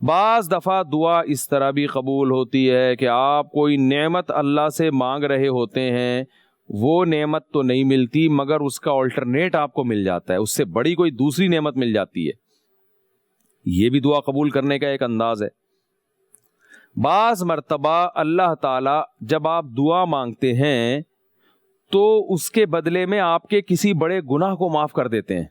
بعض دفعہ دعا اس طرح بھی قبول ہوتی ہے کہ آپ کوئی نعمت اللہ سے مانگ رہے ہوتے ہیں، وہ نعمت تو نہیں ملتی مگر اس کا آلٹرنیٹ آپ کو مل جاتا ہے، اس سے بڑی کوئی دوسری نعمت مل جاتی ہے، یہ بھی دعا قبول کرنے کا ایک انداز ہے۔ بعض مرتبہ اللہ تعالیٰ جب آپ دعا مانگتے ہیں تو اس کے بدلے میں آپ کے کسی بڑے گناہ کو معاف کر دیتے ہیں۔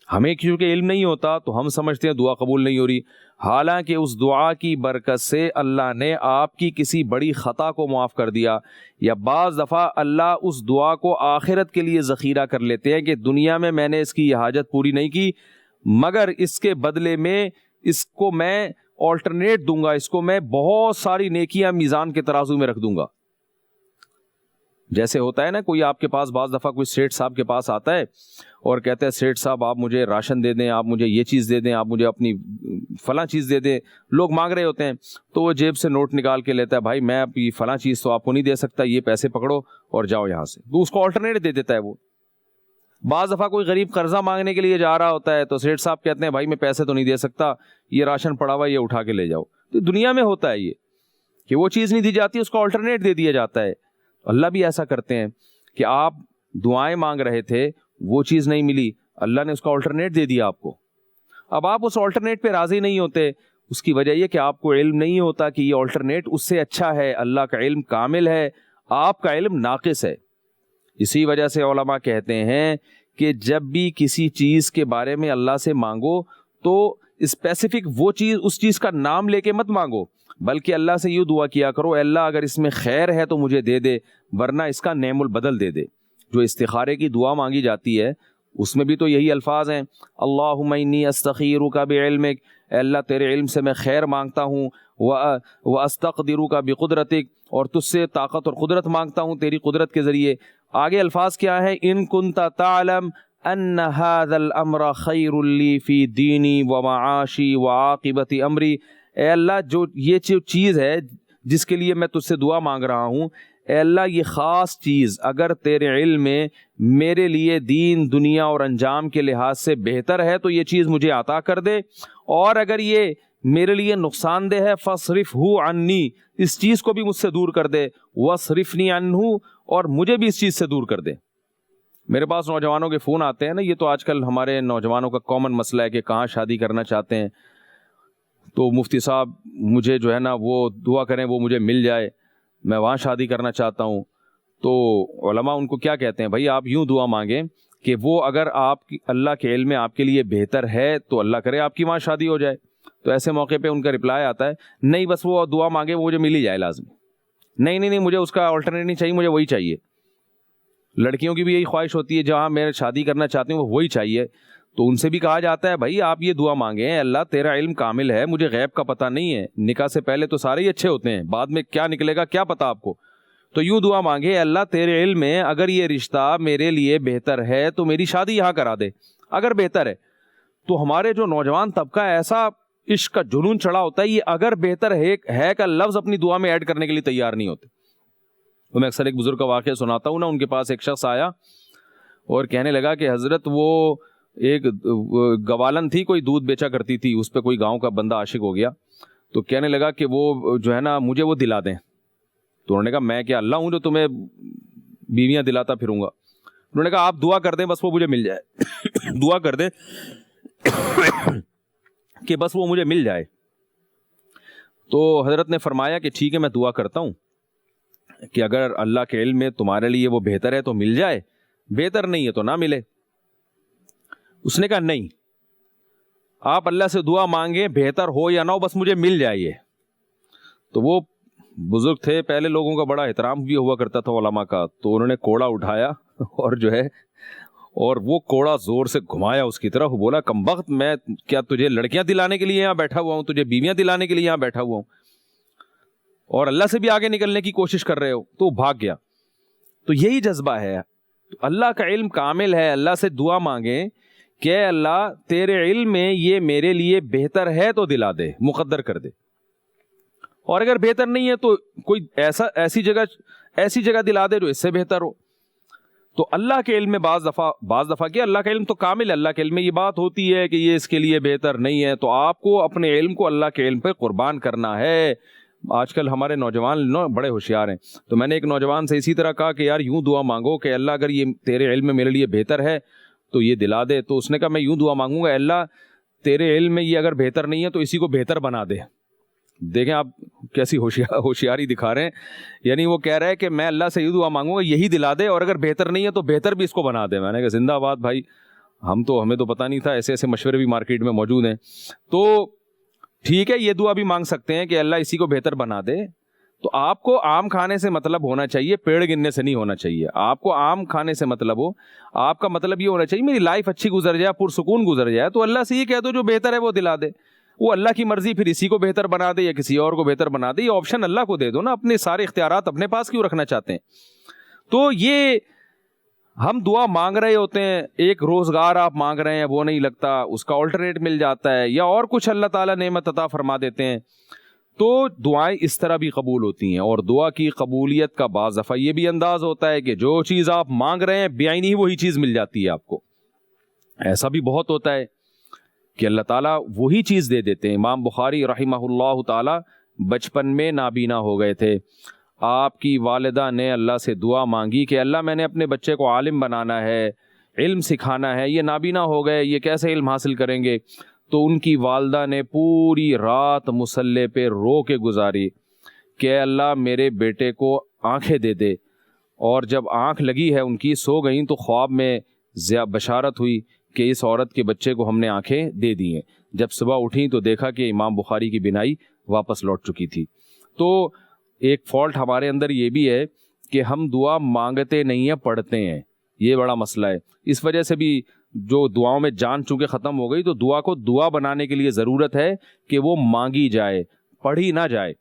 ہمیں کیونکہ علم نہیں ہوتا تو ہم سمجھتے ہیں دعا قبول نہیں ہو رہی، حالانکہ اس دعا کی برکت سے اللہ نے آپ کی کسی بڑی خطا کو معاف کر دیا، یا بعض دفعہ اللہ اس دعا کو آخرت کے لیے ذخیرہ کر لیتے ہیں کہ دنیا میں میں نے اس کی حاجت پوری نہیں کی مگر اس کے بدلے میں اس کو میں آلٹرنیٹ دوں گا، اس کو میں بہت ساری نیکیاں میزان کے ترازو میں رکھ دوں گا۔ جیسے ہوتا ہے نا کوئی آپ کے پاس بعض دفعہ کوئی سیٹھ صاحب کے پاس آتا ہے اور کہتا ہے سیٹھ صاحب آپ مجھے راشن دے دیں، آپ مجھے یہ چیز دے دیں، آپ مجھے اپنی فلاں چیز دے دیں، لوگ مانگ رہے ہوتے ہیں تو وہ جیب سے نوٹ نکال کے لیتا ہے، بھائی میں اب یہ فلاں چیز تو آپ کو نہیں دے سکتا، یہ پیسے پکڑو اور جاؤ یہاں سے، تو اس کو آلٹرنیٹ دے دیتا ہے وہ۔ بعض دفعہ کوئی غریب قرضہ مانگنے کے لیے جا رہا ہوتا ہے تو سیٹھ صاحب کہتے ہیں بھائی میں پیسے تو نہیں دے سکتا، یہ راشن پڑا ہوا یہ اٹھا کے لے جاؤ۔ تو دنیا میں ہوتا ہے یہ کہ وہ چیز نہیں دی جاتی، اس کو آلٹرنیٹ دے دیا جاتا ہے۔ اللہ بھی ایسا کرتے ہیں کہ آپ دعائیں مانگ رہے تھے، وہ چیز نہیں ملی، اللہ نے اس کا آلٹرنیٹ دے دیا آپ کو۔ اب آپ اس آلٹرنیٹ پہ راضی نہیں ہوتے، اس کی وجہ یہ کہ آپ کو علم نہیں ہوتا کہ یہ آلٹرنیٹ اس سے اچھا ہے۔ اللہ کا علم کامل ہے، آپ کا علم ناقص ہے۔ اسی وجہ سے علماء کہتے ہیں کہ جب بھی کسی چیز کے بارے میں اللہ سے مانگو تو اسپیسیفک وہ چیز، اس چیز کا نام لے کے مت مانگو، بلکہ اللہ سے یوں دعا کیا کرو اے اللہ اگر اس میں خیر ہے تو مجھے دے دے، ورنہ اس کا نعم البدل دے دے۔ جو استخارے کی دعا مانگی جاتی ہے اس میں بھی تو یہی الفاظ ہیں، اللہم انی استخیرک بعلمک، اے اللہ تیرے علم سے میں خیر مانگتا ہوں، واستقدرک بقدرتک، اور تجھ سے طاقت اور قدرت مانگتا ہوں تیری قدرت کے ذریعے۔ آگے الفاظ کیا ہے، ان کنت تعلم ان هذا الامر خیر لی فی دینی ومعاشی وعاقبت امری، اے اللہ جو یہ چیز ہے جس کے لیے میں تجھ سے دعا مانگ رہا ہوں، اے اللہ یہ خاص چیز اگر تیرے علم میں میرے لیے دین دنیا اور انجام کے لحاظ سے بہتر ہے تو یہ چیز مجھے عطا کر دے، اور اگر یہ میرے لیے نقصان دہ ہے فاصرفہ عنی، اس چیز کو بھی مجھ سے دور کر دے، واصرفنی عنہ، اور مجھے بھی اس چیز سے دور کر دے۔ میرے پاس نوجوانوں کے فون آتے ہیں نا, یہ تو آج کل ہمارے نوجوانوں کا کامن مسئلہ ہے کہ کہاں شادی کرنا چاہتے ہیں, تو مفتی صاحب مجھے جو ہے نا وہ دعا کریں وہ مجھے مل جائے, میں وہاں شادی کرنا چاہتا ہوں. تو علماء ان کو کیا کہتے ہیں, بھائی آپ یوں دعا مانگیں کہ وہ اگر آپ کی اللہ کے علم میں آپ کے لیے بہتر ہے تو اللہ کرے آپ کی وہاں شادی ہو جائے. تو ایسے موقع پہ ان کا رپلائی آتا ہے, نہیں بس وہ دعا مانگے وہ مجھے مل ہی جائے لازمی, نہیں مجھے اس کا آلٹرنیٹ نہیں چاہیے, مجھے وہی چاہیے. لڑکیوں کی بھی یہی خواہش ہوتی ہے, جہاں میں شادی کرنا چاہتی ہوں وہ وہی چاہیے. تو ان سے بھی کہا جاتا ہے بھائی آپ یہ دعا مانگیں, اللہ تیرا علم کامل ہے, مجھے غیب کا پتہ نہیں ہے, نکاح سے پہلے تو سارے ہی اچھے ہوتے ہیں, بعد میں کیا نکلے گا کیا پتہ آپ کو. تو یوں دعا مانگے, اللہ تیرے علم میں اگر یہ رشتہ میرے لیے بہتر ہے تو میری شادی یہاں کرا دے, اگر بہتر ہے. تو ہمارے جو نوجوان طبقہ ایسا عشق کا جنون چڑھا ہوتا ہے, یہ اگر بہتر ہے کا لفظ اپنی دعا میں ایڈ کرنے کے لیے تیار نہیں ہوتے. تو میں اکثر ایک بزرگ کا واقعہ سناتا ہوں نا, ان کے پاس ایک شخص آیا اور کہنے لگا کہ حضرت وہ ایک گوالن تھی, کوئی دودھ بیچا کرتی تھی, اس پہ کوئی گاؤں کا بندہ عاشق ہو گیا. تو کہنے لگا کہ وہ جو ہے نا مجھے وہ دلا دیں. تو انہوں نے کہا میں کیا اللہ ہوں جو تمہیں بیویاں دلاتا پھروں گا. انہوں نے کہا آپ دعا کر دیں بس وہ مجھے مل جائے, دعا کر دیں کہ بس وہ مجھے مل جائے. تو حضرت نے فرمایا کہ ٹھیک ہے میں دعا کرتا ہوں کہ اگر اللہ کے علم میں تمہارے لیے وہ بہتر ہے تو مل جائے, بہتر نہیں ہے تو نہ ملے. اس نے کہا نہیں, آپ اللہ سے دعا مانگیں بہتر ہو یا نہ ہو بس مجھے مل جائے. تو وہ بزرگ تھے, پہلے لوگوں کا بڑا احترام بھی ہوا کرتا تھا علماء کا, تو انہوں نے کوڑا اٹھایا اور جو ہے اور وہ کوڑا زور سے گھمایا اس کی طرف, بولا کمبخت میں کیا تجھے لڑکیاں دلانے کے لیے یہاں بیٹھا ہوا ہوں, تجھے بیویاں دلانے کے لیے یہاں بیٹھا ہوا ہوں, اور اللہ سے بھی آگے نکلنے کی کوشش کر رہے ہو. تو بھاگ گیا. تو یہی جذبہ ہے, اللہ کا علم کامل ہے, اللہ سے دعا مانگیں کہ اللہ تیرے علم میں یہ میرے لیے بہتر ہے تو دلا دے, مقدر کر دے, اور اگر بہتر نہیں ہے تو کوئی ایسی جگہ دلا دے جو اس سے بہتر ہو. تو اللہ کے علم میں بعض دفعہ کہ اللہ کا علم تو کامل ہے, اللہ کے علم میں یہ بات ہوتی ہے کہ یہ اس کے لیے بہتر نہیں ہے, تو آپ کو اپنے علم کو اللہ کے علم پہ قربان کرنا ہے. آج کل ہمارے نوجوان بڑے ہوشیار ہیں. تو میں نے ایک نوجوان سے اسی طرح کہا کہ یار یوں دعا مانگو کہ اللہ اگر یہ تیرے علم میں میرے لیے بہتر ہے تو یہ دلا دے. تو اس نے کہا میں یوں دعا مانگوں گا, اللہ تیرے علم میں یہ اگر بہتر نہیں ہے تو اسی کو بہتر بنا دے. دیکھیں آپ کیسی ہوشیاری دکھا رہے ہیں, یعنی وہ کہہ رہے ہیں کہ میں اللہ سے یہ دعا مانگوں گا یہی دلا دے, اور اگر بہتر نہیں ہے تو بہتر بھی اس کو بنا دے. میں نے کہا زندہ آباد بھائی, ہمیں تو پتہ نہیں تھا, ایسے مشورے بھی مارکیٹ میں موجود ہیں. تو ٹھیک ہے یہ دعا بھی مانگ سکتے ہیں کہ اللہ اسی کو بہتر بنا دے. تو آپ کو آم کھانے سے مطلب ہونا چاہیے, پیڑ گننے سے نہیں ہونا چاہیے. آپ کو آم کھانے سے مطلب ہو, آپ کا مطلب یہ ہونا چاہیے میری لائف اچھی گزر جائے, پرسکون گزر جائے. تو اللہ سے یہ کہہ دو جو بہتر ہے وہ دلا دے. وہ اللہ کی مرضی پھر اسی کو بہتر بنا دے یا کسی اور کو بہتر بنا دے, یہ آپشن اللہ کو دے دو نا. اپنے سارے اختیارات اپنے پاس کیوں رکھنا چاہتے ہیں؟ تو یہ ہم دعا مانگ رہے ہوتے ہیں, ایک روزگار آپ مانگ رہے ہیں وہ نہیں لگتا, اس کا آلٹرنیٹ مل جاتا ہے, یا اور کچھ اللہ تعالیٰ نعمت عطا فرما دیتے ہیں. تو دعائیں اس طرح بھی قبول ہوتی ہیں. اور دعا کی قبولیت کا بعض دفعہ یہ بھی انداز ہوتا ہے کہ جو چیز آپ مانگ رہے ہیں بعینی ہی وہی چیز مل جاتی ہے آپ کو. ایسا بھی بہت ہوتا ہے کہ اللہ تعالیٰ وہی چیز دے دیتے ہیں. امام بخاری رحمہ اللہ تعالیٰ بچپن میں نابینا ہو گئے تھے. آپ کی والدہ نے اللہ سے دعا مانگی کہ اللہ میں نے اپنے بچے کو عالم بنانا ہے, علم سکھانا ہے, یہ نابینا ہو گئے, یہ کیسے علم حاصل کریں گے؟ تو ان کی والدہ نے پوری رات مصلے پہ رو کے گزاری کہ اللہ میرے بیٹے کو آنکھیں دے دے. اور جب آنکھ لگی ہے ان کی, سو گئیں, تو خواب میں بشارت ہوئی کہ اس عورت کے بچے کو ہم نے آنکھیں دے دی ہیں. جب صبح اٹھیں تو دیکھا کہ امام بخاری کی بینائی واپس لوٹ چکی تھی. تو ایک فالٹ ہمارے اندر یہ بھی ہے کہ ہم دعا مانگتے نہیں ہیں, پڑھتے ہیں. یہ بڑا مسئلہ ہے. اس وجہ سے بھی جو دعاؤں میں جان چونکہ ختم ہو گئی, تو دعا کو دعا بنانے کے لیے ضرورت ہے کہ وہ مانگی جائے, پڑھی نہ جائے.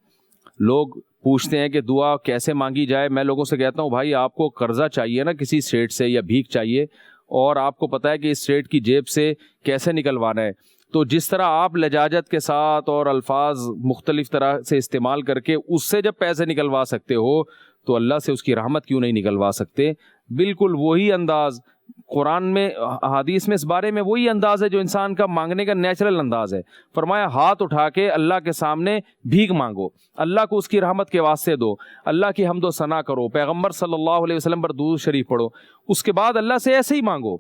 لوگ پوچھتے ہیں کہ دعا کیسے مانگی جائے. میں لوگوں سے کہتا ہوں بھائی آپ کو قرضہ چاہیے نا کسی سیٹ سے, یا بھیک چاہیے, اور آپ کو پتہ ہے کہ اس سیٹ کی جیب سے کیسے نکلوانا ہے, تو جس طرح آپ لجاجت کے ساتھ اور الفاظ مختلف طرح سے استعمال کر کے اس سے جب پیسے نکلوا سکتے ہو, تو اللہ سے اس کی رحمت کیوں نہیں نکلوا سکتے؟ بالکل وہی انداز قرآن میں حدیث میں اس بارے میں وہی انداز ہے جو انسان کا مانگنے کا نیچرل انداز ہے. فرمایا ہاتھ اٹھا کے اللہ کے سامنے بھیک مانگو, اللہ کو اس کی رحمت کے واسطے دو, اللہ کی حمد و ثنا کرو, پیغمبر صلی اللہ علیہ وسلم پر درود شریف پڑھو, اس کے بعد اللہ سے ایسے ہی مانگو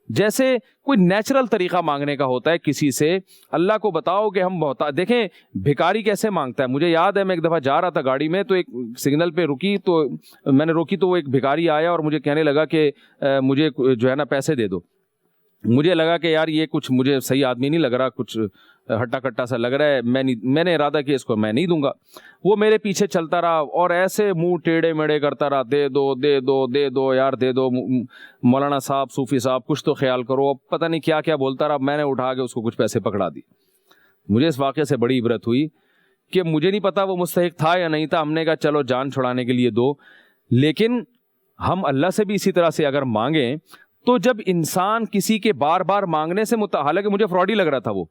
جیسے کوئی نیچرل طریقہ مانگنے کا ہوتا ہے کسی سے. اللہ کو بتاؤ کہ ہم دیکھیں بھکاری کیسے مانگتا ہے. مجھے یاد ہے میں ایک دفعہ جا رہا تھا گاڑی میں, تو ایک سگنل پہ رکی, تو میں نے روکی تو وہ ایک بھکاری آیا اور مجھے کہنے لگا کہ مجھے جو ہے نا پیسے دے دو. مجھے لگا کہ یار یہ کچھ مجھے صحیح آدمی نہیں لگ رہا, کچھ ہٹا کٹا سا لگ رہا ہے, میں نے ارادہ کیا اس کو میں نہیں دوں گا. وہ میرے پیچھے چلتا رہا اور ایسے منہ ٹیڑے میڑے کرتا رہا, دے دو دے دو دے دو یار دے دو, مولانا صاحب صوفی صاحب کچھ تو خیال کرو. اب پتہ نہیں کیا کیا بولتا رہا. میں نے اٹھا کے اس کو کچھ پیسے پکڑا دی. مجھے اس واقعے سے بڑی عبرت ہوئی کہ مجھے نہیں پتا وہ مستحق تھا یا نہیں تھا. ہم نے کہا چلو جان چھڑانے کے لیے دو, لیکن ہم اللہ سے بھی اسی طرح سے اگر مانگیں تو جب انسان کسی کے بار بار مانگنے سے حالانکہ مجھے فراڈی لگ رہا تھا وہ,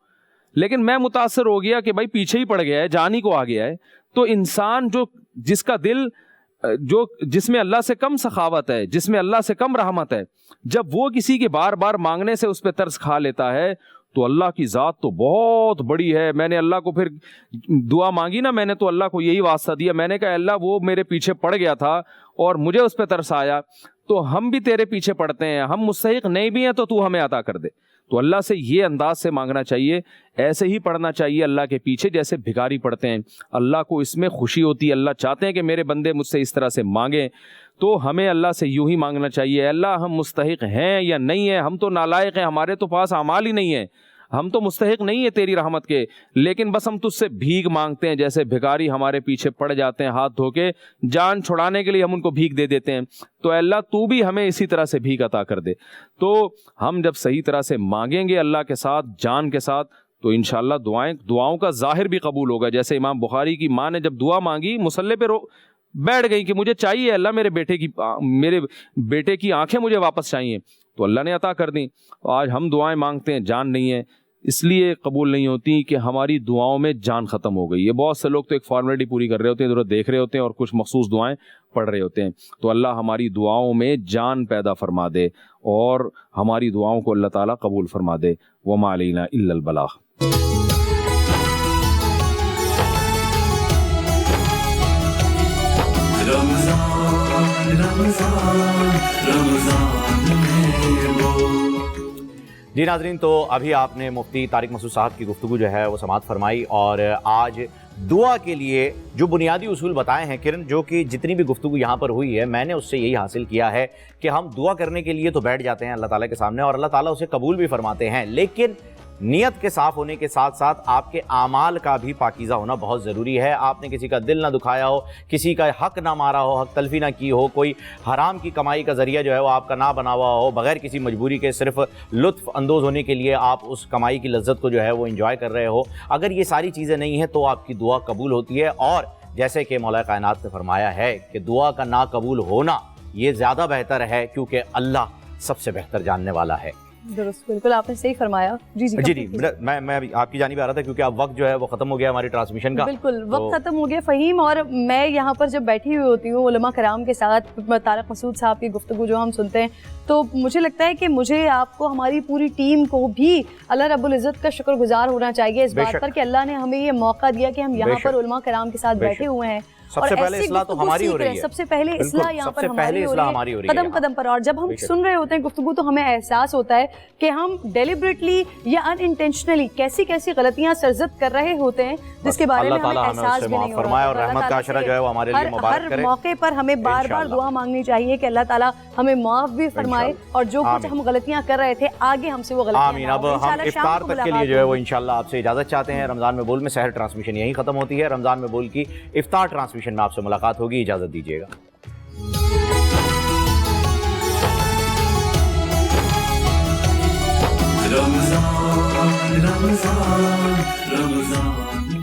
لیکن میں متاثر ہو گیا کہ بھائی پیچھے ہی پڑ گیا ہے, جان ہی کو آ گیا ہے. تو انسان جس کا دل جس میں اللہ سے کم سخاوت ہے, جس میں اللہ سے کم رحمت ہے, جب وہ کسی کے بار بار مانگنے سے اس پہ ترس کھا لیتا ہے تو اللہ کی ذات تو بہت بڑی ہے. میں نے اللہ کو پھر دعا مانگی نا, میں نے تو اللہ کو یہی واسطہ دیا, میں نے کہا اللہ وہ میرے پیچھے پڑ گیا تھا اور مجھے اس پہ ترس آیا, تو ہم بھی تیرے پیچھے پڑتے ہیں, ہم مستحق نہیں بھی ہیں تو ہمیں عطا کر دے. تو اللہ سے یہ انداز سے مانگنا چاہیے, ایسے ہی پڑھنا چاہیے اللہ کے پیچھے جیسے بھکاری پڑھتے ہیں. اللہ کو اس میں خوشی ہوتی ہے, اللہ چاہتے ہیں کہ میرے بندے مجھ سے اس طرح سے مانگیں. تو ہمیں اللہ سے یوں ہی مانگنا چاہیے, اللہ ہم مستحق ہیں یا نہیں ہیں, ہم تو نالائق ہیں, ہمارے تو پاس اعمال ہی نہیں ہیں, ہم تو مستحق نہیں ہیں تیری رحمت کے, لیکن بس ہم تجھ سے بھیک مانگتے ہیں جیسے بھکاری ہمارے پیچھے پڑ جاتے ہیں ہاتھ دھو کے, جان چھڑانے کے لیے ہم ان کو بھیک دے دیتے ہیں. تو اللہ تو بھی ہمیں اسی طرح سے بھیک عطا کر دے. تو ہم جب صحیح طرح سے مانگیں گے اللہ کے ساتھ, جان کے ساتھ, تو انشاءاللہ دعاؤں کا ظاہر بھی قبول ہوگا. جیسے امام بخاری کی ماں نے جب دعا مانگی مصلی پہ بیٹھ گئی کہ مجھے چاہیے اللہ میرے بیٹے کی آنکھیں مجھے واپس چاہیے, تو اللہ نے عطا کر دیں. آج ہم دعائیں مانگتے ہیں, جان نہیں ہے, اس لیے قبول نہیں ہوتی کہ ہماری دعاؤں میں جان ختم ہو گئی ہے. بہت سے لوگ تو ایک فارمیلٹی پوری کر رہے ہوتے ہیں, ادھر دیکھ رہے ہوتے ہیں اور کچھ مخصوص دعائیں پڑھ رہے ہوتے ہیں. تو اللہ ہماری دعاؤں میں جان پیدا فرما دے اور ہماری دعاؤں کو اللہ تعالیٰ قبول فرما دے. وما علینا الا البلاغ. جی ناظرین, تو ابھی آپ نے مفتی طارق مسعود صاحب کی گفتگو جو ہے وہ سماعت فرمائی, اور آج دعا کے لیے جو بنیادی اصول بتائے ہیں کرن, جو کہ جتنی بھی گفتگو یہاں پر ہوئی ہے میں نے اس سے یہی حاصل کیا ہے کہ ہم دعا کرنے کے لیے تو بیٹھ جاتے ہیں اللہ تعالیٰ کے سامنے اور اللہ تعالیٰ اسے قبول بھی فرماتے ہیں, لیکن نیت کے صاف ہونے کے ساتھ ساتھ آپ کے اعمال کا بھی پاکیزہ ہونا بہت ضروری ہے. آپ نے کسی کا دل نہ دکھایا ہو, کسی کا حق نہ مارا ہو, حق تلفی نہ کی ہو, کوئی حرام کی کمائی کا ذریعہ جو ہے وہ آپ کا نہ بنا ہوا ہو, بغیر کسی مجبوری کے صرف لطف اندوز ہونے کے لیے آپ اس کمائی کی لذت کو جو ہے وہ انجوائے کر رہے ہو. اگر یہ ساری چیزیں نہیں ہیں تو آپ کی دعا قبول ہوتی ہے, اور جیسے کہ مولا کائنات نے فرمایا ہے کہ دعا کا نا قبول ہونا یہ زیادہ بہتر ہے, کیونکہ اللہ سب سے بہتر جاننے والا ہے. درست, بالکل آپ نے صحیح فرمایا. جی میں آپ کی جانب آ رہا تھا کیونکہ اب وقت جو ہے وہ ختم ہو گیا ہماری ٹرانسمیشن کا. بالکل وقت ختم ہو گیا فہیم, اور میں یہاں پر جب بیٹھی ہوئی ہوتی ہوں علماء کرام کے ساتھ, طارق مسعود صاحب کی گفتگو جو ہم سنتے ہیں, تو مجھے لگتا ہے کہ مجھے, آپ کو, ہماری پوری ٹیم کو بھی اللہ رب العزت کا شکر گزار ہونا چاہیے اس بات پر کہ اللہ نے ہمیں یہ موقع دیا کہ ہم یہاں پر علماء کرام کے ساتھ بیٹھے ہوئے ہیں. سب سے پہلے اصلاح تو ہماری ہو رہی ہے, سب سے پہلے اصلاح یہاں پر ہماری ہو رہی ہے قدم قدم پر. اور جب ہم سن رہے ہوتے ہیں گفتگو تو ہمیں احساس ہوتا ہے کہ ہم ڈیلیبریٹلی یا ان انٹینشنلی کیسی کیسی غلطیاں سرزد کر رہے ہوتے ہیں جس کے بارے میں ہمیں احساس بھی نہیں ہو رہا. اور رحمت کا عشرہ جو ہے وہ ہمارے لیے مبارک کرے. ہر موقع پر ہمیں بار بار دعا مانگنی چاہیے کہ اللہ تعالیٰ ہمیں معاف بھی فرمائے, اور جو کچھ ہم غلطیاں کر رہے تھے آگے ہم سے وہ غلطیاں. آمین. اب ہم افطار تک کے لیے جو ہے وہ انشاءاللہ آپ سے اجازت چاہتے ہیں. رمضان میں بول میں سحر ٹرانسمیشن یہیں ختم ہوتی ہے. رمضان میں بول کی افطار ٹرانسمیشن میں آپ سے ملاقات ہوگی. اجازت دیجیے گا. رمضان رمضان رمضان